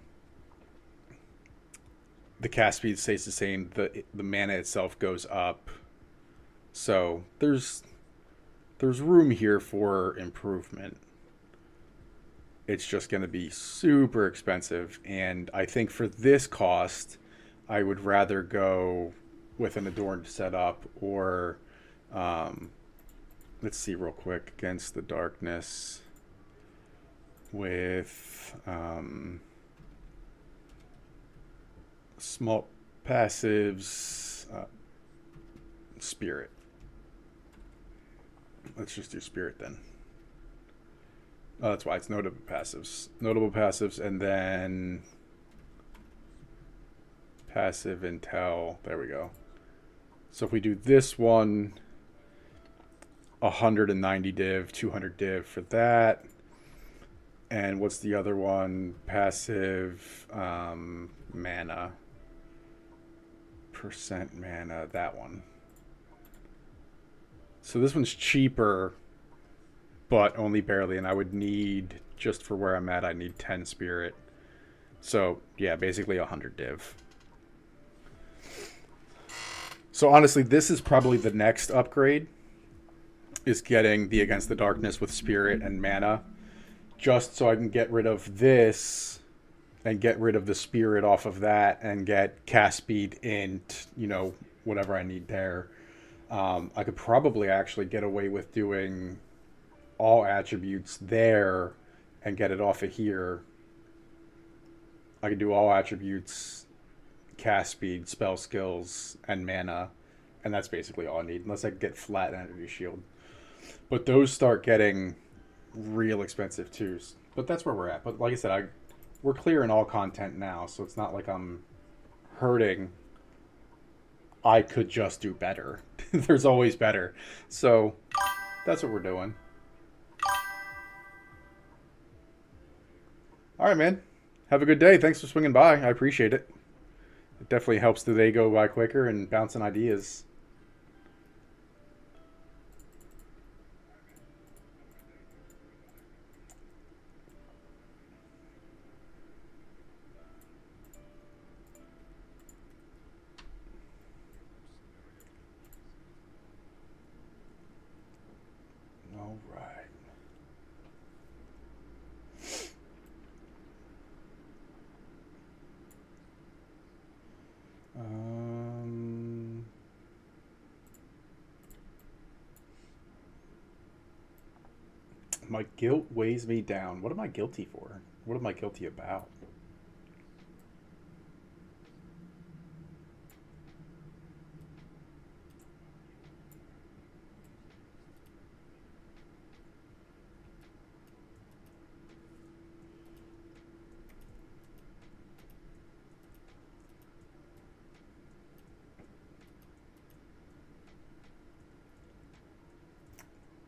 cast speed stays the same. The mana itself goes up. So there's room here for improvement. It's just going to be super expensive, and I think for this cost, I would rather go with an adorned setup or, let's see real quick, Against the Darkness with Small passives, spirit. Let's just do spirit then. Oh, that's why it's notable passives. Notable passives, and then passive intel. There we go. So if we do this one, 190 div, 200 div for that. And what's the other one? Passive mana. Percent mana, that one. So this one's cheaper, but only barely, and I would need, just for where I'm at, I need 10 spirit. So yeah, basically 100 div. So honestly, this is probably the next upgrade, is getting the Against the Darkness with spirit and mana, just so I can get rid of this and get rid of the spirit off of that and get cast speed int, you know, whatever I need there. I could probably actually get away with doing all attributes there and get it off of here. I could do all attributes, cast speed, spell skills, and mana, and that's basically all I need, unless I get flat energy shield. But those start getting real expensive too. But that's where we're at. But like I said, we're clearing all content now, so it's not like I'm hurting. I could just do better. There's always better. So that's what we're doing. All right, man. Have a good day. Thanks for swinging by. I appreciate it. It definitely helps the day go by quicker and bouncing ideas. All right. My guilt weighs me down. What am I guilty for? What am I guilty about?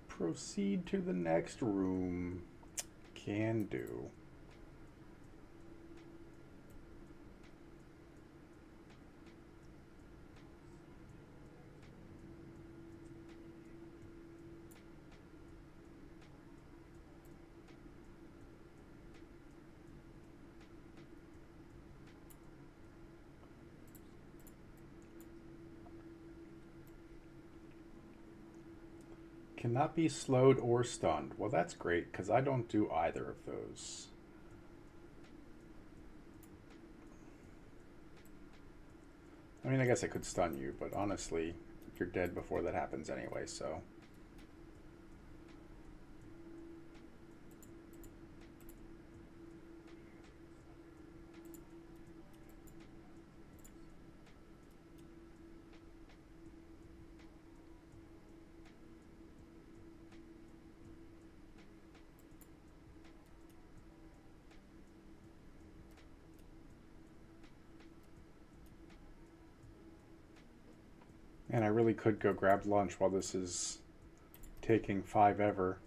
Proceed to the next room. Can do. Cannot be slowed or stunned. Well, that's great, because I don't do either of those. I mean, I guess I could stun you, but honestly, you're dead before that happens anyway, so... And I really could go grab lunch while this is taking 5 ever.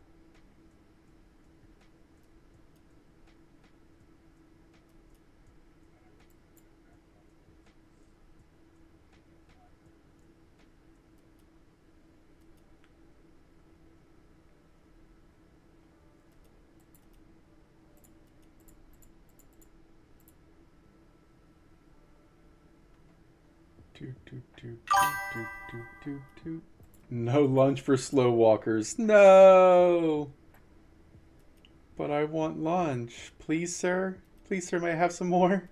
No lunch for slow walkers. No! But I want lunch. Please, sir? Please, sir, may I have some more?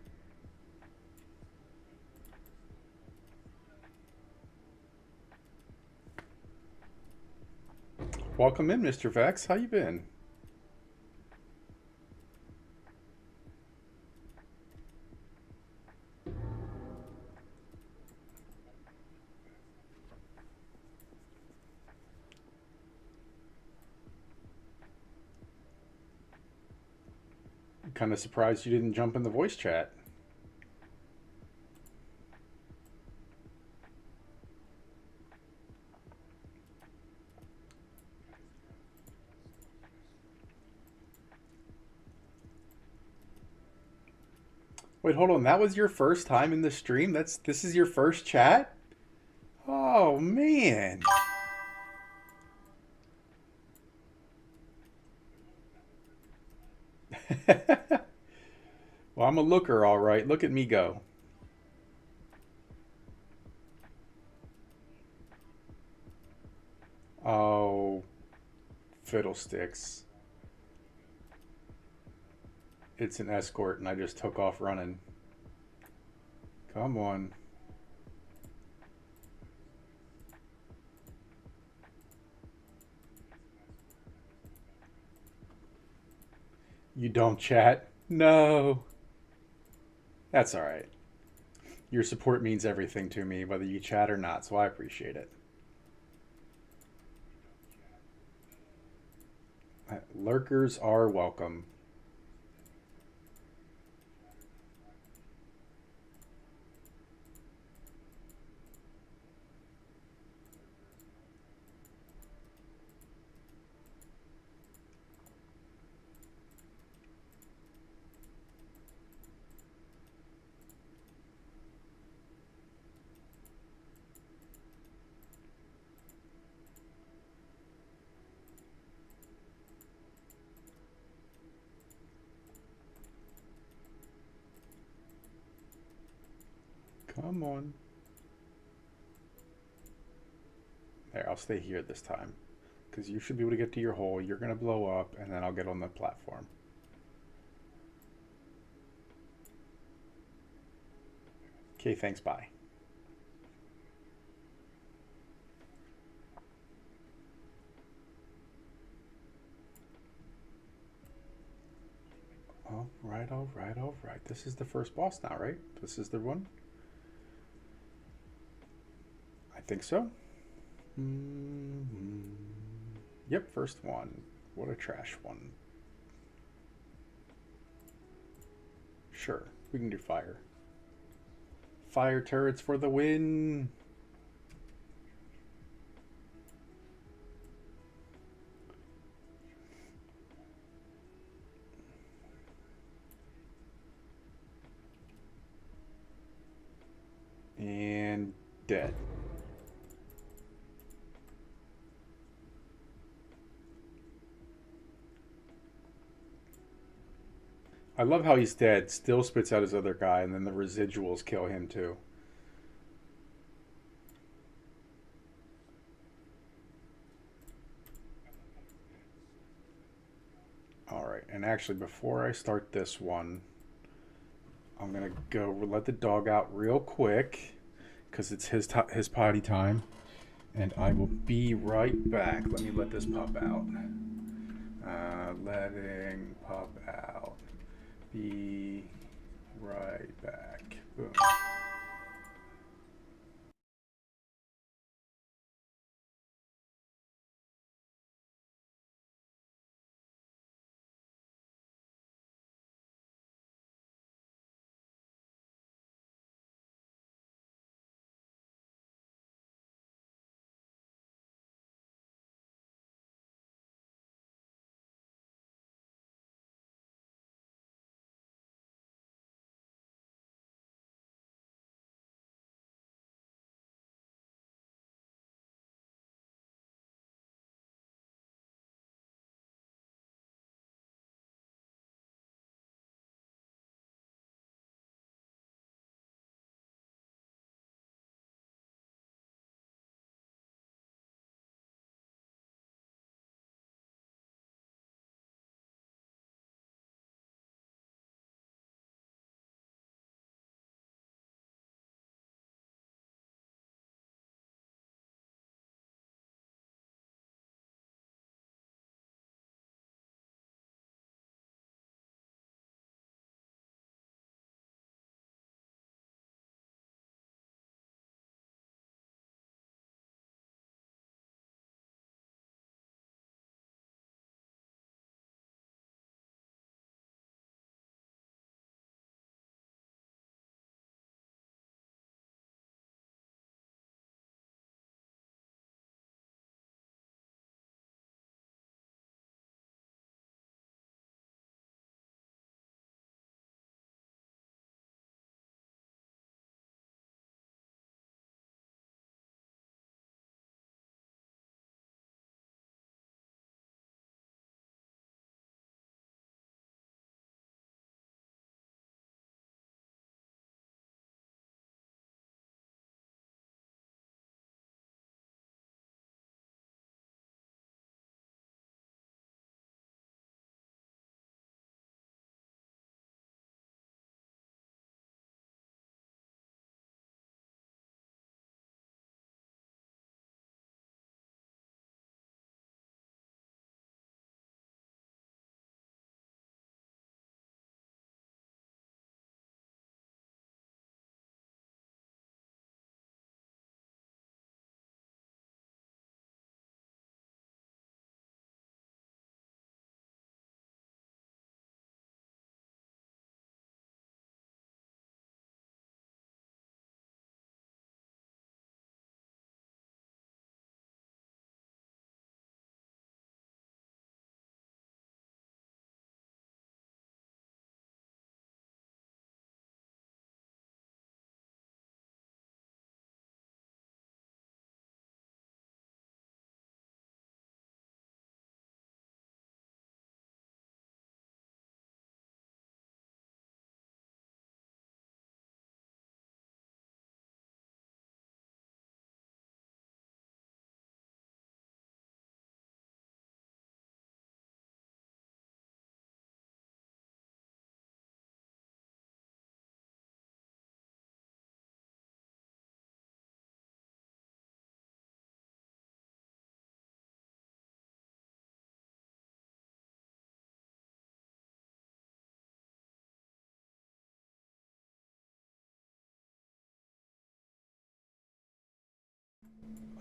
Welcome in, Mr. Vex. How you been? Kind of surprised you didn't jump in the voice chat. Wait, hold on. That was your first time in the stream? This is your first chat? Oh man. Well, I'm a looker, all right. Look at me go. Oh, fiddlesticks. It's an escort, and I just took off running. Come on. You don't chat? No. That's all right. Your support means everything to me, whether you chat or not, so I appreciate it. Lurkers are welcome. Come on. There, I'll stay here this time. Because you should be able to get to your hole. You're going to blow up, and then I'll get on the platform. Okay, thanks, bye. All right, all right, all right. This is the first boss now, right? This is the one? I think so. Mm-hmm. Yep, first one. What a trash one. Sure, we can do fire. Fire turrets for the win. And dead. I love how he's dead, still spits out his other guy, and then the residuals kill him too. Alright, and actually, before I start this one, I'm gonna go let the dog out real quick, because it's his potty time, and I will be right back. Let me let this pup out. Letting pup out. Be right back. Boom.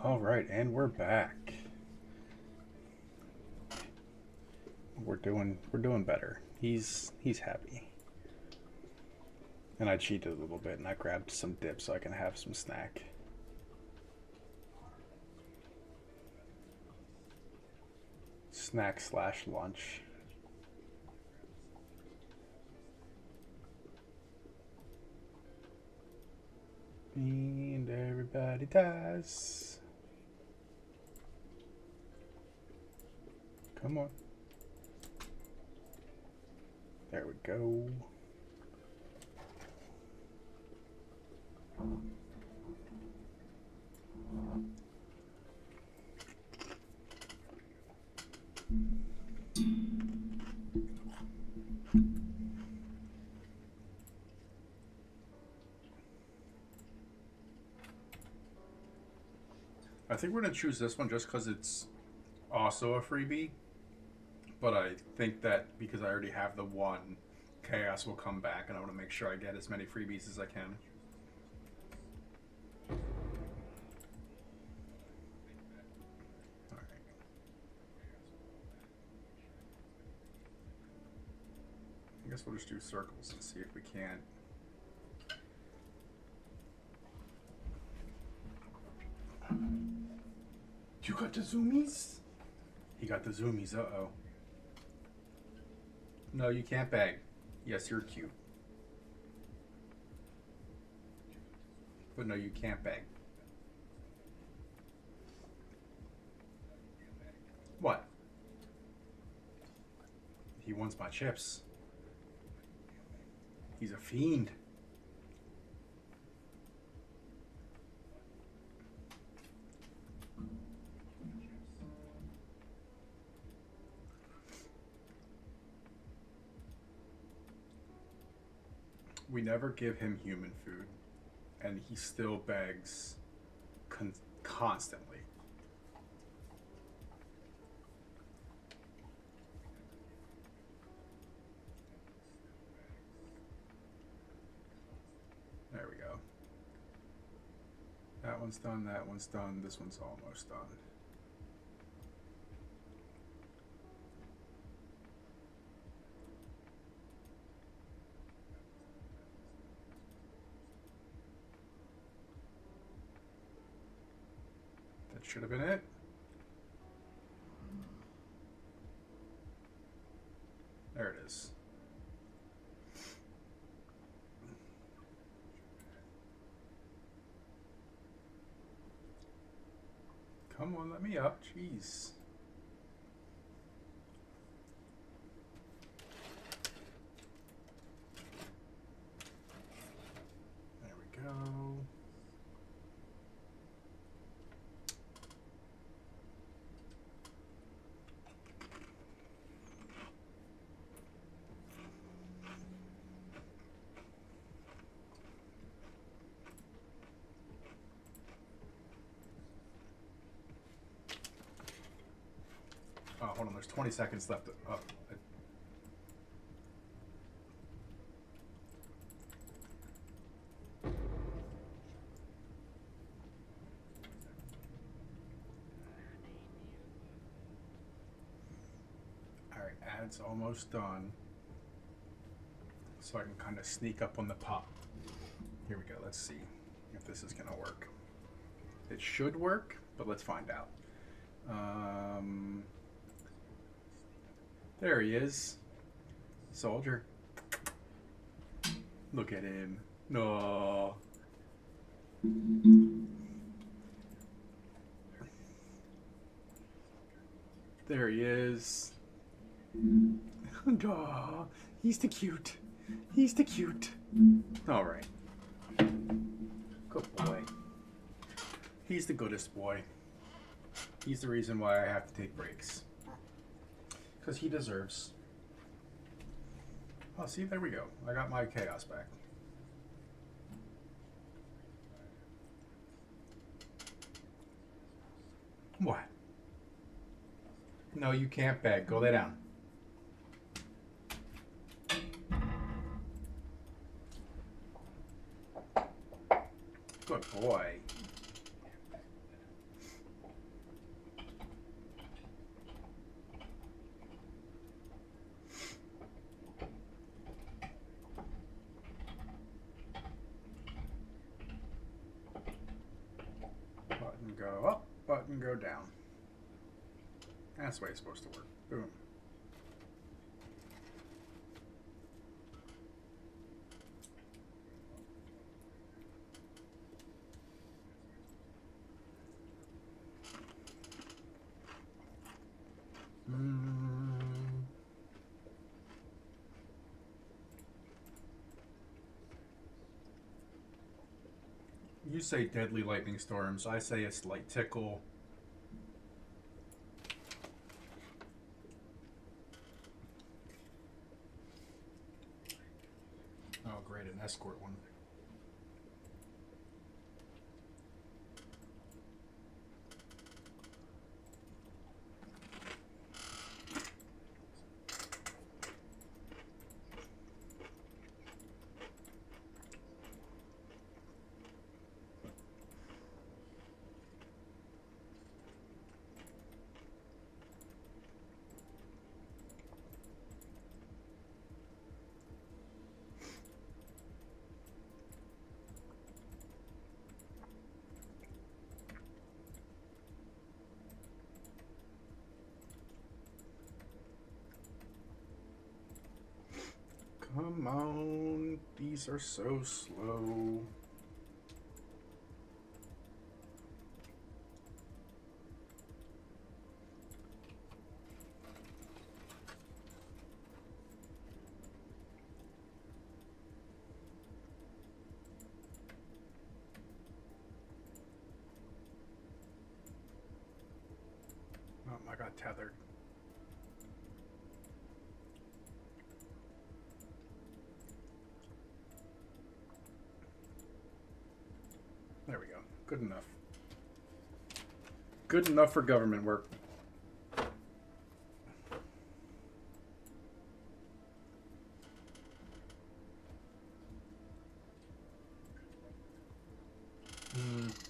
All right, and we're back. We're doing better. He's happy. And I cheated a little bit and I grabbed some dip so I can have some snack. Snack slash lunch. And everybody dies. Come on. There we go. I think we're going to choose this one just because it's also a freebie. But I think that because I already have the one, Chaos will come back, and I want to make sure I get as many freebies as I can. Alright. I guess we'll just do circles and see if we can't. You got the zoomies? He got the zoomies, uh-oh. No, you can't beg. Yes, you're cute. But no, you can't beg. What? He wants my chips. He's a fiend. We never give him human food, and he still begs constantly. There we go. That one's done, that one's done, this one's almost done. That should have been it. There it is. Come on, let me up. Jeez. There we go. Oh, hold on. There's 20 seconds left. Oh, all right, ad's almost done. So I can kind of sneak up on the top. Here we go. Let's see if this is going to work. It should work, but let's find out. There he is. Soldier. Look at him. No. There he is. Oh, he's the cute. He's the cute. All right. Good boy. He's the goodest boy. He's the reason why I have to take breaks. Because he deserves. Oh, see, there we go. I got my chaos back. What? No, you can't beg. Go lay down. Good boy. go down. That's the way it's supposed to work. Boom. You say deadly lightning storms. I say it's light tickle. Oh, great, an escort one. Come on, these are so slow. Oh, I got tethered. There we go. Good enough. Good enough for government work.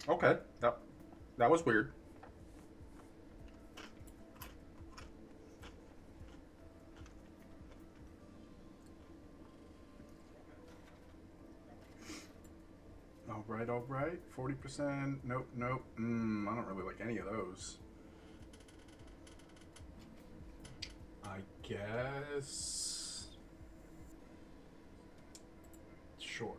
Okay, that was weird. All right. 40%. Nope, nope. I don't really like any of those. I guess. Sure.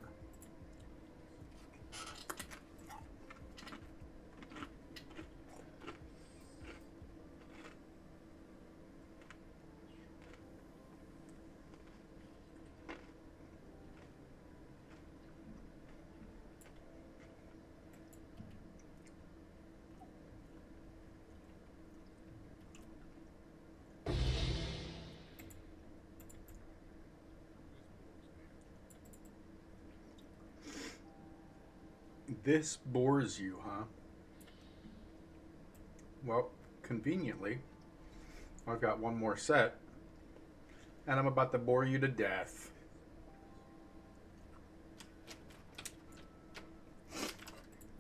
This bores you, huh? Well, conveniently, I've got one more set, and I'm about to bore you to death.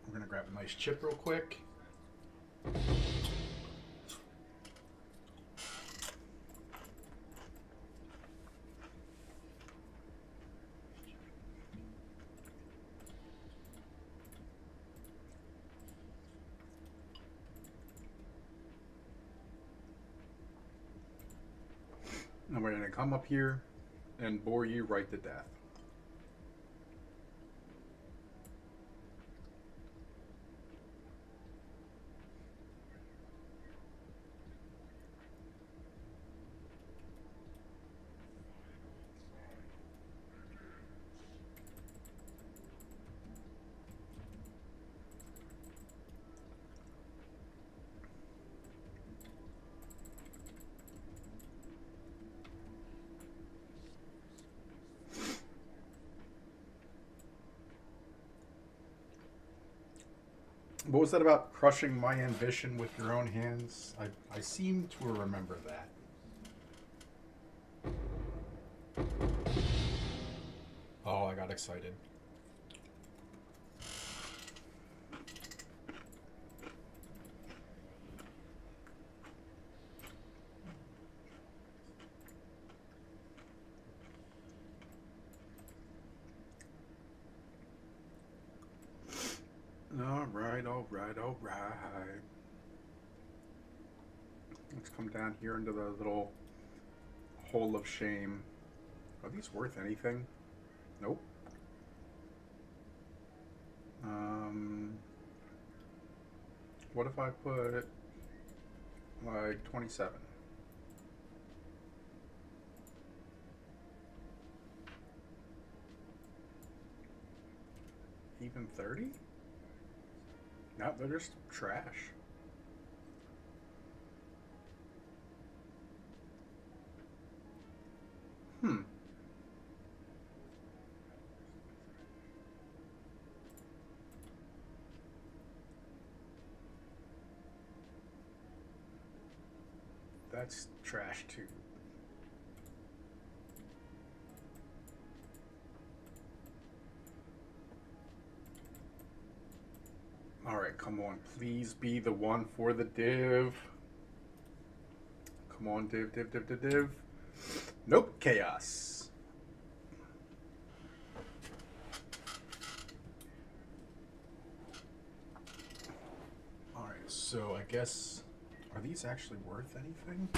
We're gonna grab a nice chip real quick. And we're gonna come up here and bore you right to death. What was that about crushing my ambition with your own hands? I seem to remember that. Oh, I got excited. All right. Let's come down here into the little hole of shame. Are these worth anything? Nope. What if I put like 27? Even 30? No, they're just trash. Hmm. That's trash too. Alright, come on. Please be the one for the div. Come on, div. Nope, chaos. Alright, so I guess... Are these actually worth anything?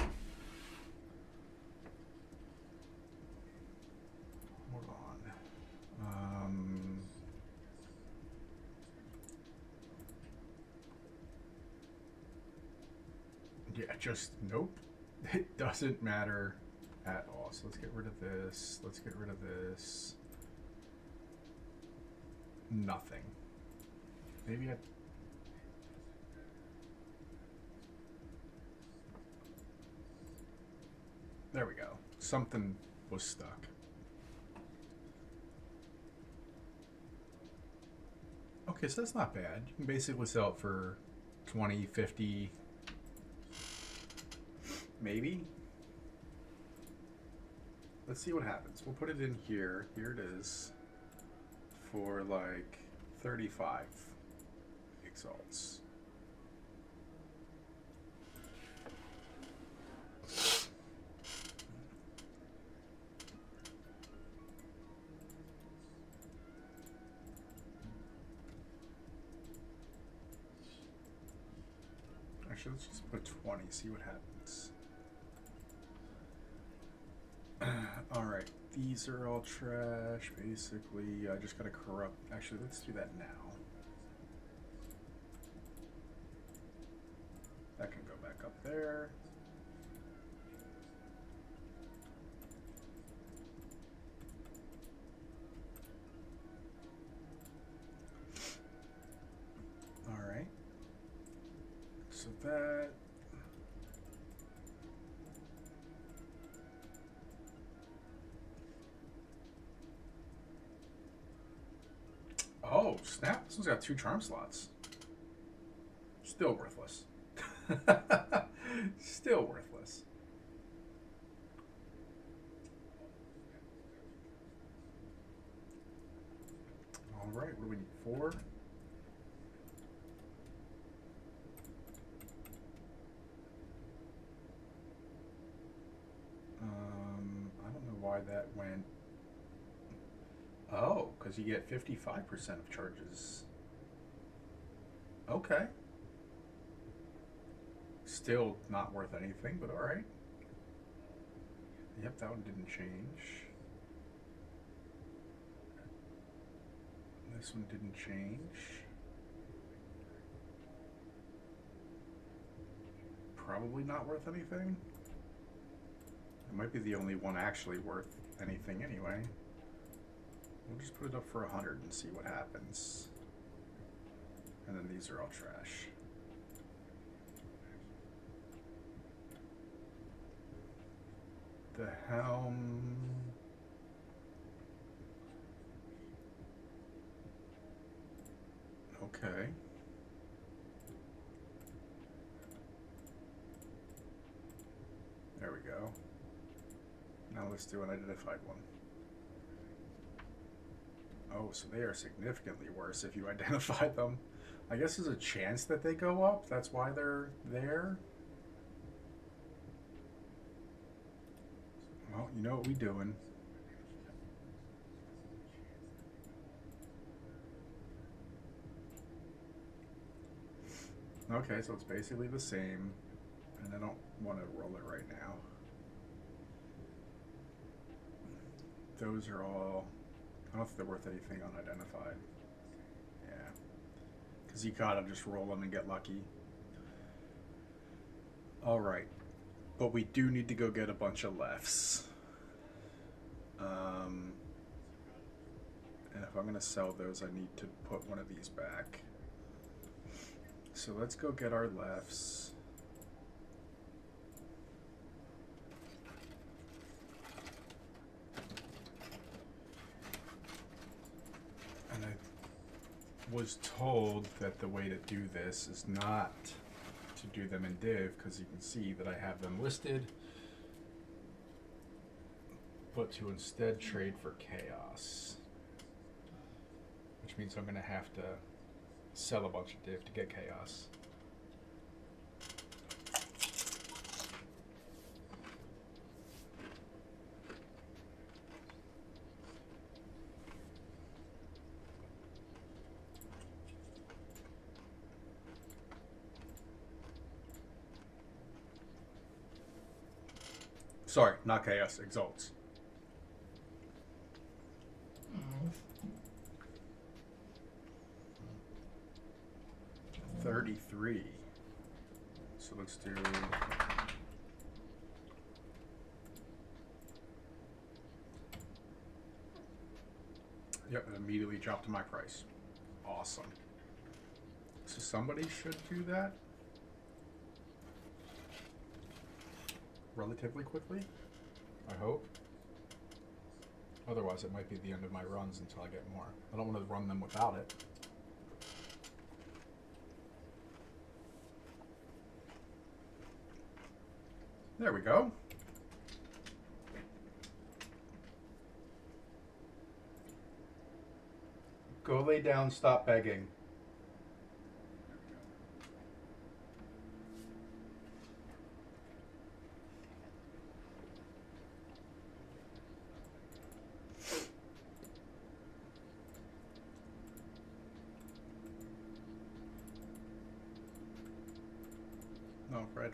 Hold on. Yeah, just nope. It doesn't matter at all. So let's get rid of this. Let's get rid of this. Nothing. Maybe I... There we go. Something was stuck. Okay, so that's not bad. You can basically sell it for 20, 50, maybe. Let's see what happens. We'll put it in here. Here it is. For like 35 exalts. Actually, let's just put 20, see what happens. Alright, these are all trash, basically. I just gotta corrupt. Actually, let's do that now. That can go back up there. Alright. So that... Oh, snap. This one's got 2 charm slots. Still worthless. Still worthless. Alright, what do we need? 4? I don't know why that went... Oh, because you get 55% of charges. Okay. Still not worth anything, but alright. Yep, that one didn't change. This one didn't change. Probably not worth anything. It might be the only one actually worth anything anyway. We'll just put it up for 100 and see what happens. And then these are all trash. The helm... Okay. There we go. Now let's do an identified one. Oh, so they are significantly worse if you identify them. I guess there's a chance that they go up. That's why they're there. Well, you know what we doing. Okay, so it's basically the same. And I don't want to roll it right now. Those are all, I don't know if they're worth anything unidentified. Yeah. Because you gotta just roll them and get lucky. Alright. But we do need to go get a bunch of lefts. And if I'm going to sell those, I need to put one of these back. So let's go get our lefts. And I was told that the way to do this is not to do them in div, because you can see that I have them listed, but to instead trade for chaos, which means I'm going to have to sell a bunch of div to get chaos. Sorry, not chaos, exalts. 33. So let's do. Yep, it immediately dropped to my price. Awesome. So somebody should do that relatively quickly, I hope. Otherwise, it might be the end of my runs until I get more. I don't want to run them without it. There we go. Go lay down, stop begging.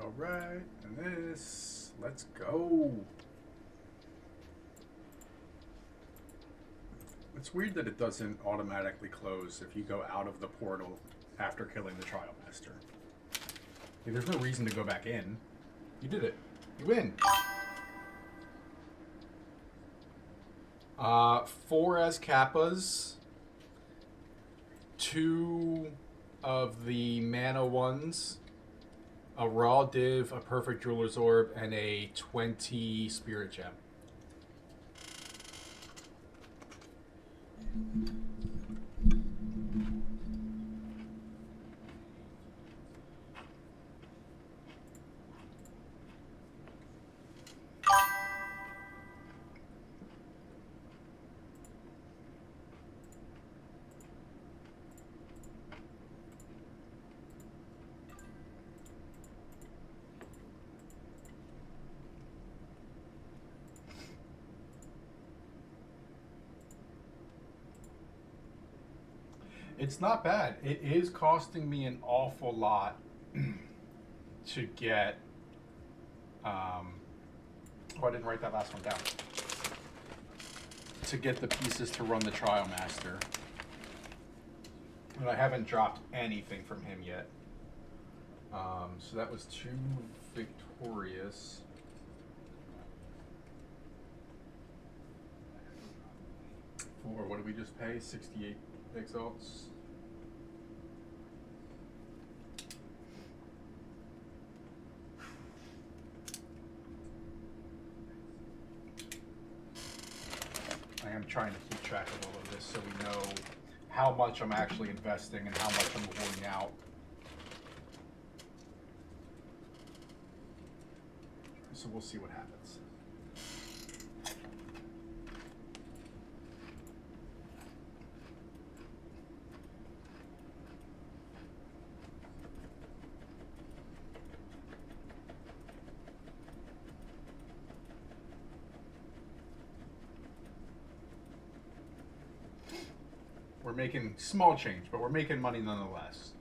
All right, and this, let's go. It's weird that it doesn't automatically close if you go out of the portal after killing the Trial Master. Like, there's no reason to go back in. You did it. You win. 4 as Kappas. 2 of the mana ones. A raw div, a perfect jeweler's orb, and a 20 spirit gem. It's not bad. It is costing me an awful lot to get. Oh, I didn't write that last one down. To get the pieces to run the Trial Master. And I haven't dropped anything from him yet. So that was 2 victorious. For what did we just pay? 68 exalts. I am trying to keep track of all of this so we know how much I'm actually investing and how much I'm holding out. So we'll see what happens. We're making small change, but we're making money nonetheless.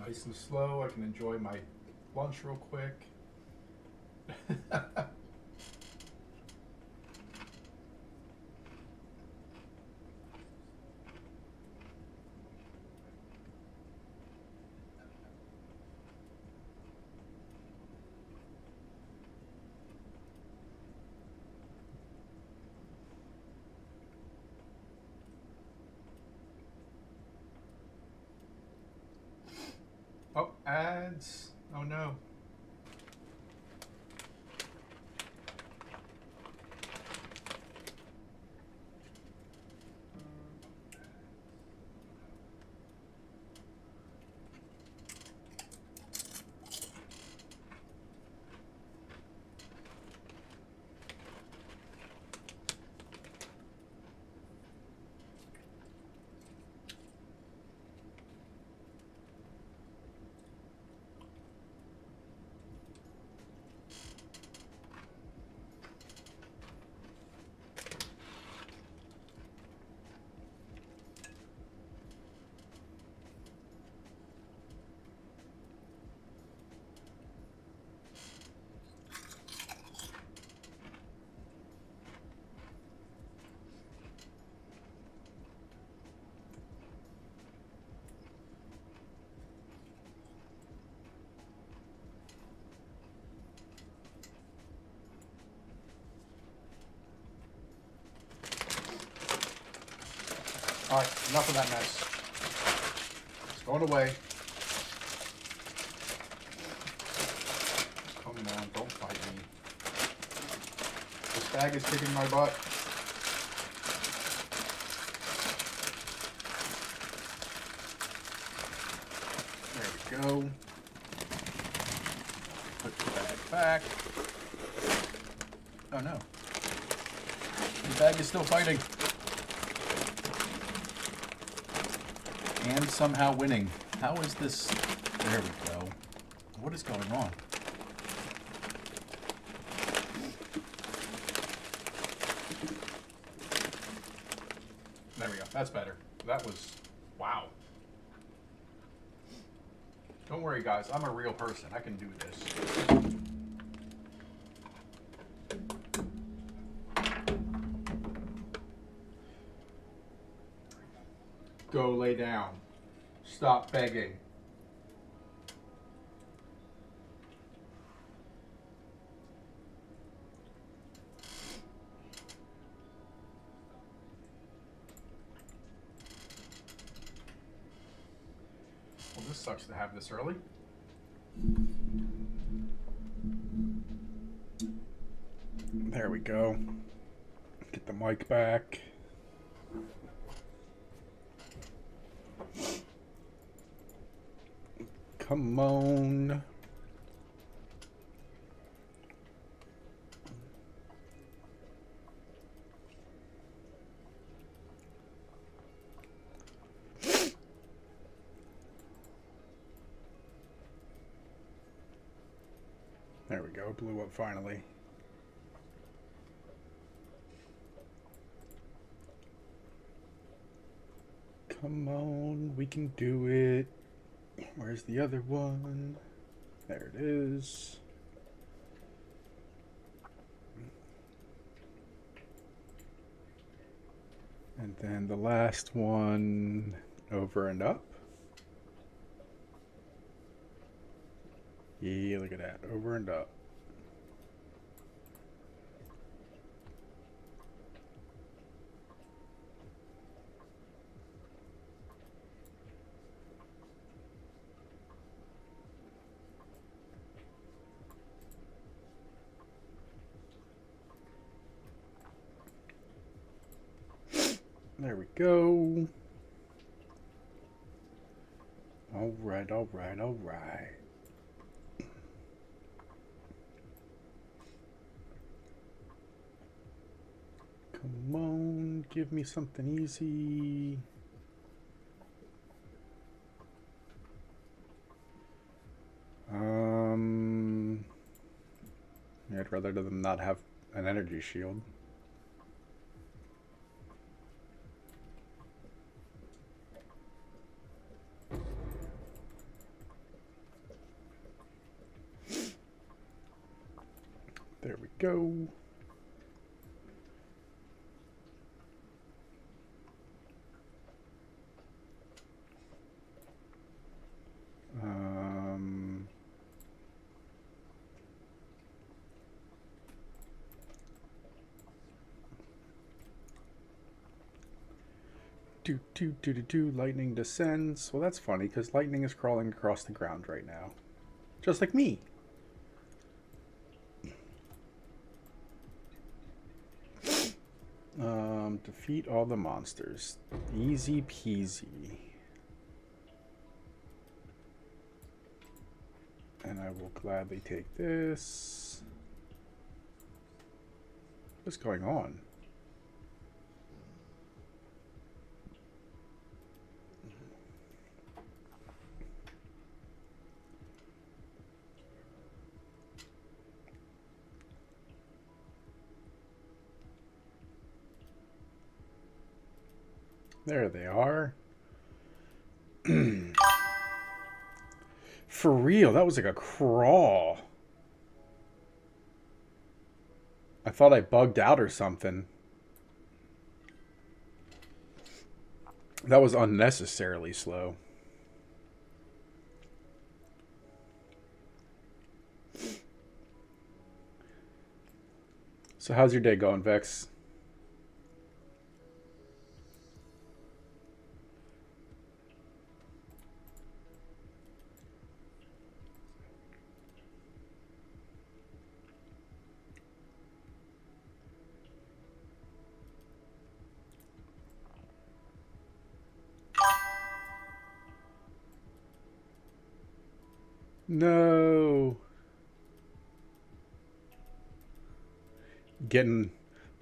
Nice and slow. I can enjoy my lunch real quick. Oh, ads. Oh no. All right, enough of that mess. It's going away. Come on, don't fight me. This bag is kicking my butt. There we go. Put the bag back. Oh no. The bag is still fighting. And somehow winning. How is this? There we go. What is going on? There we go. That's better. That was... wow. Don't worry, guys. I'm a real person. I can do this. Go lay down. Stop begging. Well, this sucks to have this early. There we go. Get the mic back. Come on. There we go. Blew up finally. Come on. We can do it. Where's the other one? There it is. And then the last one, over and up. Yeah, look at that, over and up. There we go. All right, all right, all right. Come on, give me something easy. I'd rather them not have an energy shield. go. Lightning descends. Well, that's funny because lightning is crawling across the ground right now. Just like me. Defeat all the monsters. Easy peasy. And I will gladly take this. What's going on? There they are. For real, that was like a crawl. I thought I bugged out or something. That was unnecessarily slow. So how's your day going, Vex? No. Getting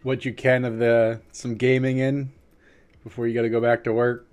what you can of the some gaming in before you got to go back to work.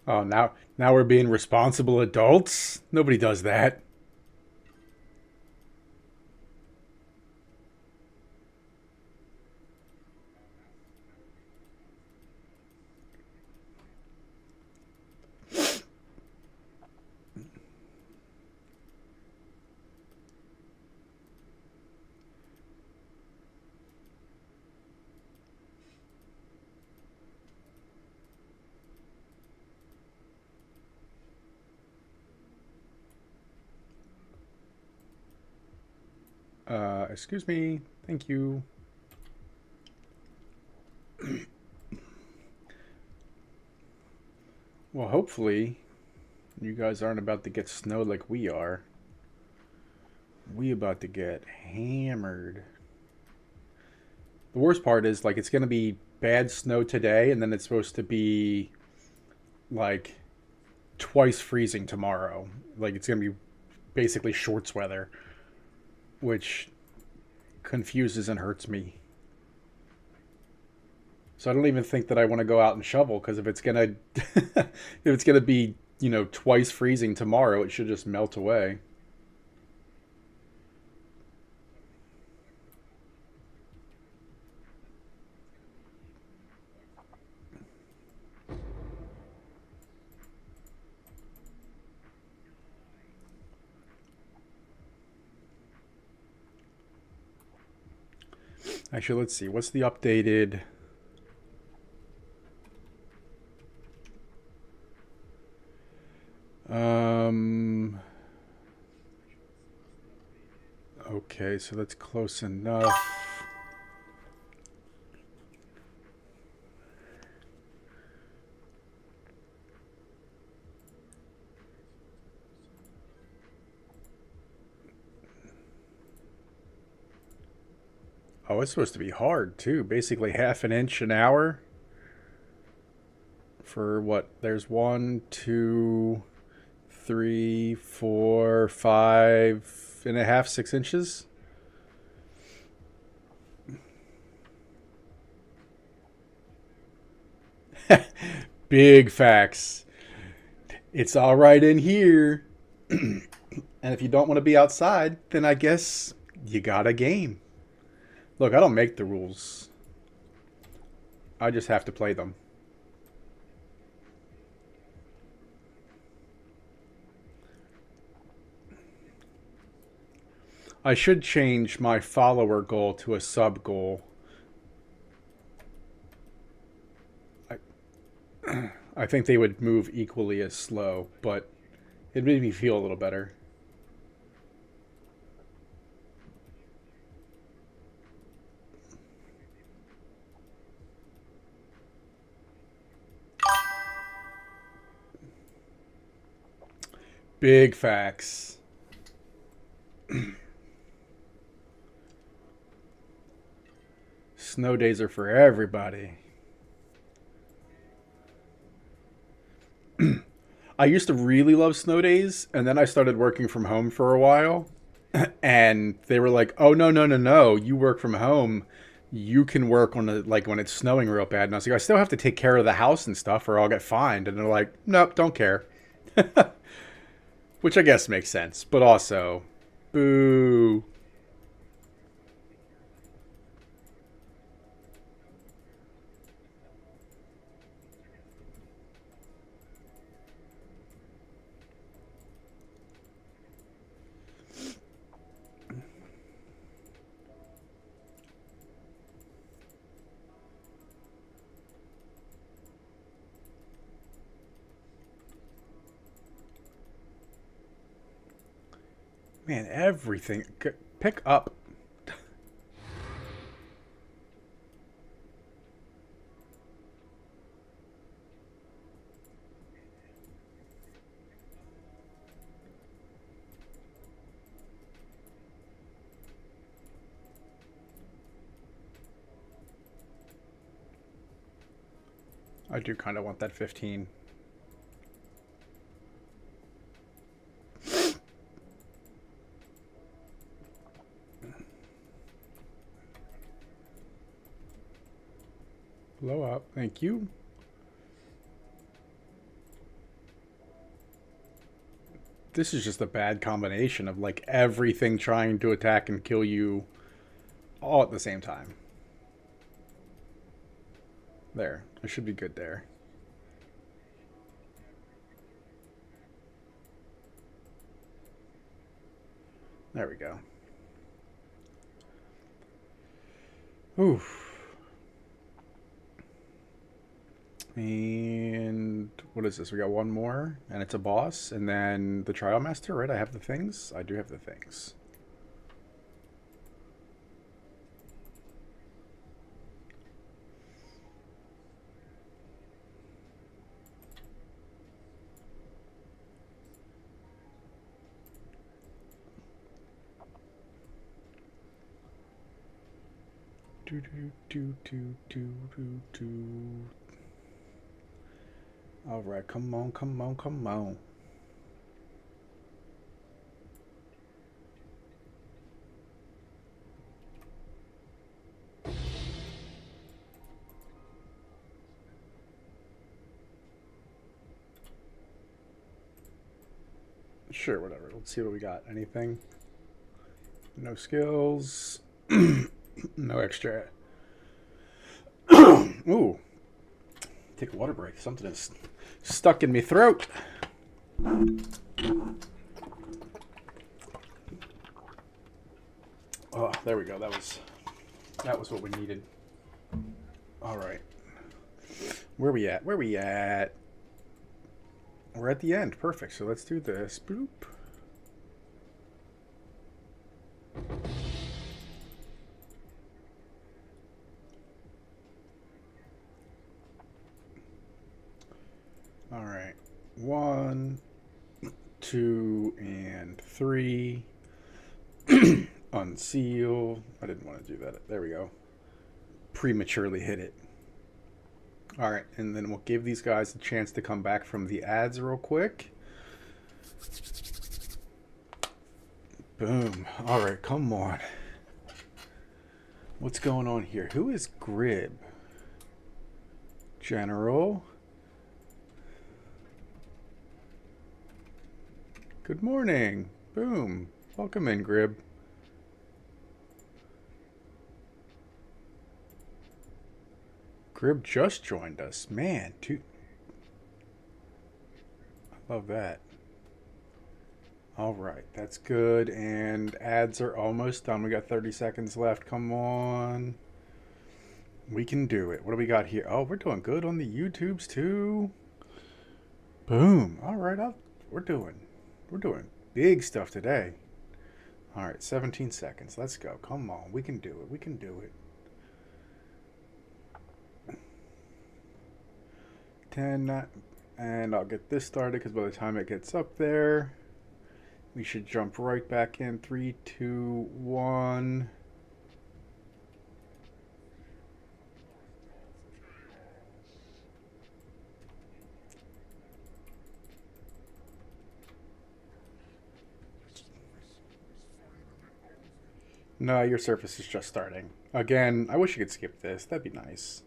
Oh, now we're being responsible adults? Nobody does that. Excuse me. Thank you. Well, hopefully you guys aren't about to get snowed like we are. We about to get hammered. The worst part is like it's going to be bad snow today and then it's supposed to be like twice freezing tomorrow. Like it's going to be basically shorts weather, which confuses and hurts me. So I don't even think that I want to go out and shovel because if it's gonna if it's gonna be twice freezing tomorrow, it should just melt away. Actually, let's see. What's the updated? Um. Okay, so that's close enough. Oh, it's supposed to be hard too. Basically half an inch an hour. For what? There's 1, 2, 3, 4, 5.5, 6 inches. Big facts. It's all right in here. And if you don't want to be outside, then I guess you got a game. Look, I don't make the rules. I just have to play them. I should change my follower goal to a sub goal. I think they would move equally as slow, but it made me feel a little better. Big facts. Snow days are for everybody. I used to really love snow days, and then I started working from home for a while, and they were like, "Oh no, no, no, no! You work from home. You can work on like when it's snowing real bad." And I was like, "I still have to take care of the house and stuff, or I'll get fined." And they're like, "Nope, don't care," which I guess makes sense, but also, boo. Man, everything. Pick up. I do kind of want that 15. Blow up. Thank you. This is just a bad combination of like everything trying to attack and kill you all at the same time. There. I should be good there. There we go. Oof. And what is this? We got one more, and it's a boss, and then the trial master, right? I have the things. I do have the things. Do do do do do do do. All right, come on, come on, come on. Sure, whatever. Let's see what we got. Anything? No skills. No extra. Ooh. Take a water break. Something is stuck in my throat. Oh, there we go. That was what we needed. All right. Where we at? Where we at? We're at the end. Perfect. So let's do this. Boop. All right. 1, 2, and 3. Unseal. I didn't want to do that. There we go. Prematurely hit it. All right, and then we'll give these guys a chance to come back from the ads real quick. Boom. All right, come on. What's going on here? Who is Grib? General. Good morning. Boom. Welcome in, Grib. Grib just joined us. Man, I love that. All right, that's good. And ads are almost done. We got 30 seconds left. Come on. We can do it. What do we got here? Oh, we're doing good on the YouTubes too. Boom. All right, we're doing big stuff today. All right, 17 seconds. Let's go. Come on. We can do it. We can do it. 10, and I'll get this started because by the time it gets up there, we should jump right back in. 3, 2, 1. No, your surface is just starting. Again, I wish you could skip this. That'd be nice.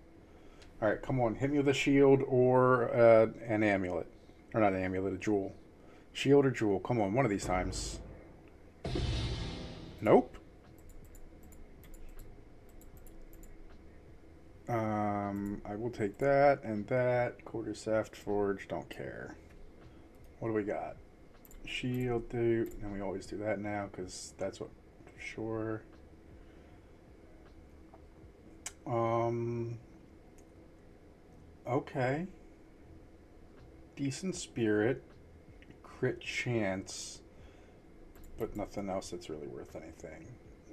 All right, come on. Hit me with a shield or an amulet. Or not an amulet, a jewel. Shield or jewel. Come on, one of these times. Nope. I will take that and that. Quartersaft Forge, don't care. What do we got? Shield, do. And we always do that now because that's what for sure. Okay. Decent spirit. Crit chance. But nothing else that's really worth anything.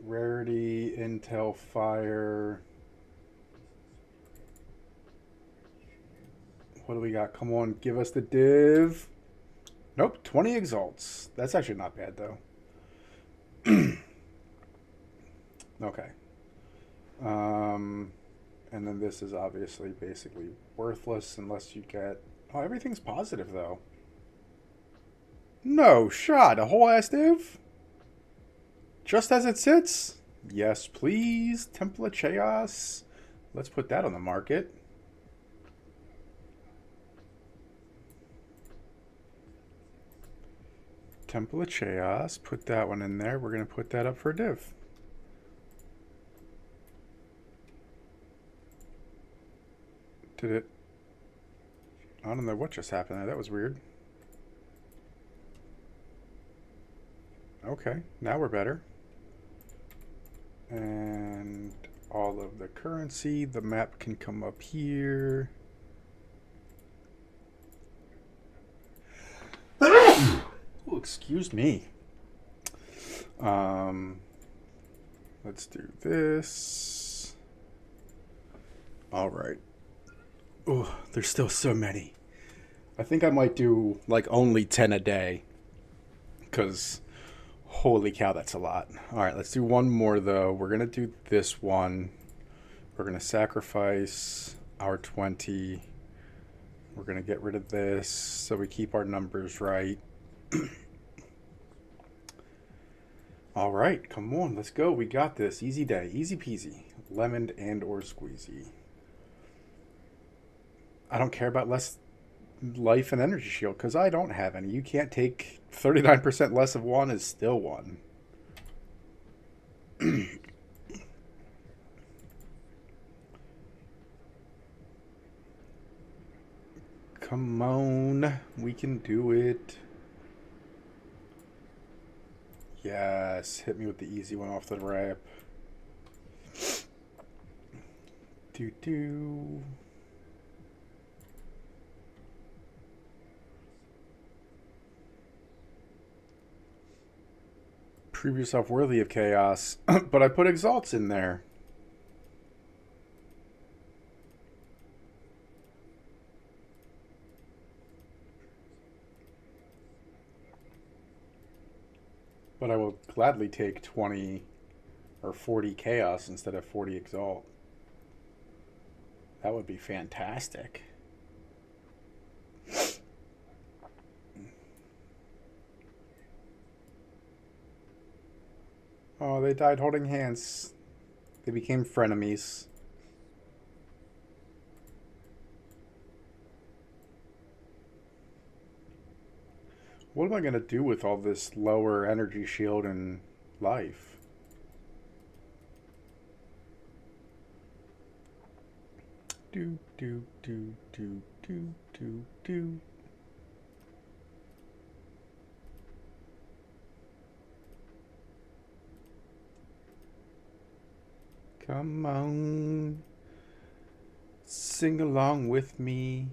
Rarity, intel, fire. What do we got? Come on, give us the div. Nope, 20 exalts. That's actually not bad, though. Okay. And then this is obviously basically worthless unless you get... Oh, everything's positive, though. No shot. A whole ass div? Just as it sits? Yes, please. Temple of Chaos. Let's put that on the market. Temple of Chaos. Put that one in there. We're going to put that up for a div. Did it? I don't know what just happened there. That was weird. Okay, now we're better. And all of the currency. The map can come up here. Oh, excuse me. Let's do this. All right. Oh, there's still so many. I think I might do like only 10 a day. Because holy cow, that's a lot. All right, let's do one more though. We're going to do this one. We're going to sacrifice our 20. We're going to get rid of this so we keep our numbers right. All right, come on, let's go. We got this. Easy day, easy peasy. Lemon and or squeezy. I don't care about less life and energy shield because I don't have any. You can't take 39% less of one is still one. Come on, we can do it. Yes, hit me with the easy one off the rip. Do. Prove yourself worthy of chaos. But I put exalts in there. But I will gladly take 20 or 40 chaos instead of 40 exalt. That would be fantastic. Oh, they died holding hands. They became frenemies. What am I gonna do with all this lower energy shield and life? Do do do do do do do. Come on, sing along with me.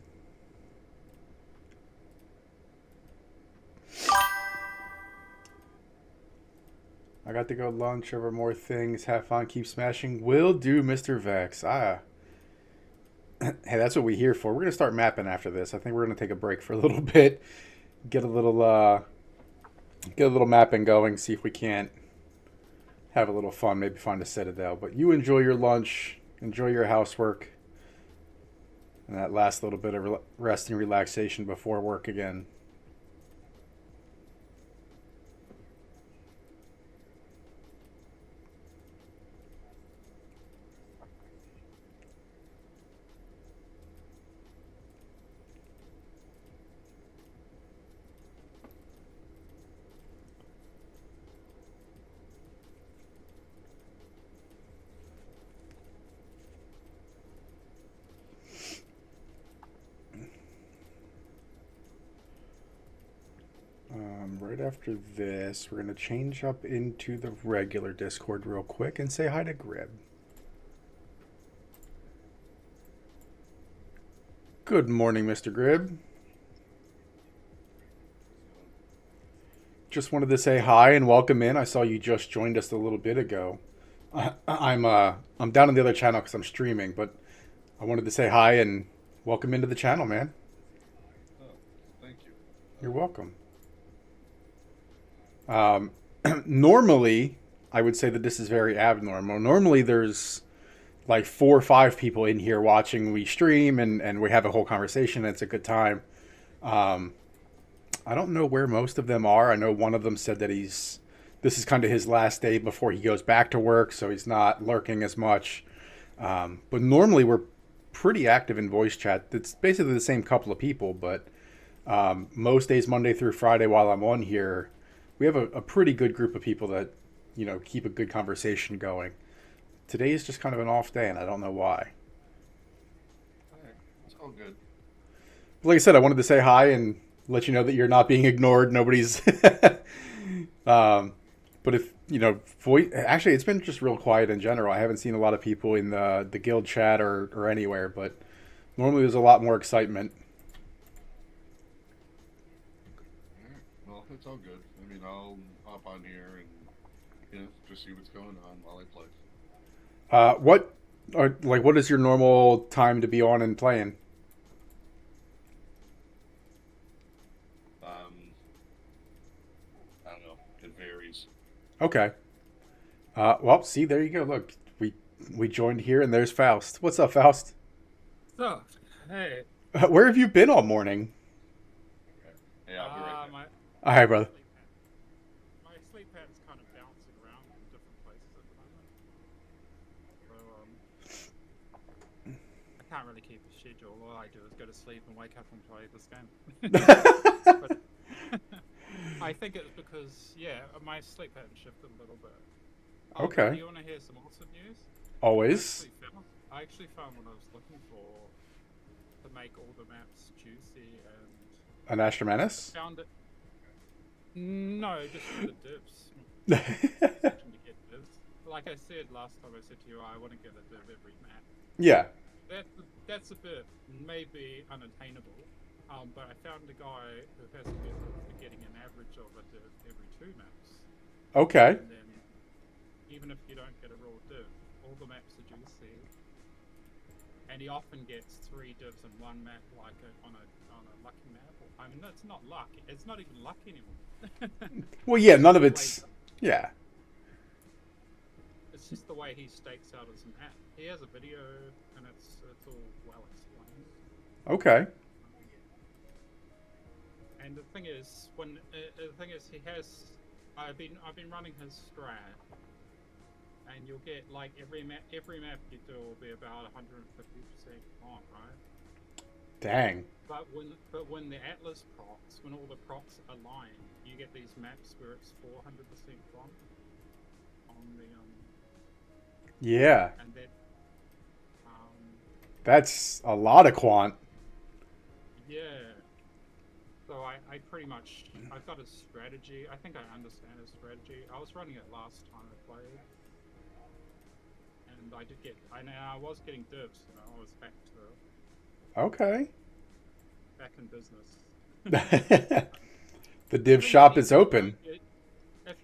I got to go lunch over more things. Have fun, keep smashing. Will do, Mr. Vex. Hey, that's what we here for. We're gonna start mapping after this. I think we're gonna take a break for a little bit, get a little mapping going. See if we can't have a little fun. Maybe find a citadel. But you enjoy your lunch, enjoy your housework, and that last little bit of rest and relaxation before work again. Right after this, we're going to change up into the regular Discord real quick and say hi to Grib. Good morning, Mr. Grib. Just wanted to say hi and welcome in. I saw you just joined us a little bit ago. I'm down on the other channel because I'm streaming, but I wanted to say hi and welcome into the channel, man. Oh, thank you. You're welcome. Normally, I would say that this is very abnormal. Normally, there's like 4 or 5 people in here watching. We stream and we have a whole conversation. And it's a good time. I don't know where most of them are. I know one of them said that this is kind of his last day before he goes back to work, so he's not lurking as much. But normally, we're pretty active in voice chat. It's basically the same couple of people, but most days, Monday through Friday, while I'm on here, we have a pretty good group of people that, keep a good conversation going. Today is just kind of an off day, and I don't know why. Hey, it's all good. Like I said, I wanted to say hi and let you know that you're not being ignored. Nobody's. But if actually, it's been just real quiet in general. I haven't seen a lot of people in the guild chat or anywhere, but normally there's a lot more excitement. Well, it's all good. I mean, I'll hop on here and just see what's going on while I play. What is your normal time to be on and playing? Um, I don't know. It varies. Okay. Well, see, there you go. Look, we joined here, and there's Faust. What's up, Faust? So, hey, Where have you been all morning? Okay. Hey, I'll be right there. my Hi, brother. sleep pattern's kind of bouncing around in different places at the moment. So, I can't really keep a schedule. All I do is go to sleep and wake up and play this game. But I think it's because, my sleep pattern shifted a little bit. Okay. Do you want to hear some awesome news? Always. I actually found what I was looking for to make all the maps juicy, and An Astra Menace? found it. No, just for the divs. To get divs. Like I said last time, I said to you, I want to get a div every map. Yeah. That's a bit maybe unattainable. But I found a guy who has a method for getting an average of a div every 2 maps. Okay. And then, even if you don't get a raw div, all the maps are juicy. And he often gets 3 divs in 1 map, like on a lucky map. I mean, that's not luck. It's not even luck anymore. Well, yeah, none of it's. Yeah. It's just the way he stakes out his map. He has a video, and it's all well explained. Okay. And the thing is, he has. I've been running his strat, and you'll get like every map you do will be about 150% on, right? Dang. But when the Atlas procs, when all the procs align, you get these maps where it's 400% quant on the Yeah. and then um That's a lot of quant. yeah. So I pretty much I've got a strategy. I think I understand a strategy. I was running it last time I played, and I did get I was getting divs. You know, I was Okay. back in business. The div Even shop even is if you open. don't get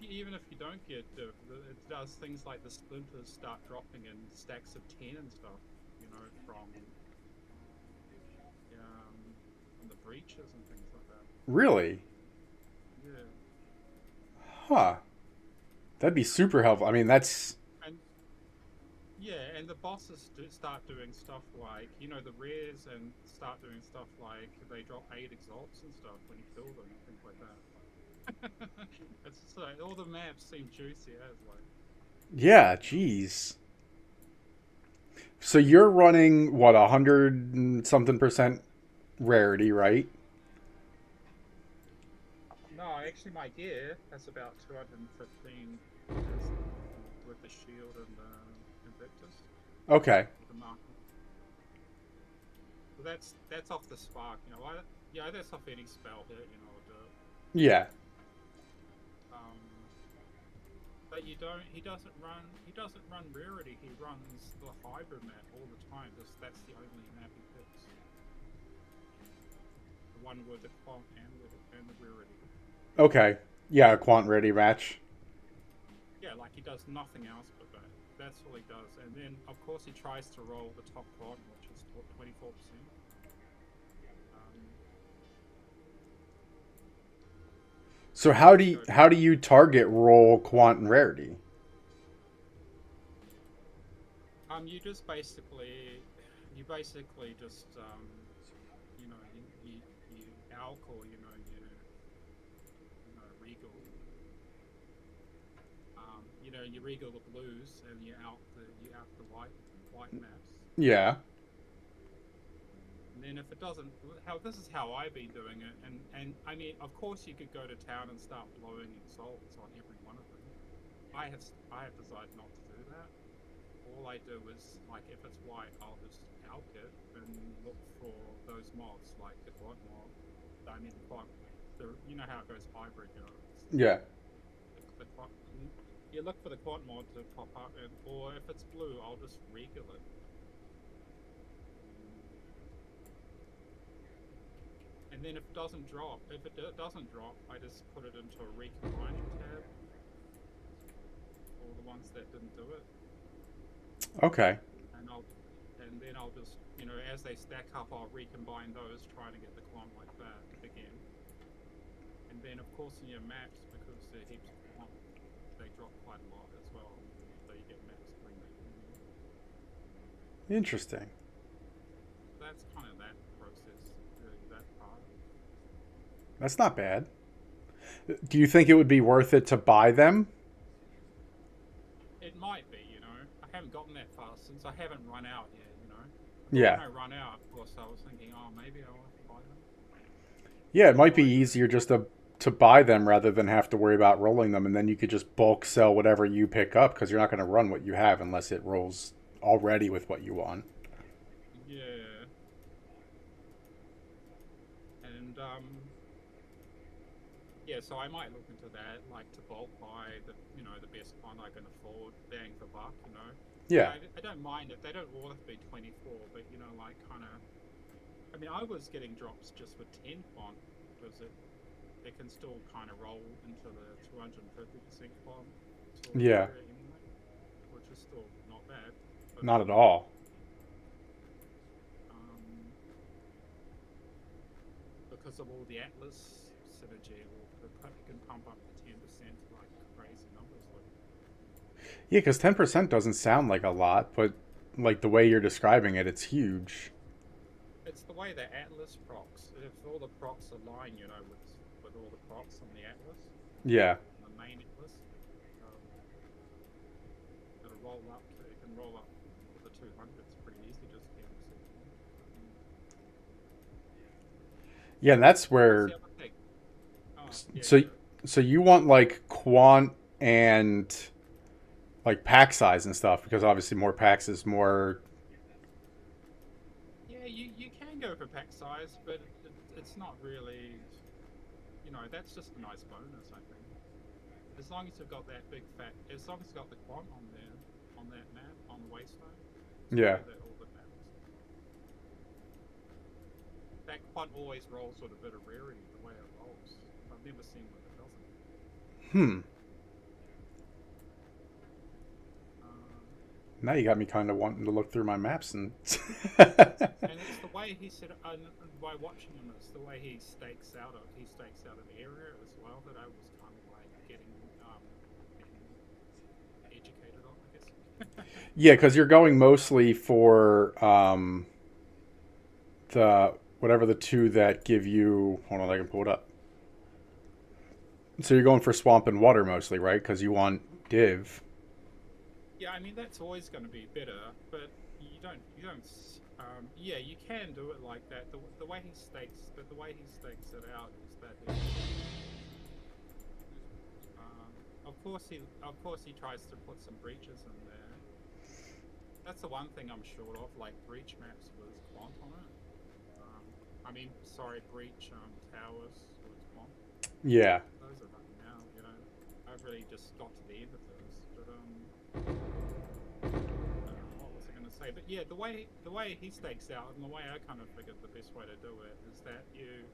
even if you don't get div, it does things like the splinters start dropping in stacks of 10 and stuff. You know, from the breaches and things like that. Really? Yeah. Huh. That'd be super helpful. I mean, that's And yeah, and the bosses start doing stuff like, the rares and start doing stuff like they drop 8 exalts and stuff when you kill them and things like that. It's just like all the maps seem juicy as like. yeah, geez. So you're running what 100 and something percent rarity, right? No, actually, my gear has about 215 with the shield and the Invictus Okay. with the marker. So that's off the spark, yeah, that's off any spell hit, or do it. Yeah. Um, but he doesn't run rarity. He runs the hybrid map all the time. That's the only map he picks. The one with the quant and the rarity. Okay. Yeah, a quant ready match. Yeah, like he does nothing else but that. That's all he does. And then, of course, he tries to roll the top quad, which is 24%. So how do you target roll quant and rarity? You basically just you alk or regal. You regal the blues and you out the white maps. Yeah. And then if it doesn't, this is how I've been doing it, and I mean, of course, you could go to town and start blowing exalts on every one of them. I have decided not to do that. All I do is, like, if it's white, I'll just alk it and look for those mobs, like the quad mob. I mean, you know how it goes hybrid, Yeah. the quad, you look for the quad mod to pop up, or if it's blue, I'll just regal it. And then if it doesn't drop, I just put it into a recombining tab. All the ones that didn't do it. Okay. And then I'll just, as they stack up, I'll recombine those, trying to get the quant like that again. And then, of course, in your maps, because they're heaps of quant, they drop quite a lot as well. So you get maps bring that in. Interesting. That's kind of that process, really, that part. That's not bad. Do you think it would be worth it to buy them? It might be, I haven't gotten that far since I haven't run out yet, Yeah. When I run out, of course, I was thinking, oh, maybe I want to buy them. Yeah, it might be easier just to buy them rather than have to worry about rolling them, and then you could just bulk sell whatever you pick up because you're not going to run what you have unless it rolls already with what you want. Yeah. And yeah, so I might look into that, like to bulk buy the best one I can afford, bang for buck, Yeah. I don't mind if they don't all have to be 24, but like kind of. I mean, I was getting drops just with 10 font because it can still kind of roll into the 250% font. Yeah. Anyway, which is still not bad. But, Not at all. Because of all the Atlas synergy, it can pump up to 10% like crazy numbers. Yeah, because 10% doesn't sound like a lot, but like the way you're describing it, it's huge. It's the way the Atlas procs. If all the procs align, with all the procs on the Atlas, Yeah. the main Atlas, it'll roll up. It can roll up to the 200s pretty easy just to get Yeah, and that's What's where. the other thing? Oh, yeah, So, go. so you want like quant and like pack size and stuff because obviously more packs is more. Yeah, you can go for pack size, but it's not really. That's just a nice bonus, I think. As long as you've got that big fat, as long as you've got the quant on there, on that map, on the waystone, it's Yeah. really all that matters. That quant always rolls with a bit of rarity the way it rolls. I've never seen one that doesn't. Hmm. Um, Now you got me kind of wanting to look through my maps and. and it's the way he said, and by watching him, it's the way he stakes out an area as well that I was kind of like getting educated on, I guess. Yeah, because you're going mostly for the whatever the two that give you. Hold on, I can pull it up. So you're going for swamp and water mostly, right? Because you want div. Yeah, I mean that's always going to be better, but you don't. Yeah, you can do it like that. The way he stakes, but the way he stakes it out is that of course he tries to put some breaches in there. That's the one thing I'm short of, like breach maps with quant on it. I mean, sorry, breach towers with quant. Yeah. Those are running now. I've really just got to the end of those, but what was I going to say? But yeah, the way he stakes out, and the way I kind of figured the best way to do it is that you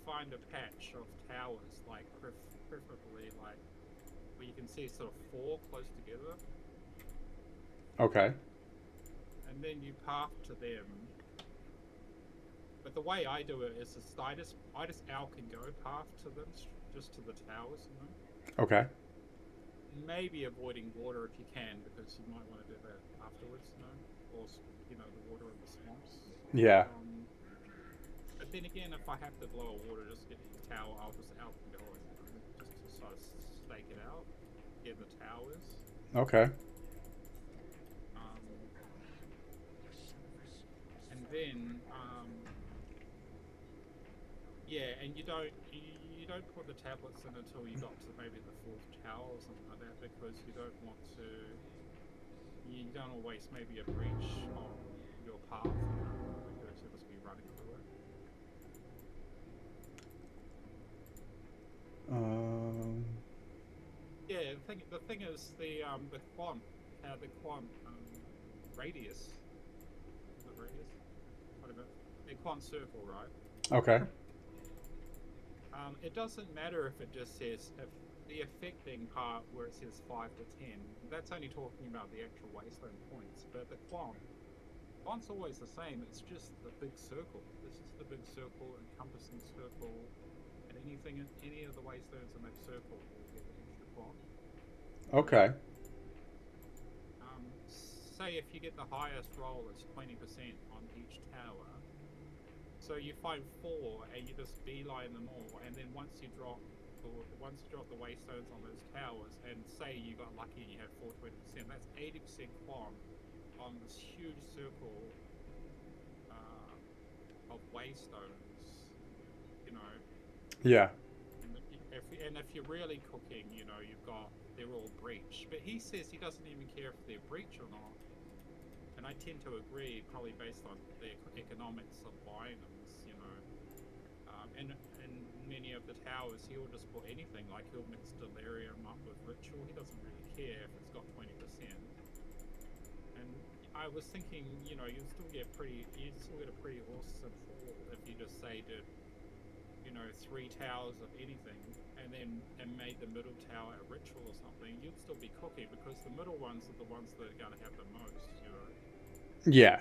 find a patch of towers, like preferably like where you can see sort of four close together, Okay. and then you path to them. But the way I do it is I just out can go path to them, just to the towers. Okay. Maybe avoiding water if you can, because you might want to do that afterwards, or the water in the swamps. Yeah. But then again, if I have to blow a water just to get to the tower, I'll just out and go it, just to sort of stake it out, get the towers. Okay. And then yeah, and you don't put the tablets in until you got to maybe the fourth tower or something like that, because you don't waste maybe a breach on your path, because you'll just be running through it. Yeah, the thing is the quant radius. Is it radius? Whatever. The quant circle, right? Okay. It doesn't matter if it just says, if the affecting part where it says 5 to 10, that's only talking about the actual wasteland points, but the quant's always the same. It's just the big circle. This is the big circle, encompassing circle, and any of the wastelands in that circle will get an extra quant. Okay. Say if you get the highest roll, it's 20% on each tower. So you find 4 and you just beeline them all, and then once you drop the waystones on those towers, and say you got lucky and you had 420%, that's 80% quant on this huge circle of waystones. Yeah. And if you're really cooking, they're all breach. But he says he doesn't even care if they're breach or not. And I tend to agree, probably based on the economics of buying them. And many of the towers, he'll just put anything, like he'll mix Delirium up with Ritual. He doesn't really care if it's got 20%. And I was thinking, you'd still get a pretty awesome fall if you just say did 3 towers of anything, and made the middle tower a Ritual or something. You'd still be cooking, because the middle ones are the ones that are going to have the most. Yeah.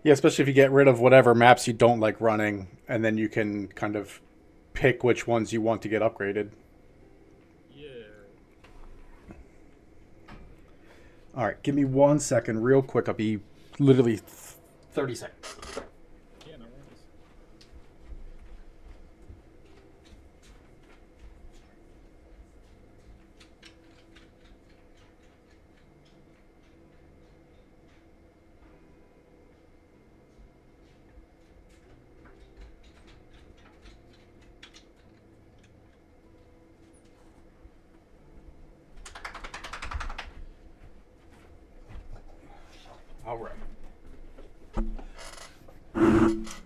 Yeah, especially if you get rid of whatever maps you don't like running, and then you can kind of pick which ones you want to get upgraded. Yeah. All right, give me 1 second, real quick. I'll be literally 30 seconds. Yeah, no worries.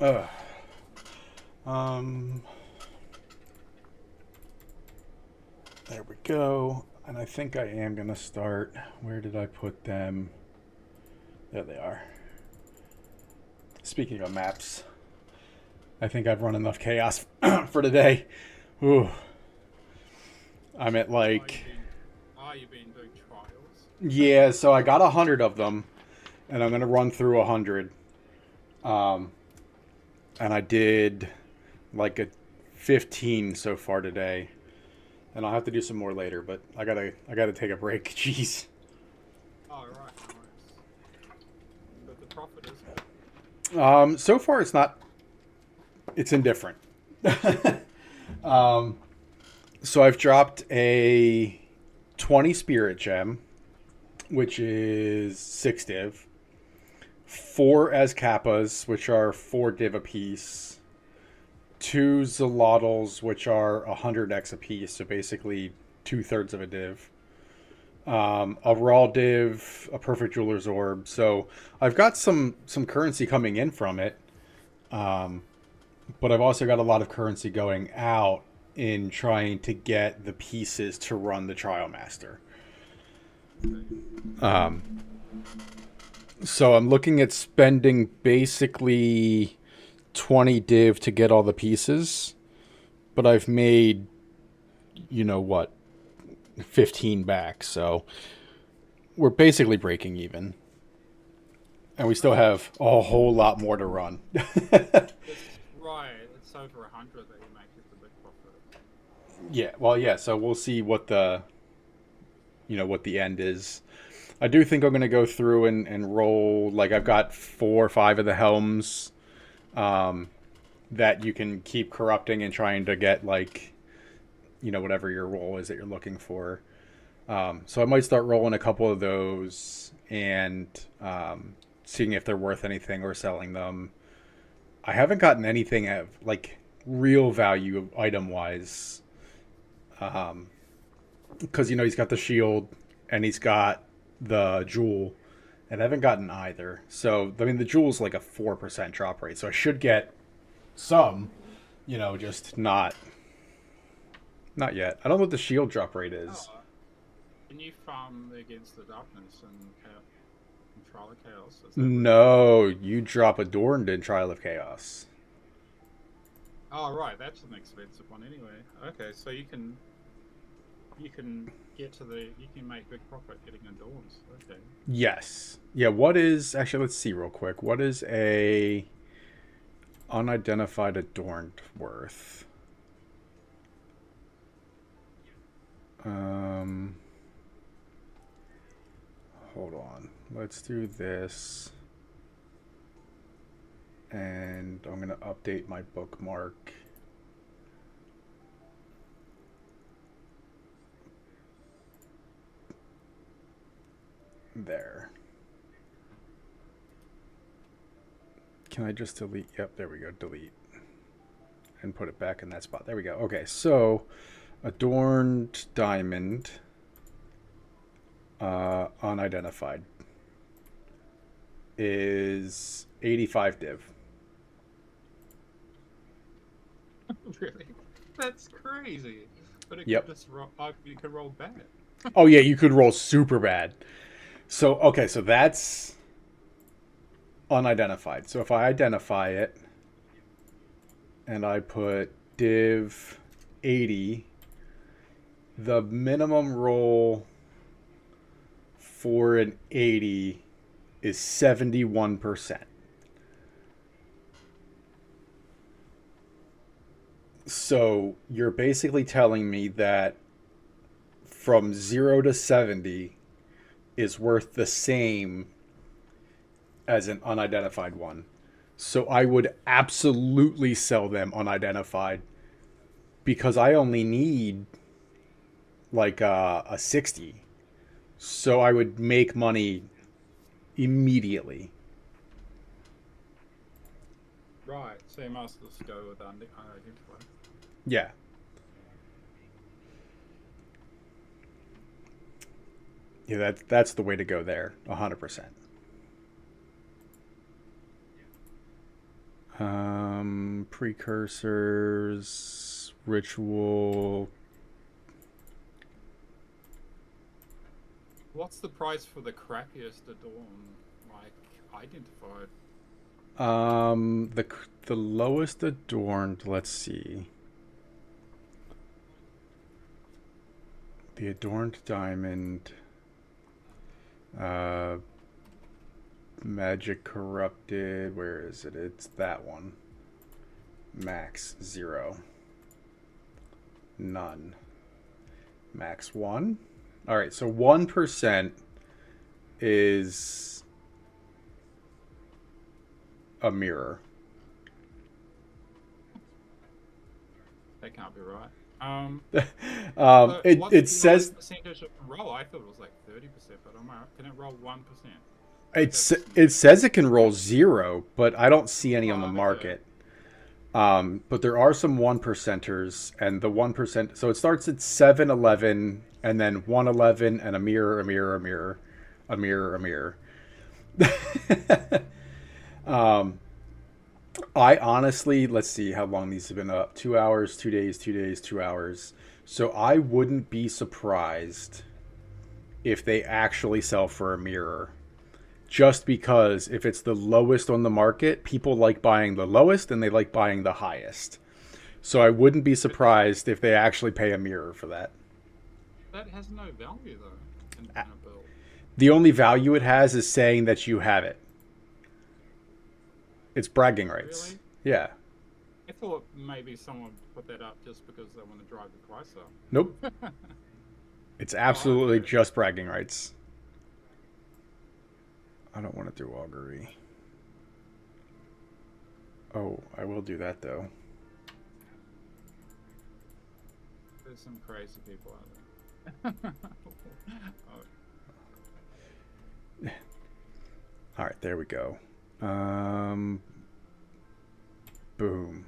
Ugh. Um, there we go. And I think I am going to start. Where did I put them? There they are. Speaking of maps, I think I've run enough chaos for today. Ooh. I'm at like... You been doing trials? Yeah, so I got 100 of them, and I'm going to run through 100. And I did like a 15 so far today. And I'll have to do some more later, but I gotta take a break. Jeez. Oh, right, nice. But the profit is good. So far it's not. It's indifferent. So I've dropped a 20 spirit gem, which is 6 div, 4 as kappas, which are 4 div apiece, 2 Zolotls, which are 100x apiece, so basically 2/3 of a div. A raw div, a perfect jeweler's orb. So I've got some currency coming in from it, but I've also got a lot of currency going out in trying to get the pieces to run the Trial Master. So I'm looking at spending basically 20 div to get all the pieces, but I've made, 15 back, so we're basically breaking even, and we still have a whole lot more to run. Right, it's over 100 that you make it the big profit. Yeah, well, yeah, so we'll see what the end is. I do think I'm going to go through and roll, like I've got 4 or 5 of the helms that you can keep corrupting and trying to get, like, whatever your roll is that you're looking for. So I might start rolling a couple of those and seeing if they're worth anything or selling them. I haven't gotten anything of, like, real value item-wise. Because, he's got the shield and he's got the jewel. And I haven't gotten either. So, I mean, the jewel's like a 4% drop rate. So I should get some, just not yet. I don't know what the shield drop rate is. Oh, can you farm against the darkness and Trial of Chaos? No, you drop Adorned in Trial of Chaos. Oh, right, that's an expensive one anyway. Okay, so you can get to you can make big profit getting Adorns. Okay. Yes. Yeah, what is... Actually, let's see real quick. What is a unidentified Adorned worth? Hold on. Let's do this. And I'm going to update my bookmark. There. Can I just delete? Yep, there we go. Delete. And put it back in that spot. There we go. Okay, so Adorned Diamond. Unidentified. Is 85 div. Really? That's crazy. But it Yep. could just you could roll bad. Oh yeah, you could roll super bad. So okay, so that's unidentified. So if I identify it and I put div 80, the minimum roll for an 80 is 71%. So you're basically telling me that from 0 to 70 is worth the same as an unidentified one. So I would absolutely sell them unidentified because I only need like a 60. So I would make money immediately. Right, so you must just go with unidentified. Yeah. Yeah, that's the way to go there, 100%. Precursors, ritual. What's the price for the crappiest Adorn, like, identified? The lowest adorned. Let's see. The adorned diamond. Magic corrupted. Where is it? It's that one. Max 0. None. Max 1. All right, so 1% is a mirror. That can't be right. It What's the says lowest percentage it can roll? I thought it was like 30%, but can it roll 1%? it says it can roll 0, but I don't see any on the Oh, okay. market. But there are some 1%ers, and the 1%. So it starts at 711, and then 111, and a mirror, a mirror, a mirror, a mirror, a mirror. I honestly, let's see how long these have been up. 2 hours, 2 days, 2 days, 2 hours. So I wouldn't be surprised if they actually sell for a mirror. Just because if it's the lowest on the market, people like buying the lowest and they like buying the highest. So I wouldn't be surprised if they actually pay a mirror for that. That has no value, though, in a build. The only value it has is saying that you have it. It's bragging rights. Really? Yeah. I thought maybe someone put that up just because they want to drive the price up. Nope. It's absolutely okay. just bragging rights. I don't want to do augury. Oh, I will do that though. There's some crazy people out there. Oh, All right, there we go. Boom.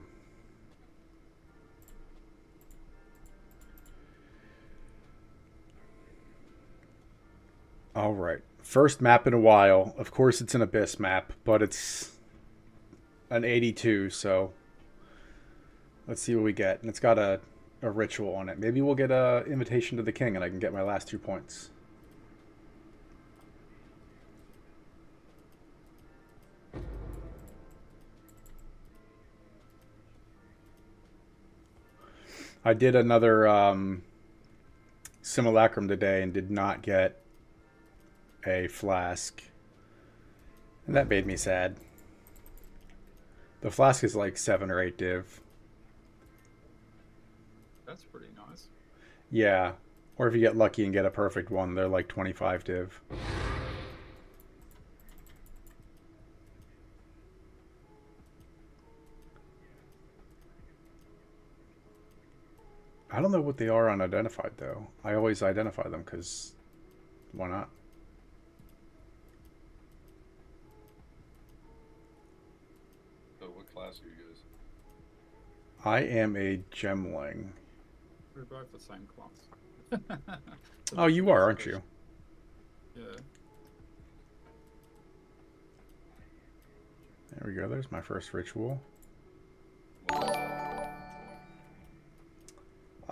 All right. First map in a while. Of course, it's an Abyss map, but it's an 82, so let's see what we get. And it's got a ritual on it. Maybe we'll get a invitation to the king and I can get my last 2 points. I did another simulacrum today and did not get a flask. And that made me sad. The flask is like 7 or 8 div. that's pretty nice. Yeah. Or if you get lucky and get a perfect one, they're like 25 div. I don't know what they are unidentified though. I always identify them because why not? So what class are you guys? I am a gemling. We're both the same class. Oh, you are, aren't you? Yeah. There we go. There's my first ritual.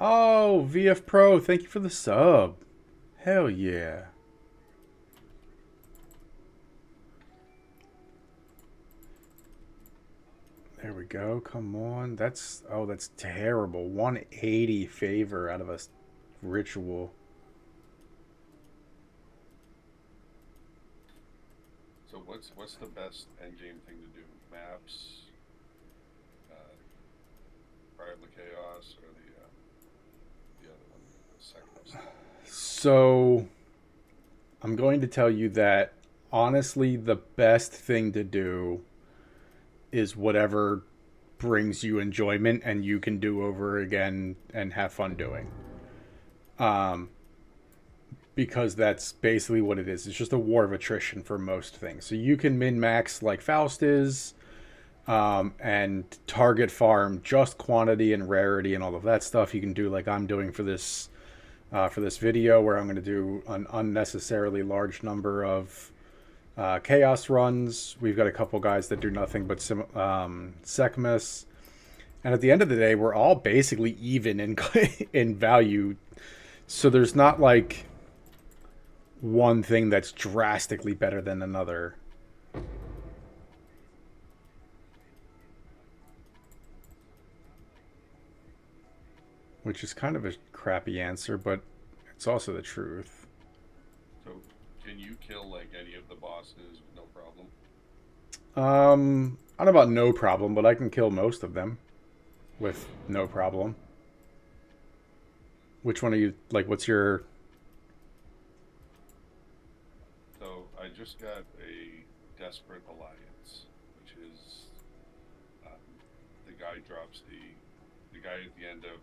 Oh, VF Pro, thank you for the sub. Hell yeah. There we go. Come on. That's terrible. 180 favor out of a ritual. So what's the best endgame thing to do? Maps, Pride of the Chaos, or the other one, the second one? So I'm going to tell you that honestly the best thing to do is whatever brings you enjoyment and you can do over again and have fun doing. Because that's basically what it is. It's just a war of attrition for most things. So you can min-max like Faust is, and target farm just quantity and rarity and all of that stuff. You can do like I'm doing for this video, where I'm going to do an unnecessarily large number of Chaos runs. We've got a couple guys that do nothing but Sekhmet. And at the end of the day, we're all basically even in in value. So there's not like one thing that's drastically better than another. Which is kind of a crappy answer, but it's also the truth. So, can you kill like any of the bosses with no problem? I don't know about no problem, but I can kill most of them with no problem. Which one are you like? What's your? So, I just got a Desperate Alliance, which is the guy drops the guy at the end of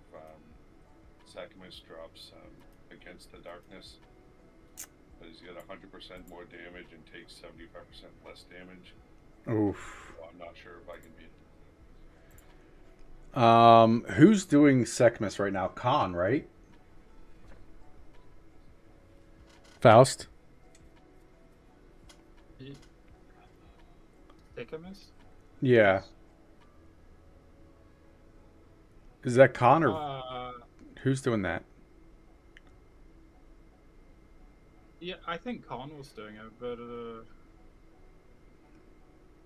Sekhmet drops Against the Darkness, but he's got 100% more damage and takes 75% less damage. Oof. So I'm not sure if I can beat it. Who's doing Sekhmet right now? Khan, right? Faust. Decamus? Yeah. Is that Khan or who's doing that? Yeah, I think Khan was doing it, but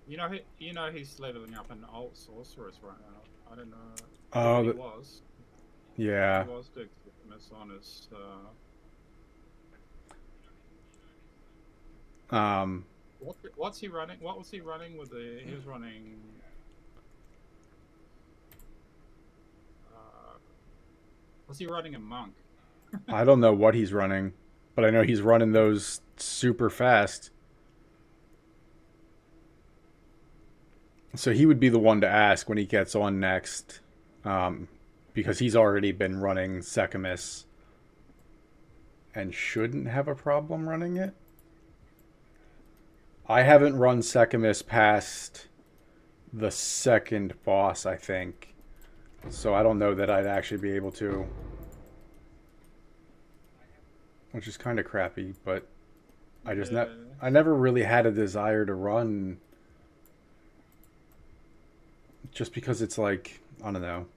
you know he's leveling up an alt sorceress right now. I don't know. Oh, He was. yeah. He was doing Decamus on his. What's he running? What was he running with the? He was running. Was he running a monk? I don't know what he's running, but I know he's running those super fast. So he would be the one to ask when he gets on next, because he's already been running Sekhmet and shouldn't have a problem running it. I haven't run Sekhmet past the second boss, I think. So I don't know that I'd actually be able to. Which is kind of crappy, but I just I never really had a desire to run just because it's like, I don't know.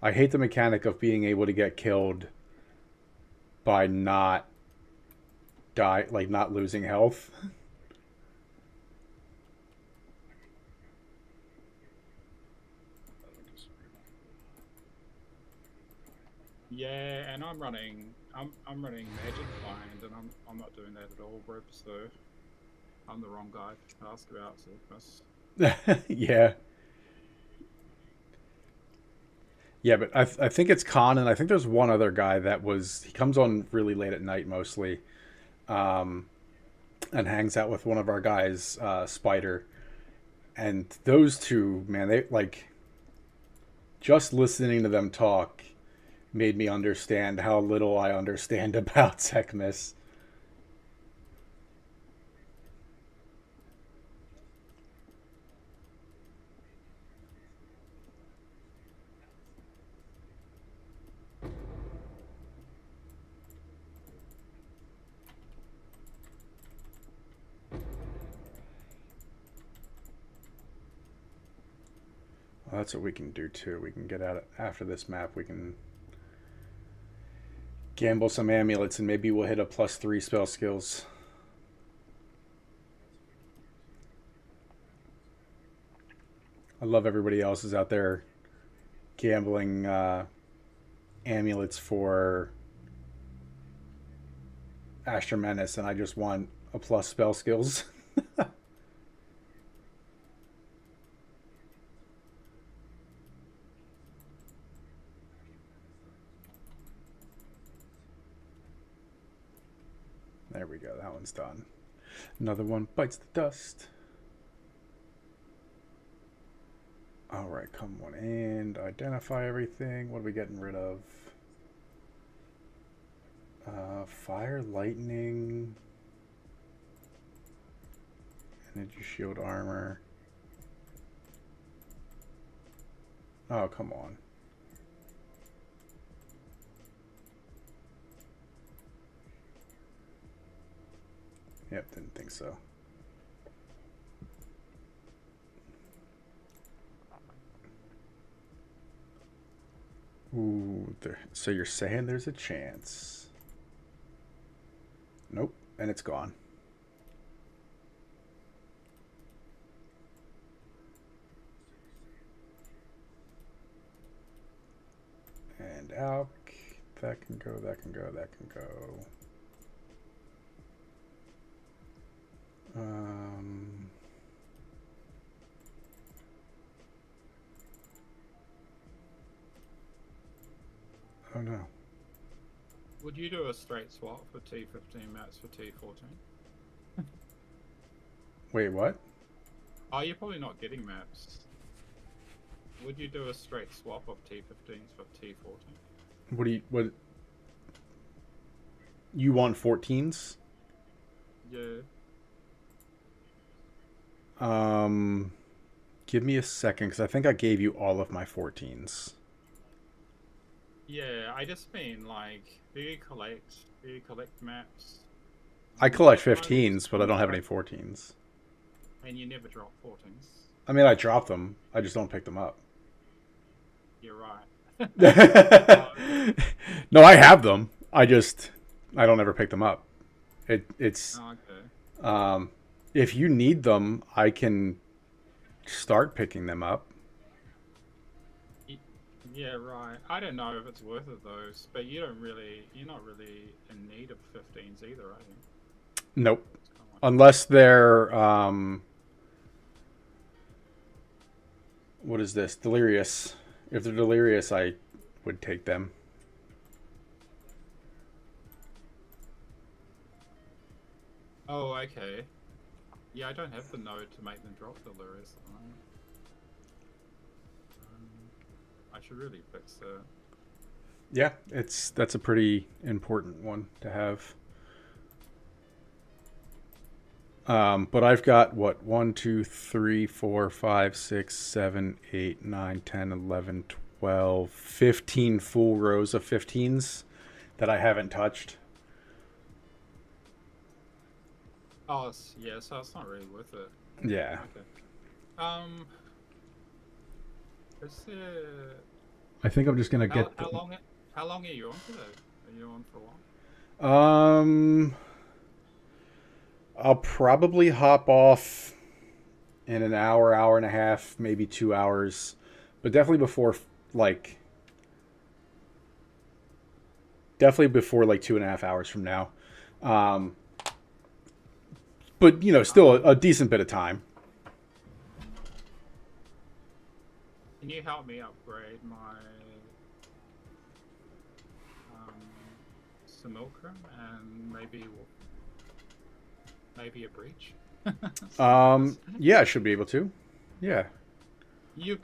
I hate the mechanic of being able to get killed by not not losing health. Yeah, and I'm running Magic Find, and I'm not doing that at all, Rip. So I'm the wrong guy to ask about Sekhmet. Yeah. Yeah, but I think it's Khan, and I think there's one other guy that he comes on really late at night mostly, and hangs out with one of our guys, Spider. And those two, man, they like just listening to them talk made me understand how little I understand about Sekhmet. Well, that's what we can do too. We can get out after this map. We can gamble some amulets and maybe we'll hit a +3 spell skills. I love everybody else is out there gambling amulets for Astra Menace, and I just want a plus spell skills. There we go. That one's done. Another one bites the dust. All right, come on and identify everything. What are we getting rid of? Fire, lightning, energy shield armor. Oh, come on. Yep, didn't think so. Ooh, so you're saying there's a chance? Nope, and it's gone. And out. That can go, that can go, that can go. Oh no. Would you do a straight swap for T15 maps for T14? Wait, what? Oh, you're probably not getting maps. Would you do a straight swap of T15s for T14? What? You want 14s? Yeah. Give me a second, because I think I gave you all of my 14s. Yeah, I just mean like, do you collect maps? I collect 15s, but I don't have any 14s. And you never drop 14s. I mean, I drop them. I just don't pick them up. You're right. No, I have them. I don't ever pick them up. It's Okay. If you need them, I can start picking them up. Yeah, right. I don't know if it's worth it though, but you're not really in need of 15s either, are you? Nope. It's kinda like- Unless they're what is this? Delirious. If they're delirious, I would take them. Oh, okay. Yeah, I don't have the node to make them drop Delirious at the moment. I should really fix that. Yeah, that's a pretty important one to have. But I've got what 1, 2, 3, 4, 5, 6, 7, 8, 9, 10, 11, 12, 15 full rows of 15s that I haven't touched. Oh, yeah, so it's not really worth it. Yeah. Okay. Is there... I think I'm just gonna get. How long are you on today? Are you on for a while? I'll probably hop off in an hour, hour and a half, maybe 2 hours, but definitely before like 2.5 hours from now. But still a decent bit of time. Can you help me upgrade my Simulacrum and maybe a breach? Yeah, I should be able to. Yeah. You're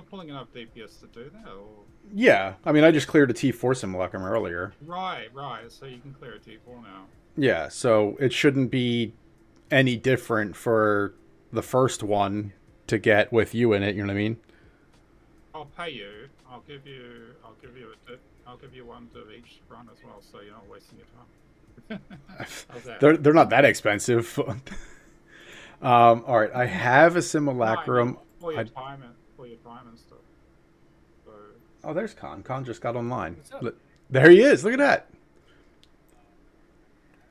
pulling enough DPS to do that, or? Yeah, I mean, I just cleared a T4 simulacrum earlier. Right. So you can clear a T4 now. Yeah, so it shouldn't be any different for the first one to get with you in it. You know what I mean? I'll pay you. I'll give you one to each run as well, so you're not wasting your time. How's that? They're not that expensive. All right, I have a simulacrum. For your time and stuff. So... Oh, there's Con. Con just got online. What's up? Look, there he is. Look at that.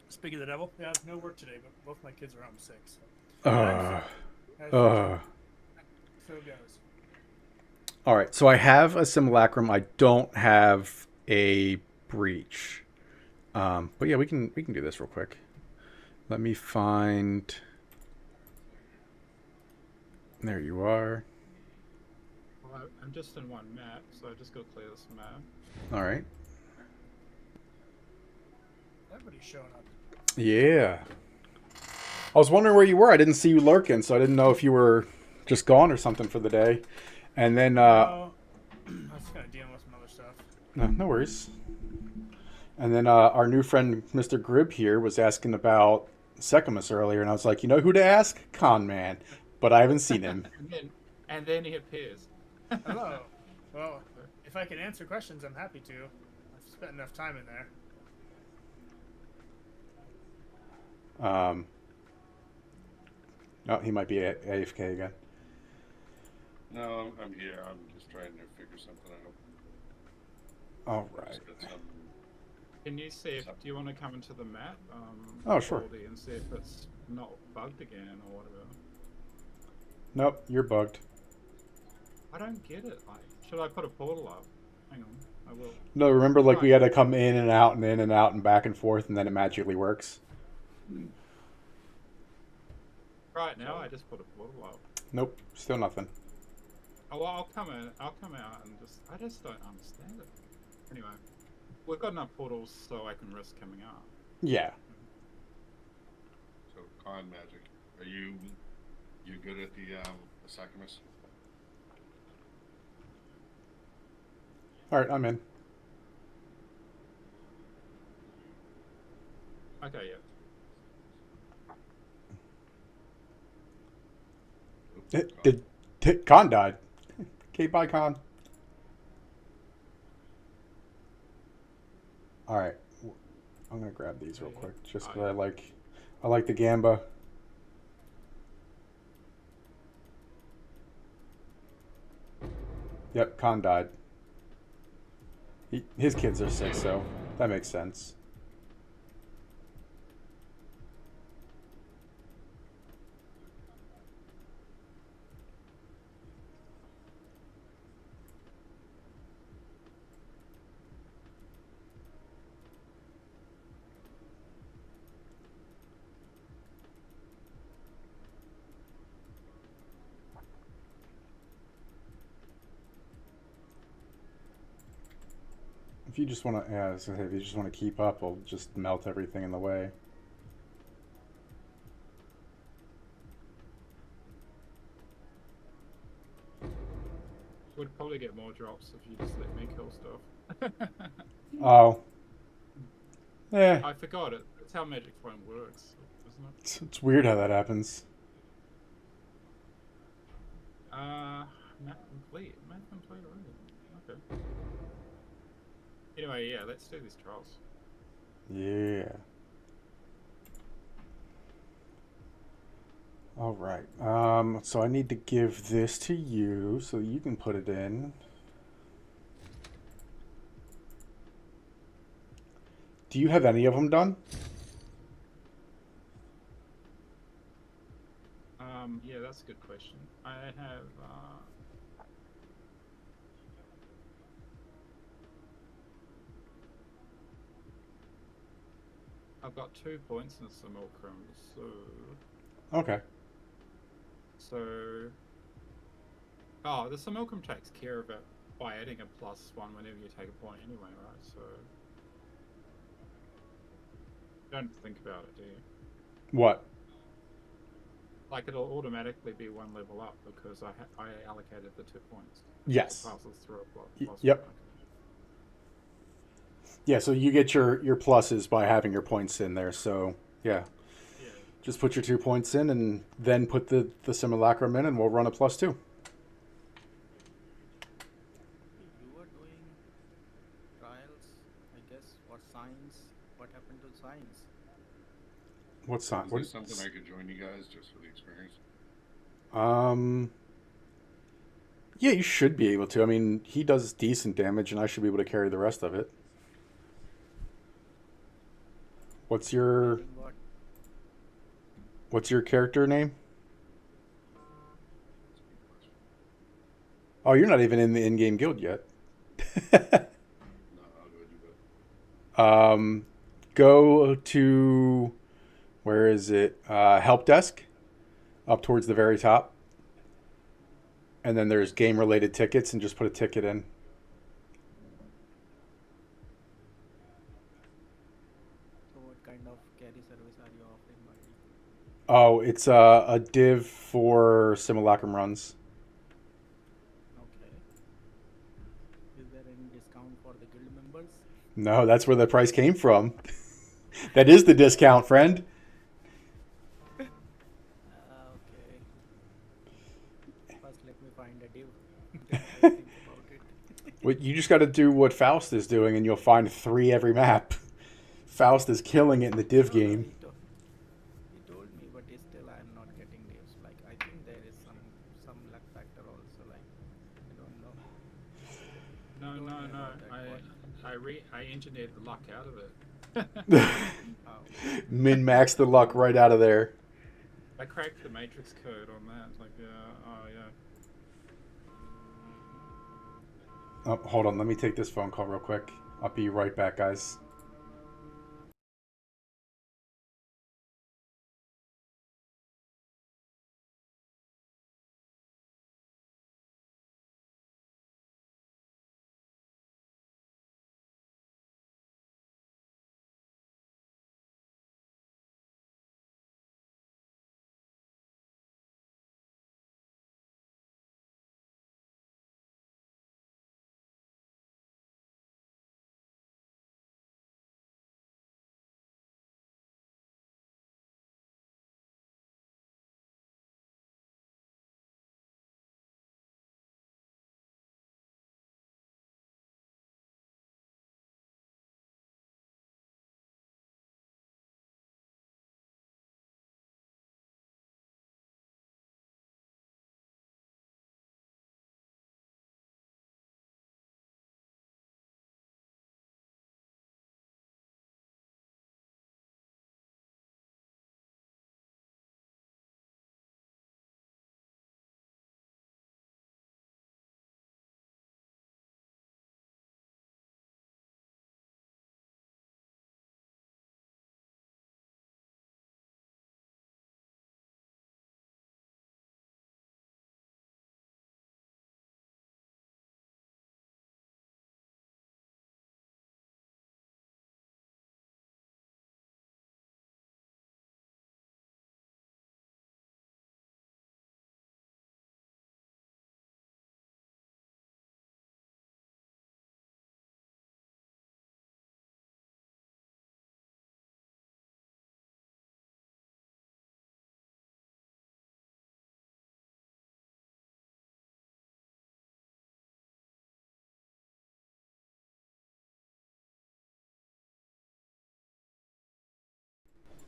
Speak of the devil. Yeah, no work today, but both my kids are home sick. So. So it goes. All right, so I have a simulacrum. I don't have a breach. But yeah, we can do this real quick. Let me find. There you are. Well, I'm just in one map, so I just go clear this map. All right. Everybody's showing up. Yeah. I was wondering where you were. I didn't see you lurking, so I didn't know if you were just gone or something for the day. And then I was just kind of dealing with some other stuff. no worries. And then our new friend Mr. Grib here was asking about Secamus earlier, and I was like, you know who to ask? Con Man. But I haven't seen him. and then he appears. Hello. Well, if I can answer questions, I'm happy to. I've spent enough time in there. Oh, he might be AFK again. No, I'm here. I'm just trying to figure something out. All I right. just got some. Can you see if do you want to come into the map? Oh, sure. Baldy, and see if it's not bugged again or whatever. Nope, you're bugged. I don't get it. Like, should I put a portal up? Hang on, I will. No, remember, like, we Right. had to come in and out and in and out and back and forth, and then it magically works? Right now, I just put a portal up. Nope, still nothing. Oh, well, I'll come in. I'll come out and I just don't understand it. Anyway, we've got enough portals so I can risk coming out. Yeah. So con magic. Are you good at the Sacramus? All right, I'm in. Okay, yeah. Con died. Okay, bye, Con. All right, I'm gonna grab these real quick, just because I like the Gamba. Yep, Con died. His kids are sick, so that makes sense. If you just want to, yeah, I was gonna say, if you just want to keep up, I'll just melt everything in the way. Would probably get more drops if you just let me kill stuff. Oh. Yeah. I forgot it. That's how Magic Phone works, isn't it? It's weird how that happens. Map complete. Map complete already. Okay. Anyway, yeah, let's do these trials. Yeah. All right. So I need to give this to you so you can put it in. Do you have any of them done? Yeah, that's a good question. I have, I've got 2 points in Simulacrum, Okay. so... Oh, the Simulacrum takes care of it by adding a +1 whenever you take a point anyway, right? So... Don't think about it, do you? What? Like, it'll automatically be 1 level up because I allocated the 2 points. Yes. Passes through a plus Yep. 1. Yeah, so you get your pluses by having your points in there. So, yeah. Yeah. Just put your 2 points in and then put the Simulacrum in and we'll run a +2. You were doing trials, I guess. What happened to science? What's that? Is What this something I could join you guys just for the experience? Yeah, you should be able to. I mean, he does decent damage and I should be able to carry the rest of it. What's your Doing what? What's your character name? Oh, you're not even in the in-game guild yet. No, I'll go do that. Go to, where is it? Help desk, up towards the very top. And then there's game-related tickets, and just put a ticket in. So what kind of carry service are you offering, buddy? Oh, it's a div for Simulacrum runs. Okay. Is there any discount for the guild members? No, that's where the price came from. That is the discount, friend. Okay. First, let me find a div. Then I'll think about it. Well, you just got to do what Faust is doing, and you'll find 3 every map. Faust is killing it in the div game. No, don't no, know no. about that I engineered the luck out of it. Oh. Min-max the luck right out of there. I cracked the matrix code on that. Like, oh yeah. Oh, hold on. Let me take this phone call real quick. I'll be right back, guys.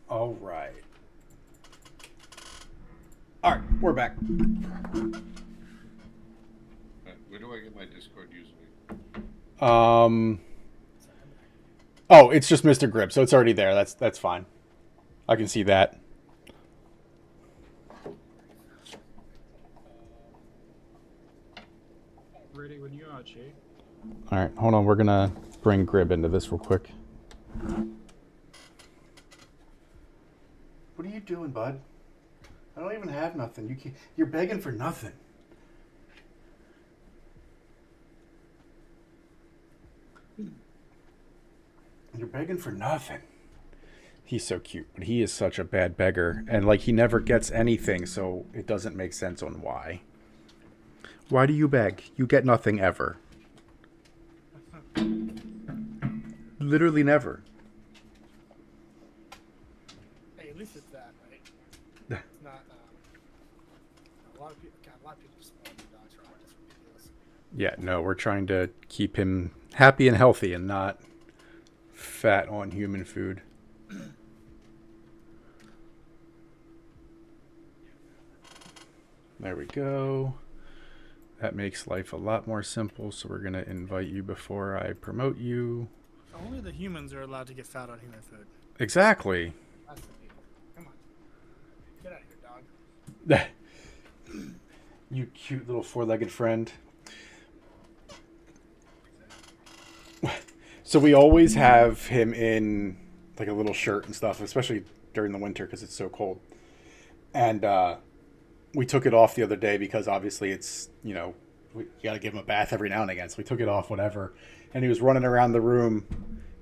All right. All right, we're back. Where do I get my Discord username? Oh, it's just Mr. Grip, so it's already there. That's fine. I can see that. Ready when you are, Chief. All right, hold on. We're gonna bring Grib into this real quick. What are you doing, bud? I don't even have nothing. You're begging for nothing. You're begging for nothing. He's so cute, but he is such a bad beggar, and like he never gets anything, so it doesn't make sense on why. Why do you beg? You get nothing ever. Literally never. Hey, at least it's that, right? It's not. A lot of people. God, a lot of people just want dogs for just ridiculous. Yeah, no, we're trying to keep him happy and healthy and not fat on human food. There we go. That makes life a lot more simple, so we're going to invite you before I promote you. Only the humans are allowed to get fat on human food. Exactly. That's the deal. Come on. Get out of here, dog. You cute little four-legged friend. So we always have him in like a little shirt and stuff, especially during the winter because it's so cold. And we took it off the other day because obviously it's, you got to give him a bath every now and again. So we took it off, whatever. And he was running around the room.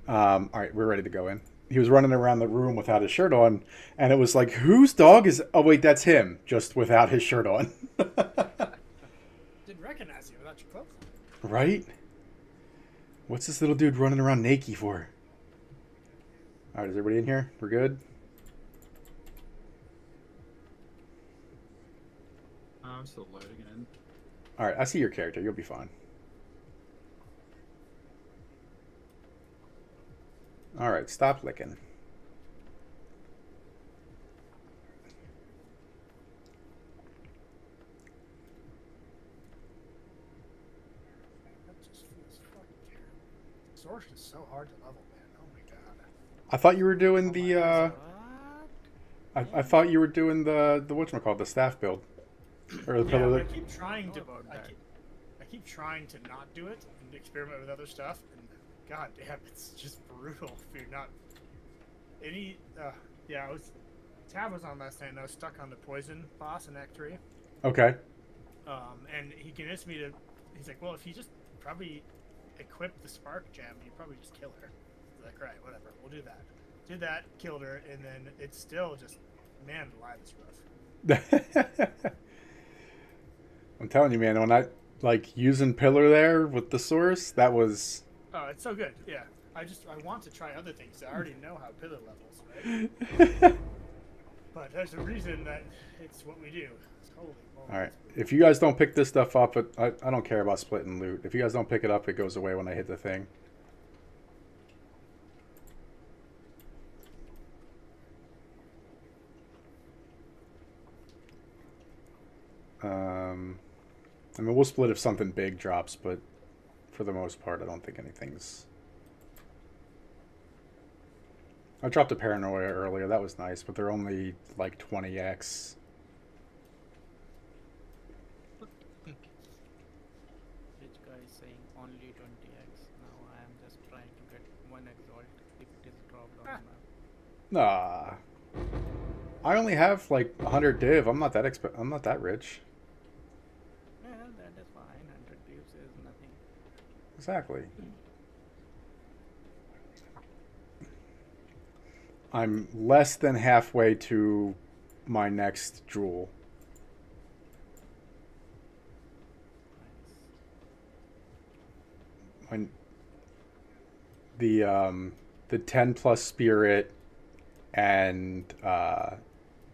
All right, we're ready to go in. He was running around the room without his shirt on. And it was like, whose dog is... Oh, wait, that's him. Just without his shirt on. Didn't recognize you without your clothes on. Right? What's this little dude running around naked for? All right, is everybody in here? We're good? I'm still loading it in. All right, I see your character. You'll be fine. All right, stop licking. That just feels Source is so hard to level, man. Oh my god. I thought you were doing the What? I thought you were doing the whatchamacallit, the staff build. Or the Yeah, pillar. I keep trying to. Know about that. I keep trying to not do it and experiment with other stuff, and god damn, it's just brutal if you're not. Any. Yeah, I was. Tab was on last night, and I was stuck on the poison boss in Act 3. Okay. And he convinced me to. He's like, well, if you just probably equip the spark gem, you probably just kill her. I was like, right, whatever, we'll do that. Did that, killed her, and then it's still just, man, alive is rough. I'm telling you, man, when I like using pillar there with the source, that was Oh, it's so good. Yeah, I want to try other things. I already know how pillar levels, right? But there's a reason that it's what we do. It's holy moly. all right. If you guys don't pick this stuff up, I don't care about splitting loot. If you guys don't pick it up, it goes away when I hit the thing. I mean, we'll split if something big drops, but for the most part, I don't think anything's... I dropped a paranoia earlier. That was nice, but they're only like 20x. Which guy is saying only 20x? Now I am just trying to get 1 exalt if it is dropped on the map. Nah. I only have like 100 div. I'm not that rich. Yeah, that is fine. 100 divs is nothing. Exactly. I'm less than halfway to my next jewel. Nice. The 10 plus spirit and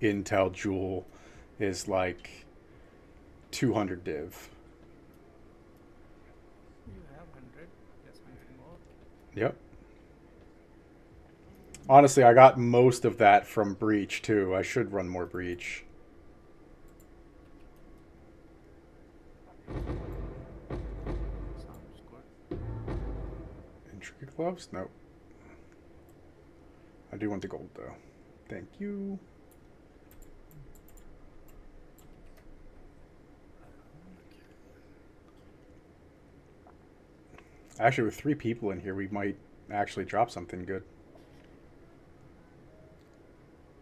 intel jewel is like 200 div. You have 100, just 100 more. Yep. Honestly, I got most of that from Breach too. I should run more Breach. Sounds good. Intricate gloves? Nope. I do want the gold though. Thank you. Actually, with 3 people in here, we might actually drop something good.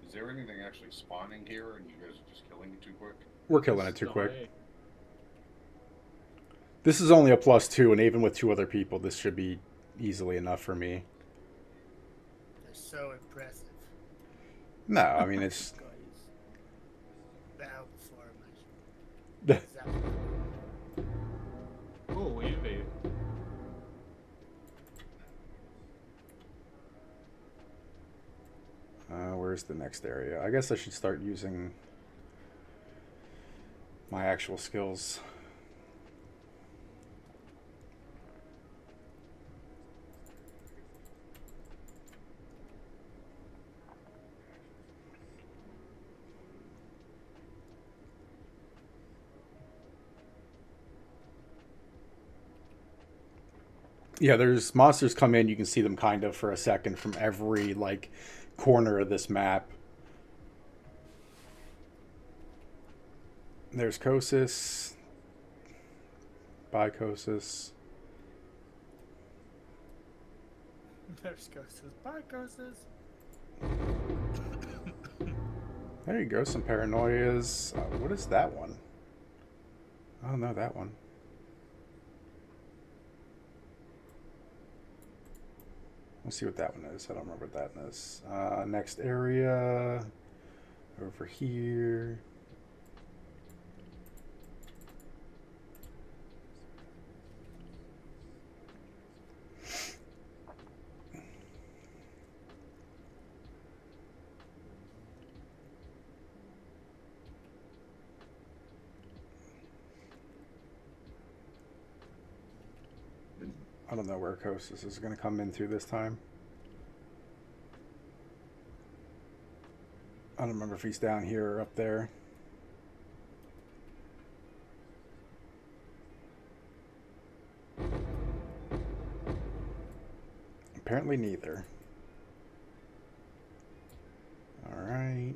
Is there anything actually spawning here, and you guys are just killing it too quick? We're killing it too quick. Die. This is only a +2, and even with 2 other people, this should be easily enough for me. They're so impressive. No, I mean, it's... Guys. Bow before my exactly. Oh, envy. Where's the next area? I guess I should start using my actual skills. Yeah, there's monsters come in, you can see them kind of for a second from every, like, corner of this map. There's Kosis. Bicosis. There's Ghostes. Bye, Ghostes. There you go, some paranoias. What is that one? Oh, no, that one. Let's see what that one is. I don't remember what that one is. Next area. Over here. I don't know where Kosis is going to come in through this time. I don't remember if he's down here or up there. Apparently neither. All right.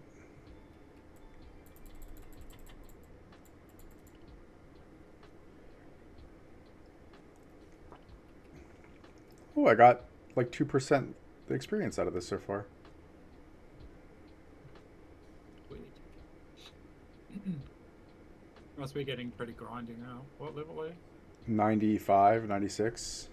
Oh, I got like 2% experience out of this so far. Sweet. Must be getting pretty grindy now. What level are you? 95, 96.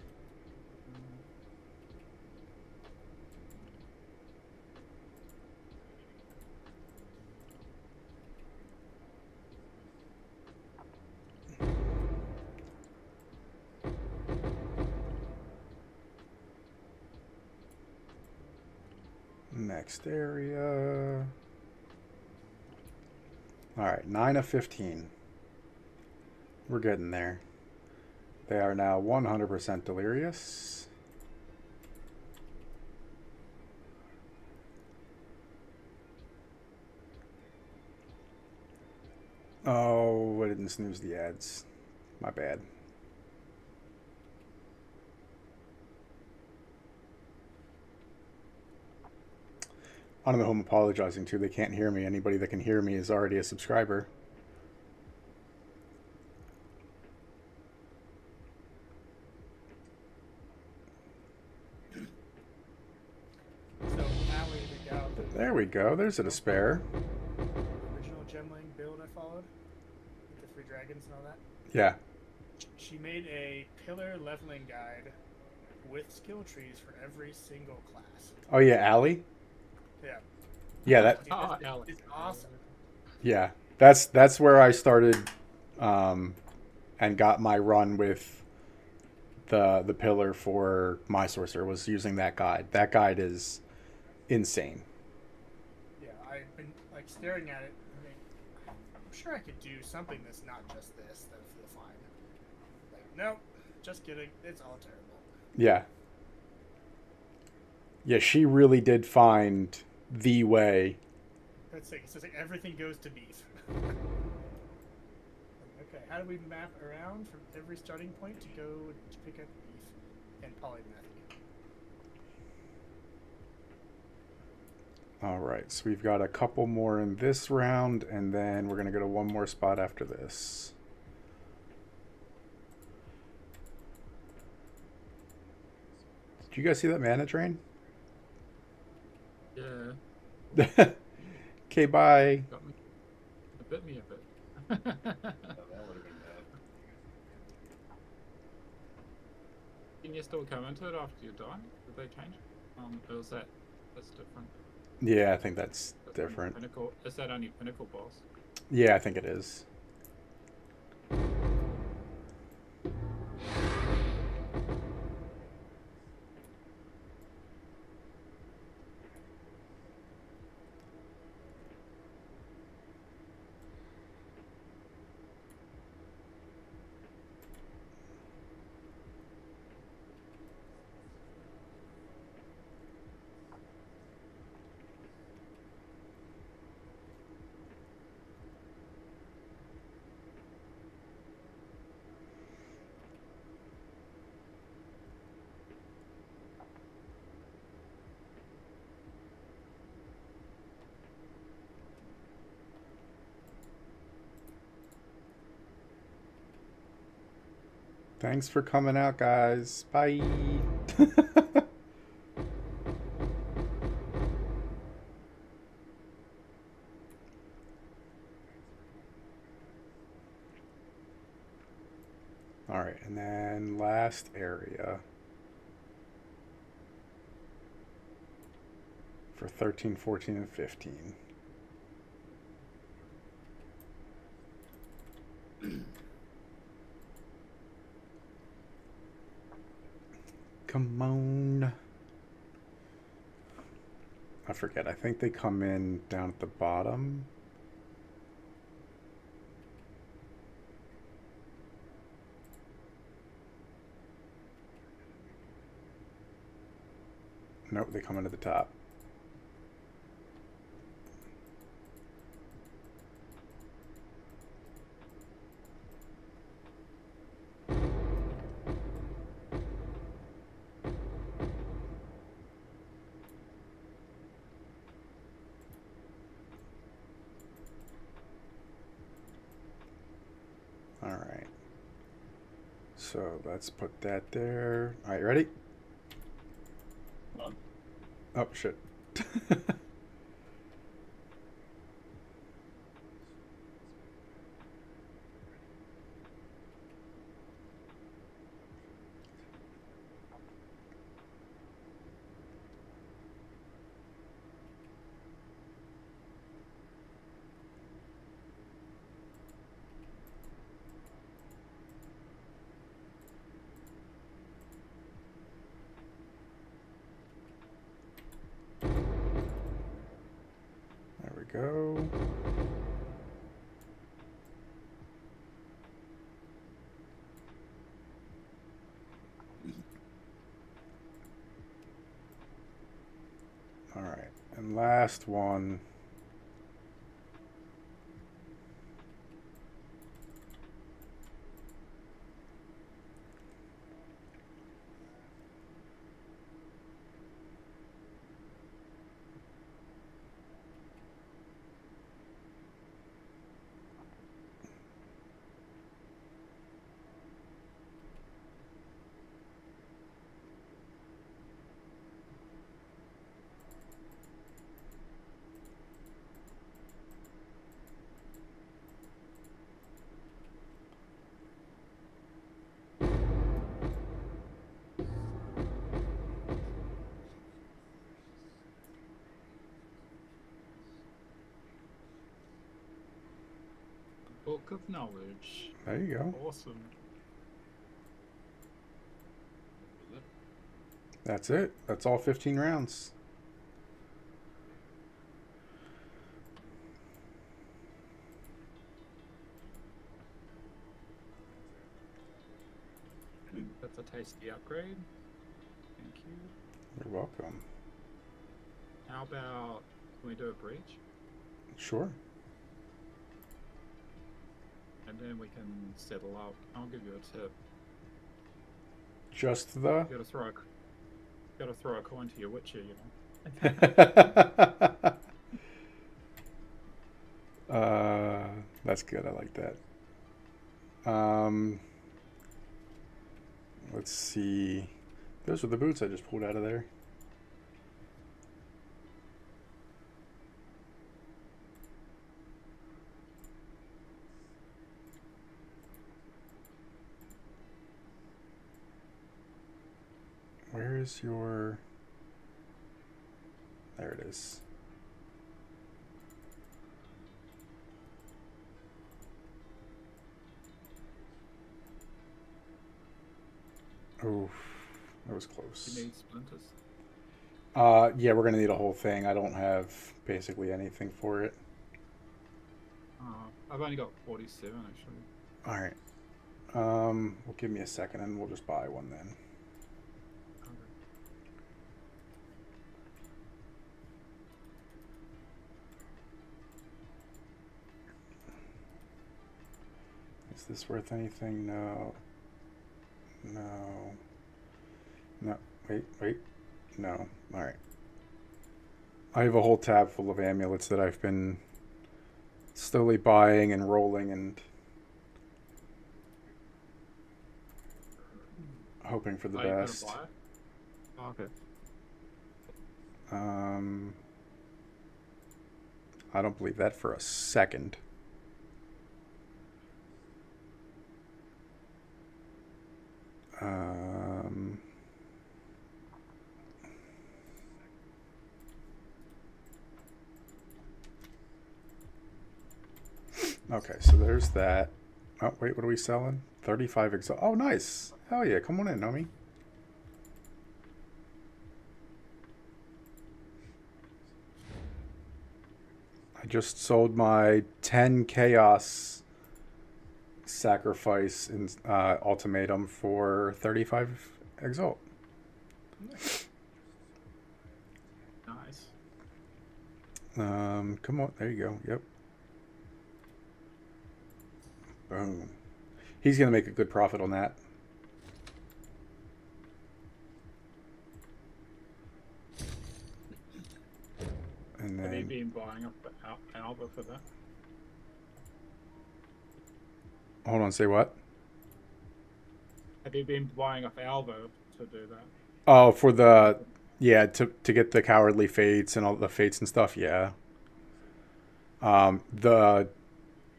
Next area. All right, 9 of 15. We're getting there. They are now 100% delirious. Oh, I didn't snooze the ads. My bad. I don't know who I'm apologizing to. They can't hear me. Anybody that can hear me is already a subscriber. So now we got the There we go. There's a despair. original Gemling build I followed with the 3 dragons and all that. Yeah. She made a pillar leveling guide with skill trees for every single class. Oh yeah, Allie. Yeah. Yeah, that. Dude, Oh, it's Alex. awesome. Yeah, that's where I started, and got my run with the pillar for my sorcerer, was using that guide. That guide is insane. Yeah, I've been like staring at it. I mean, I'm sure I could do something that's not just this. That would feel fine. Like, nope, just kidding. It's all terrible. Yeah. Yeah, she really did find the way. That's like, it's just like everything goes to beef. Okay, how do we map around from every starting point to go to pick up beef and polymath? All right, so we've got a couple more in this round, and then we're gonna go to one more spot after this. Did you guys see that mana drain? Yeah, Okay, bye. got me. It bit me a bit. Oh, that would have been bad. Can you still come into it after you die? Did they change it? Or is that's different? Yeah, I think that's That's only different. Pinnacle. Is that only Pinnacle boss? Yeah, I think it is. Thanks for coming out, guys. Bye. All right, and then last area for 13, 14, and 15. Come on. I forget. I think they come in down at the bottom. Nope, they come in at the top. So let's put that there. All right, ready? Oh, shit. There we go. All right, and last one. Book of Knowledge. There you go. Awesome. Was it? That's it. That's all 15 rounds. That's a tasty upgrade. Thank you. You're welcome. How about, can we do a bridge? Sure. And then we can settle up. I'll give you a tip. Just the. You gotta throw a coin to your Witcher, you know. That's good. I like that. Let's see. Those are the boots I just pulled out of there. Where is your... There it is. Oof, that was close. You need splinters. Yeah, we're gonna need a whole thing. I don't have basically anything for it. I've only got 47 actually. All right. Well, give me a second, and we'll just buy one then. Okay. Is this worth anything? No. No. No. Wait. No. All right. I have a whole tab full of amulets that I've been slowly buying and rolling and hoping for the Are you gonna best. buy it? Oh, okay. I don't believe that for a second. Okay, so there's that. Oh, wait, what are we selling? 35 exalt. Oh, nice. Hell yeah, come on in, Nomi. I just sold my 10 chaos sacrifice in ultimatum for 35 exalt. Nice. Come on, there you go. Yep. Boom. He's gonna make a good profit on that. And Have you then been buying up Alba for that? hold on, say what? Have you been buying off Alvo to do that? Oh, for the yeah, to get the cowardly fates and all the fates and stuff. Yeah.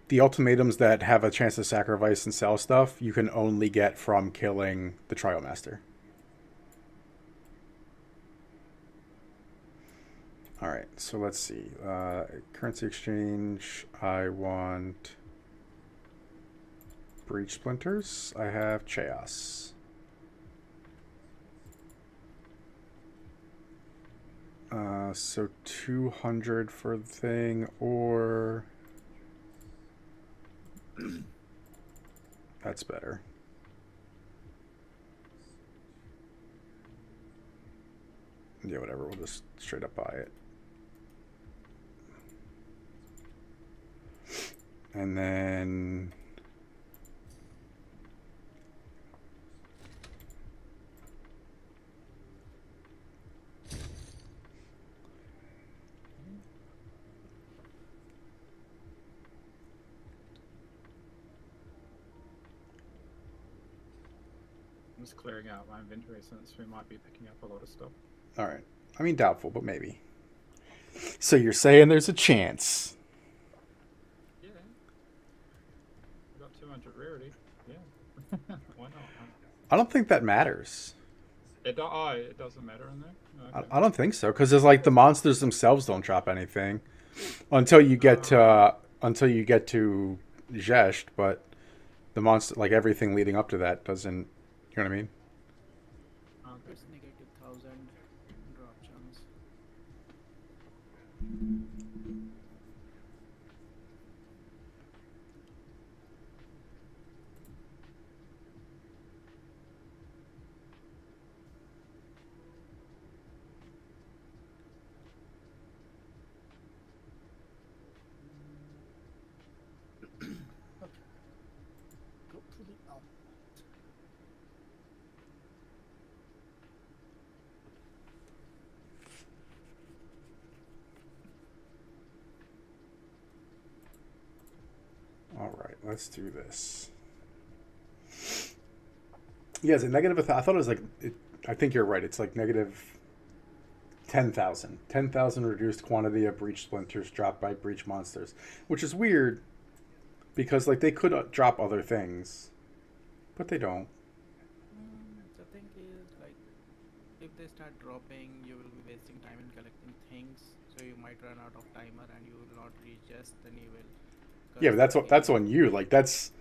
The ultimatums that have a chance to sacrifice and sell stuff, you can only get from killing the Trial Master. All right, so let's see. Currency exchange. I want breach splinters. I have chaos. So 200 for the thing, or that's better. Yeah, whatever. We'll just straight up buy it. And then I'm just clearing out my inventory since we might be picking up a lot of stuff. all right. I mean, doubtful, but maybe. So you're saying there's a chance? Yeah. We got 200 rarity. Yeah. Why not? I don't think that matters. It doesn't matter in there. Okay. I don't think so, because it's like the monsters themselves don't drop anything until you get to Zhesht, but the monster, like everything leading up to that, doesn't. You know what I mean? It's negative 1000 drop chance. Go to the out. All right, let's do this. Yeah, it's a negative. I thought it was like. I think you're right. It's like negative 10,000. 10,000 reduced quantity of breach splinters dropped by breach monsters, which is weird because like they could drop other things, but they don't. The thing is, like, if they start dropping, you will be wasting time in collecting things, so you might run out of timer and you will not reach just then you will. Yeah, but that's on you. Like that's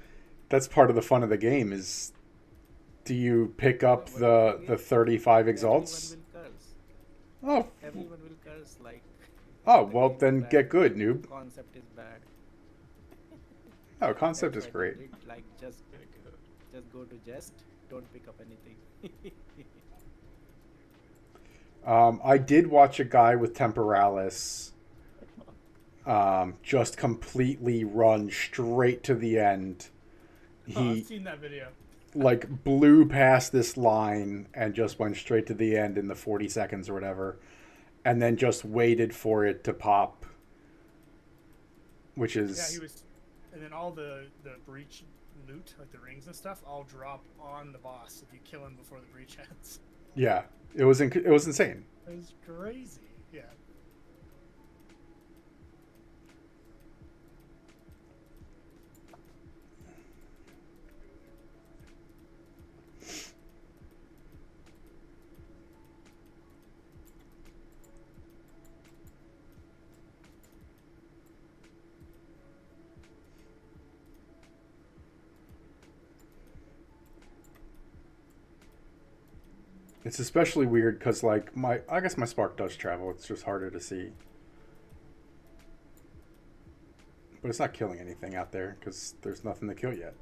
part of the fun of the game is. Do you pick up the 35 exalts? Everyone will curse. Oh, Everyone will curse, like. oh the well game is then bad, get good, noob. Concept is bad. Oh, concept That's is why great. they did, like, just go to jest. Don't pick up anything. I did watch a guy with Temporalis just completely run straight to the end. I've He seen that video. like blew past this line and just went straight to the end in the 40 seconds or whatever, and then just waited for it to pop, which is Yeah, he was, and then all the breach loot, like the rings and stuff, all drop on the boss if you kill him before the breach ends. yeah, it was insane. It was crazy. Yeah. It's especially weird because like I guess my spark does travel. It's just harder to see, but it's not killing anything out there because there's nothing to kill yet.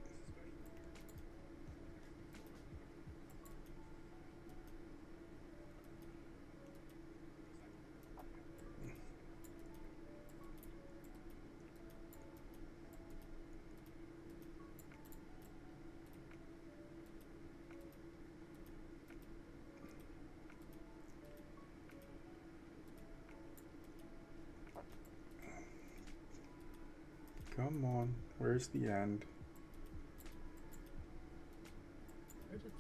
Come on, where's the end? Where's the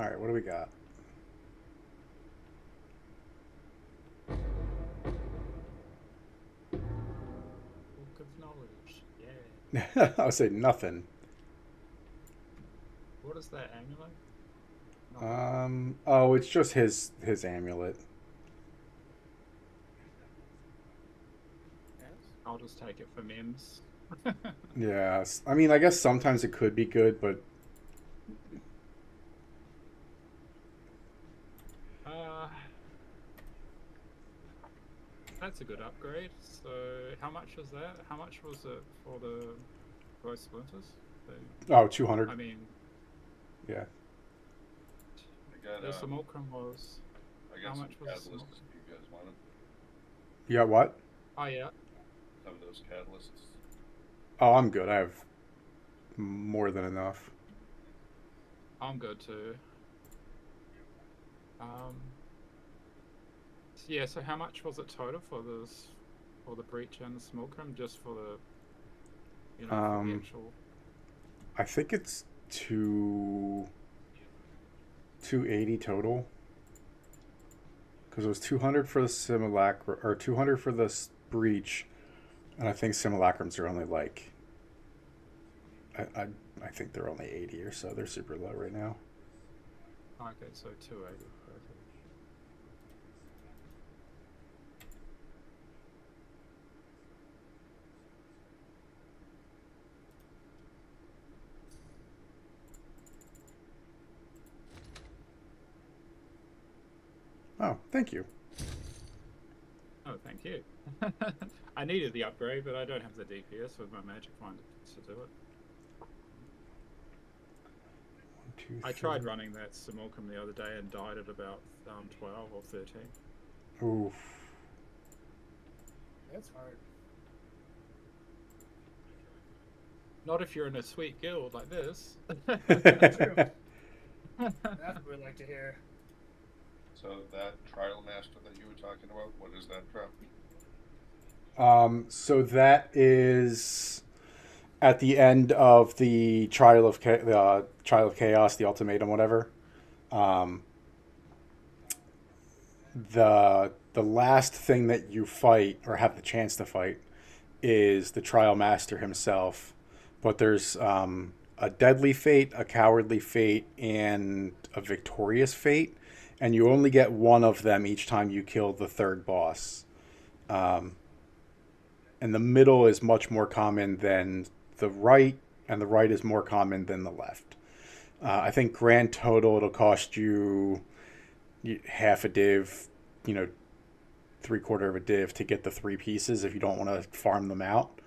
right, what do we got? Book of knowledge. Yeah. I would say nothing. What is that amulet? Oh, it's just his amulet. Yes. I'll just take it for memes. Yeah, I mean, I guess sometimes it could be good, but Uh, that's a good upgrade. So, how much was that? How much was it for the Ghost Splinters? oh, 200. I mean, Yeah. I got the Simulacrum was. I got how some much was the catalysts Simulacrum? if you guys want them. You got what? Oh yeah. Some of those catalysts. Oh, I'm good. I have more than enough. I'm good too. Yeah. So how much was it total for this, for the breach and the Simulacrum, just for the, for the actual? I think it's 280 total. Because it was 200 for the simulacrum, or 200 for the breach, and I think simulacrums are only like, I think they're only 80 or so. They're super low right now. Okay, so 280. Oh, thank you. Oh, thank you. I needed the upgrade, but I don't have the DPS with my magic finder to do it. 1, 2, I tried 3. running that Simulacrum the other day and died at about 12 or 13. Oof. That's hard. Not if you're in a sweet guild like this. That's what we'd like to hear. So that Trial Master that you were talking about, what is that drop? So that is at the end of the Trial of Chaos, the Ultimatum, whatever. The last thing that you fight or have the chance to fight is the Trial Master himself, but there's a deadly fate, a cowardly fate, and a victorious fate, and you only get one of them each time you kill the third boss. And the middle is much more common than the right, and the right is more common than the left. I think grand total it'll cost you half a div, 3/4 of a div to get the 3 pieces if you don't want to farm them out.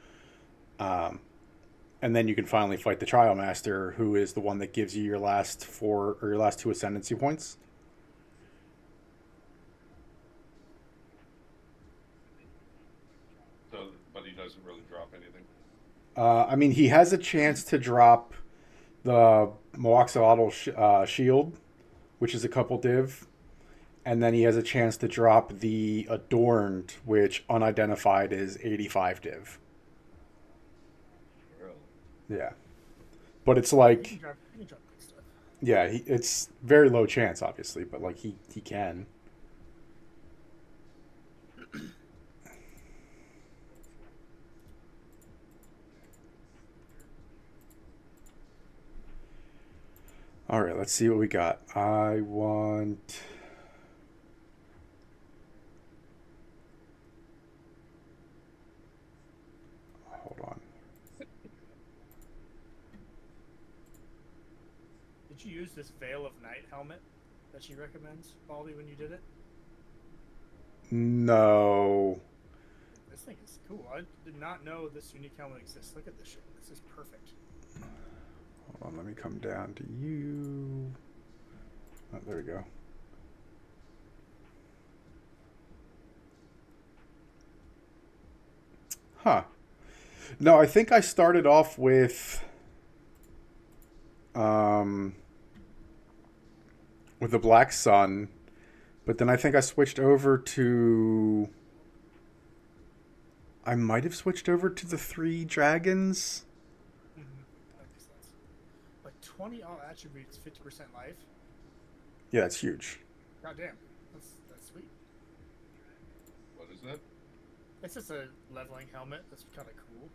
And then you can finally fight the Trial Master, who is the one that gives you your last 4 or your last 2 ascendancy points. So, but he doesn't really drop anything. I mean, he has a chance to drop the Moaxolotl shield, which is a couple div. And then he has a chance to drop the Adorned, which unidentified is 85 div. Really? Yeah. But it's like, You can drop good stuff. yeah, it's very low chance, obviously, but like he can. All right, let's see what we got. I want. Hold on. Did you use this Veil of Night helmet that she recommends, Baldy, when you did it? No. This thing is cool. I did not know this unique helmet exists. Look at this shit. This is perfect. Hold on, let me come down to you. Oh, there we go. Huh. No, I think I started off with the Black Sun, but then I think I switched over to I might have switched over to the 3 dragons. That makes sense. Like 20 all attributes, 50% life. Yeah, it's huge. God damn. That's sweet. What is that? It's just a leveling helmet. That's kind of cool.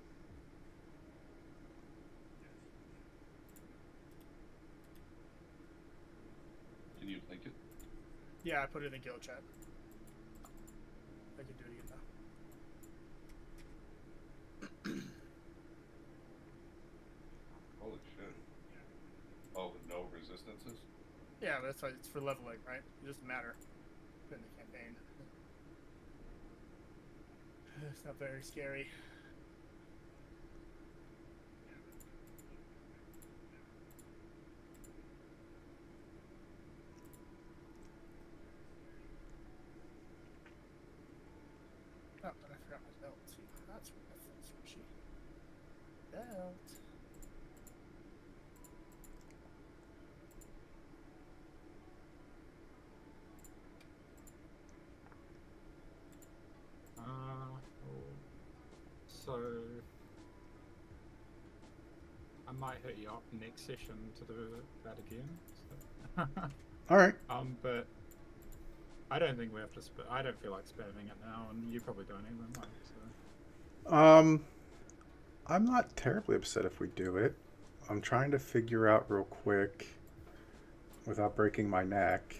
Can you link it? Yeah, I put it in the guild chat. I can do it again now. Holy shit. Oh, with no resistances? Yeah, that's why it's for leveling, right? It doesn't matter in the campaign. It's not very scary. Oh, and I forgot my belt too. That's what that feels squishy. Belt. So I might hit you up next session to do that again. So. All right. But I don't think we have to. I don't feel like spamming it now, and you probably don't either, Mike. So. I'm not terribly upset if we do it. I'm trying to figure out real quick, without breaking my neck.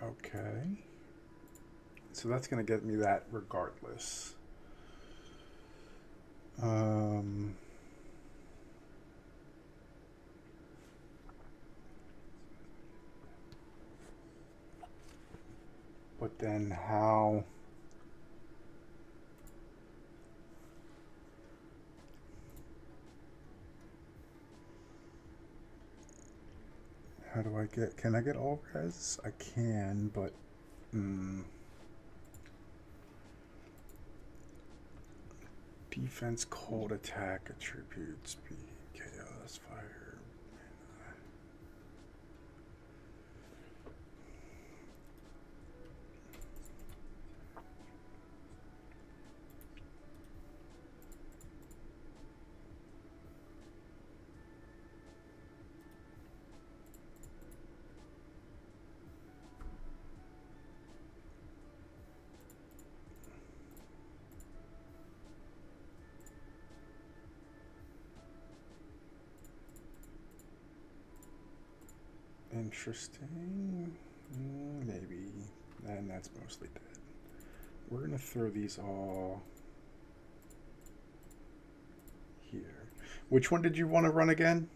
Okay. So that's going to get me that regardless. But then how... How do I get... Can I get all res? I can, but... Defense, cold attack, attribute, speed, chaos, fire... Interesting. Maybe. And that's mostly dead. We're going to throw these all here. Which one did you want to run again?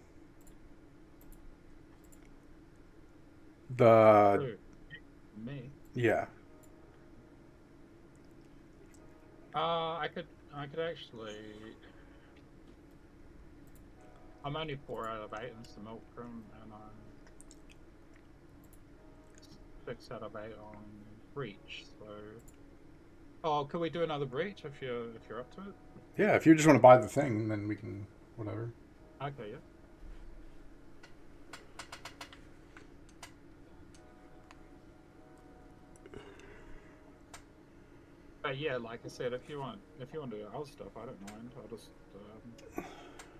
The... Me. Yeah. I could actually. I'm only 4 out of 8 in some Ultram, and I'm 6 out of 8 on Breach. So, oh, could we do another Breach if you're up to it? Yeah, if you just want to buy the thing, then we can whatever. Okay, yeah. But yeah, like I said, if you want to do other stuff, I don't mind. I'll just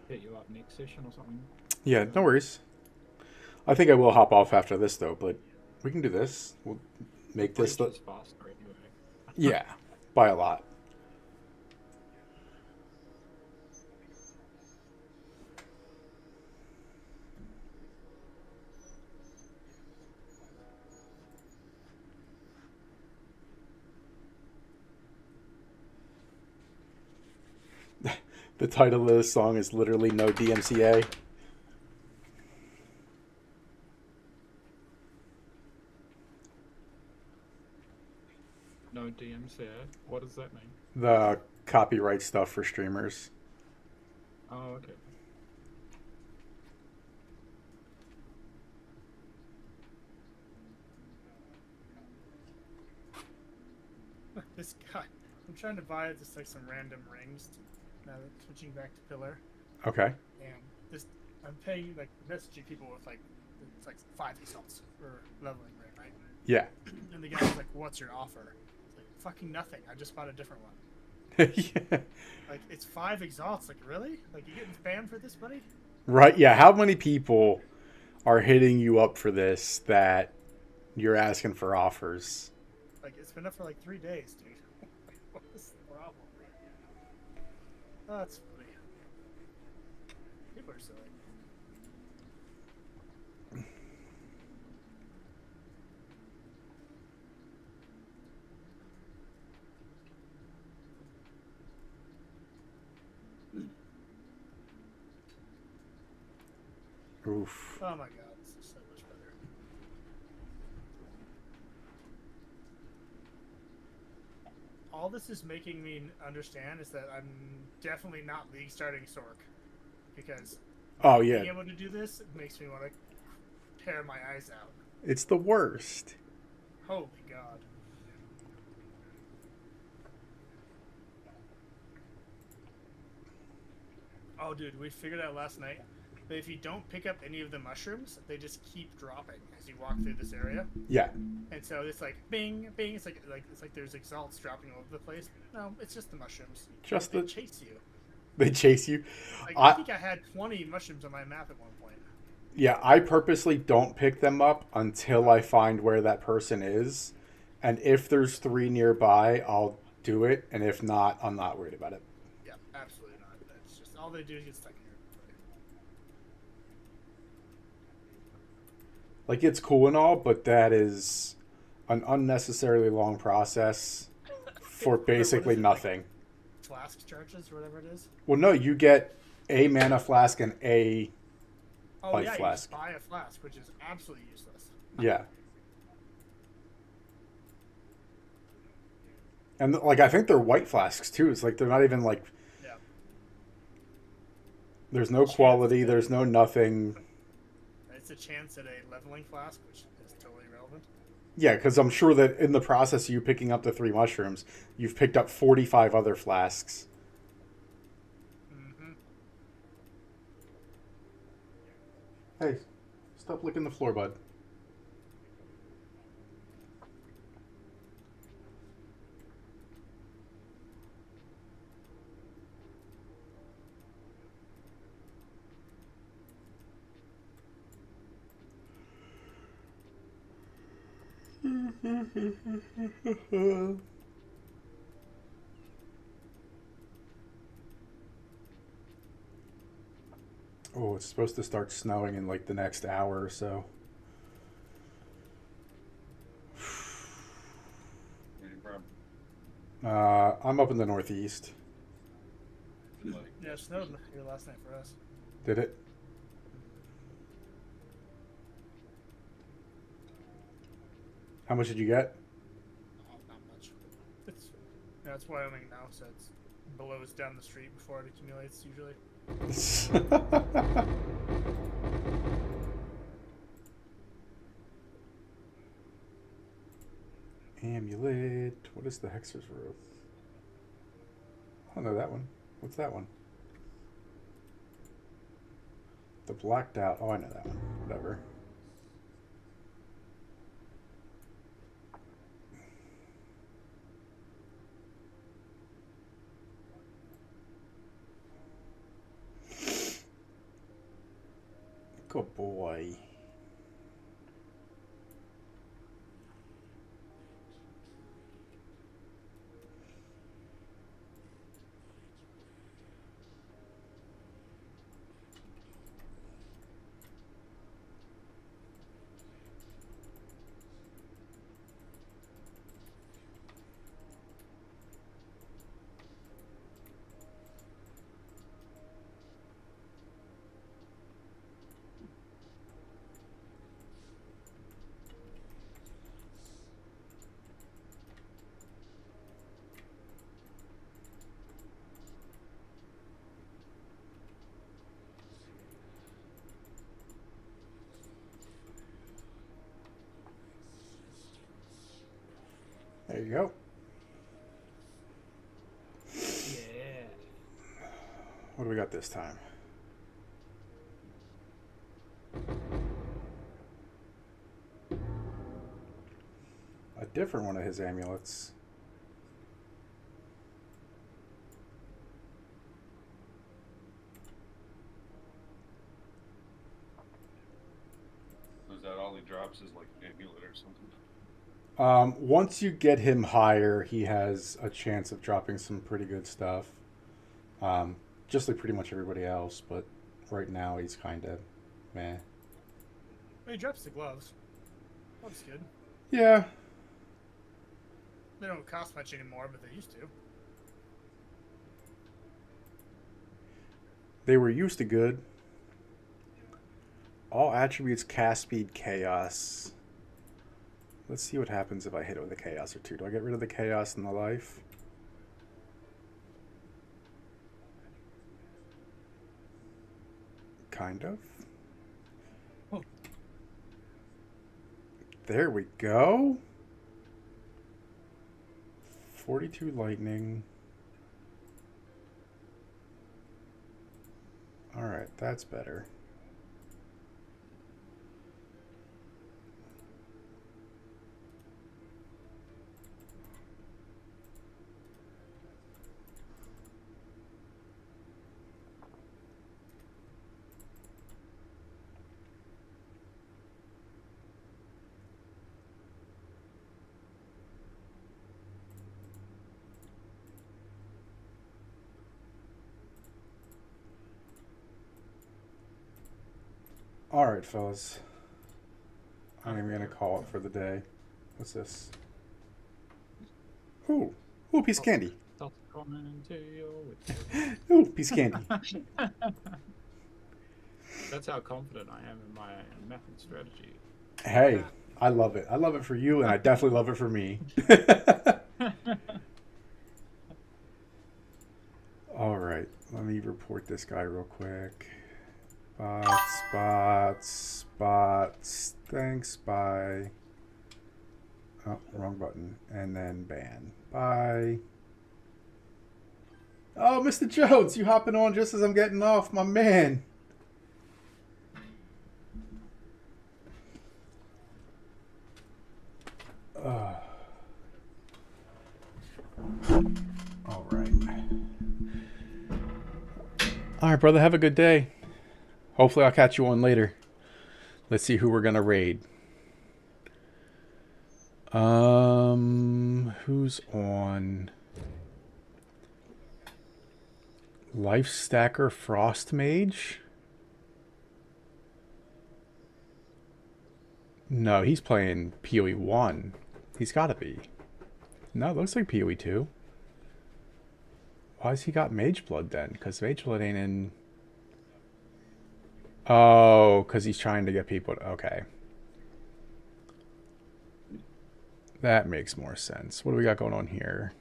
hit you up next session or something. Yeah, no worries. I think I will hop off after this though, but we can do this. We'll make this. Breach is faster anyway. Yeah, by a lot. The title of this song is literally No DMCA. No DMCA. What does that mean? The copyright stuff for streamers. Oh, okay. This guy. I'm trying to buy just like some random rings to Now switching back to pillar, Okay. and this I'm paying like messaging people with like it's like 5 exalts for leveling right? Yeah. And the guy was like, "What's your offer?" It's like fucking nothing. I just bought a different one. Yeah. Like it's 5 exalts. Like really? Like you getting spammed for this, buddy? Right. Yeah. How many people are hitting you up for this that you're asking for offers? Like it's been up for like 3 days, dude. What is the problem? Oh, that's funny. People are silly. Oof. Oh my god, this is so much better. All this is making me understand is that I'm definitely not league starting Sork. Because Oh, being yeah. able to do this makes me want to tear my eyes out. It's the worst. Holy god. Oh, dude, we figured out last night that if you don't pick up any of the mushrooms, they just keep dropping as you walk through this area. Yeah. And so it's like bing, bing. It's like there's exalts dropping all over the place. No, it's just the mushrooms. Just They the. chase you. They chase you. Like I- I think I had 20 mushrooms on my map at one point. Yeah, I purposely don't pick them up until I find where that person is. And if there's 3 nearby, I'll do it. And if not, I'm not worried about it. Yeah, absolutely not. That's just all they do is get stuck in here. Like, it's cool and all, but that is an unnecessarily long process for What is basically it, like- nothing. Flask charges or whatever it is. Well, no, you get a mana flask and a. Oh Life yeah, you flask. just buy a flask, which is absolutely useless. Yeah. And, like, I think they're white flasks, too. It's like they're not even, like. Yeah. There's no quality, there's no nothing. It's a chance at a leveling flask, which is totally irrelevant. Yeah, because I'm sure that in the process of you picking up the 3 mushrooms, you've picked up 45 other flasks. Mm-hmm. Hey, stop licking the floor, bud. Oh, it's supposed to start snowing in like the next hour or so. Where you from? I'm up in the northeast. Like, Yeah, it snowed here last night for us. Did it? How much did you get? Oh, not much. It's Wyoming now, so it's blows down the street before it accumulates usually. Amulet. What is the Hexer's Oath? I don't know that one. What's that one? The Blacked Out. Oh, I know that one. Whatever. Good boy. There you go. Yeah. What do we got this time? A different one of his amulets. So is that all he drops is like an amulet or something? Once you get him higher, he has a chance of dropping some pretty good stuff. Just like pretty much everybody else, but right now he's kind of meh. Well, he drops the gloves. Gloves good. Yeah, They don't cost much anymore, but they used to. they were used to good. All attributes, cast speed, chaos. Let's see what happens if I hit it with a chaos or two. Do I get rid of the chaos and the life? Kind of. Oh. There we go. 42 lightning. Alright, that's better. Alright, fellas. I'm gonna call it for the day. What's this? Ooh. Ooh, piece of candy. Stop coming into your wits. Ooh, piece of candy. That's how confident I am in my method strategy. Hey, I love it. I love it for you, and I definitely love it for me. Alright, let me report this guy real quick. Spots. Thanks, bye. Oh, wrong button. And then ban. Bye. Oh, Mr. Jones, you hopping on just as I'm getting off, my man. All right. All right, brother. Have a good day. Hopefully, I'll catch you on later. Let's see who we're gonna raid. Who's on? Life Stacker Frost Mage? No, he's playing PoE 1. He's gotta be. No, it looks like PoE 2. Why's he got Mage Blood then? Because Mage Blood ain't in... Oh, because he's trying to get people to... Okay. That makes more sense. What do we got going on here?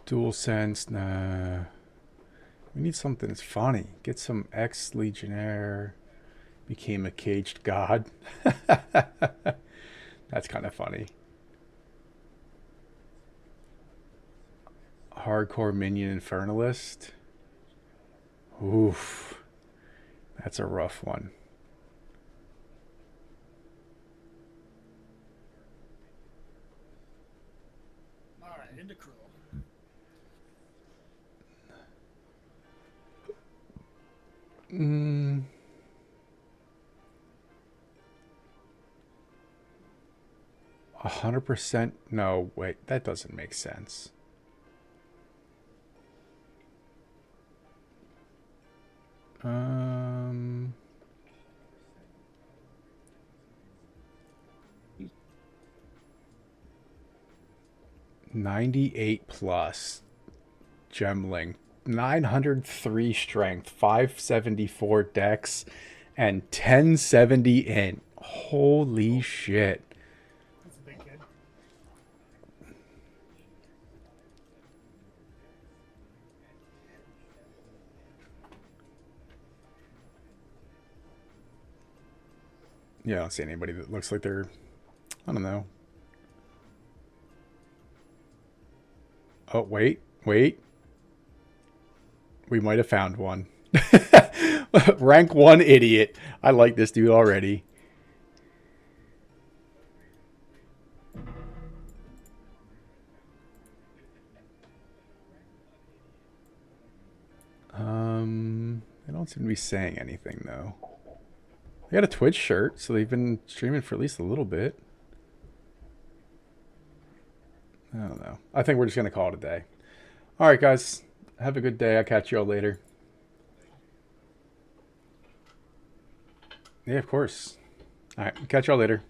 Dual Sense, nah. We need something that's funny. Get some ex-legionnaire. Became a caged god. That's kind of funny. Hardcore minion infernalist. Oof. That's a rough one. Alright, into Cruel. Mm. A 100%? No, wait, that doesn't make sense. Um, 98 plus Gemling, 903 strength, 574 dex, and 1070 int. Holy shit. That's a big kid. Yeah, I don't see anybody that looks like they're, I don't know. Oh, wait. We might have found one. Rank 1 idiot. I like this dude already. They don't seem to be saying anything though. They got a Twitch shirt, so they've been streaming for at least a little bit. I don't know. I think we're just gonna call it a day. All right, guys. Have a good day. I'll catch you all later. Yeah, of course. All right. Catch y'all later.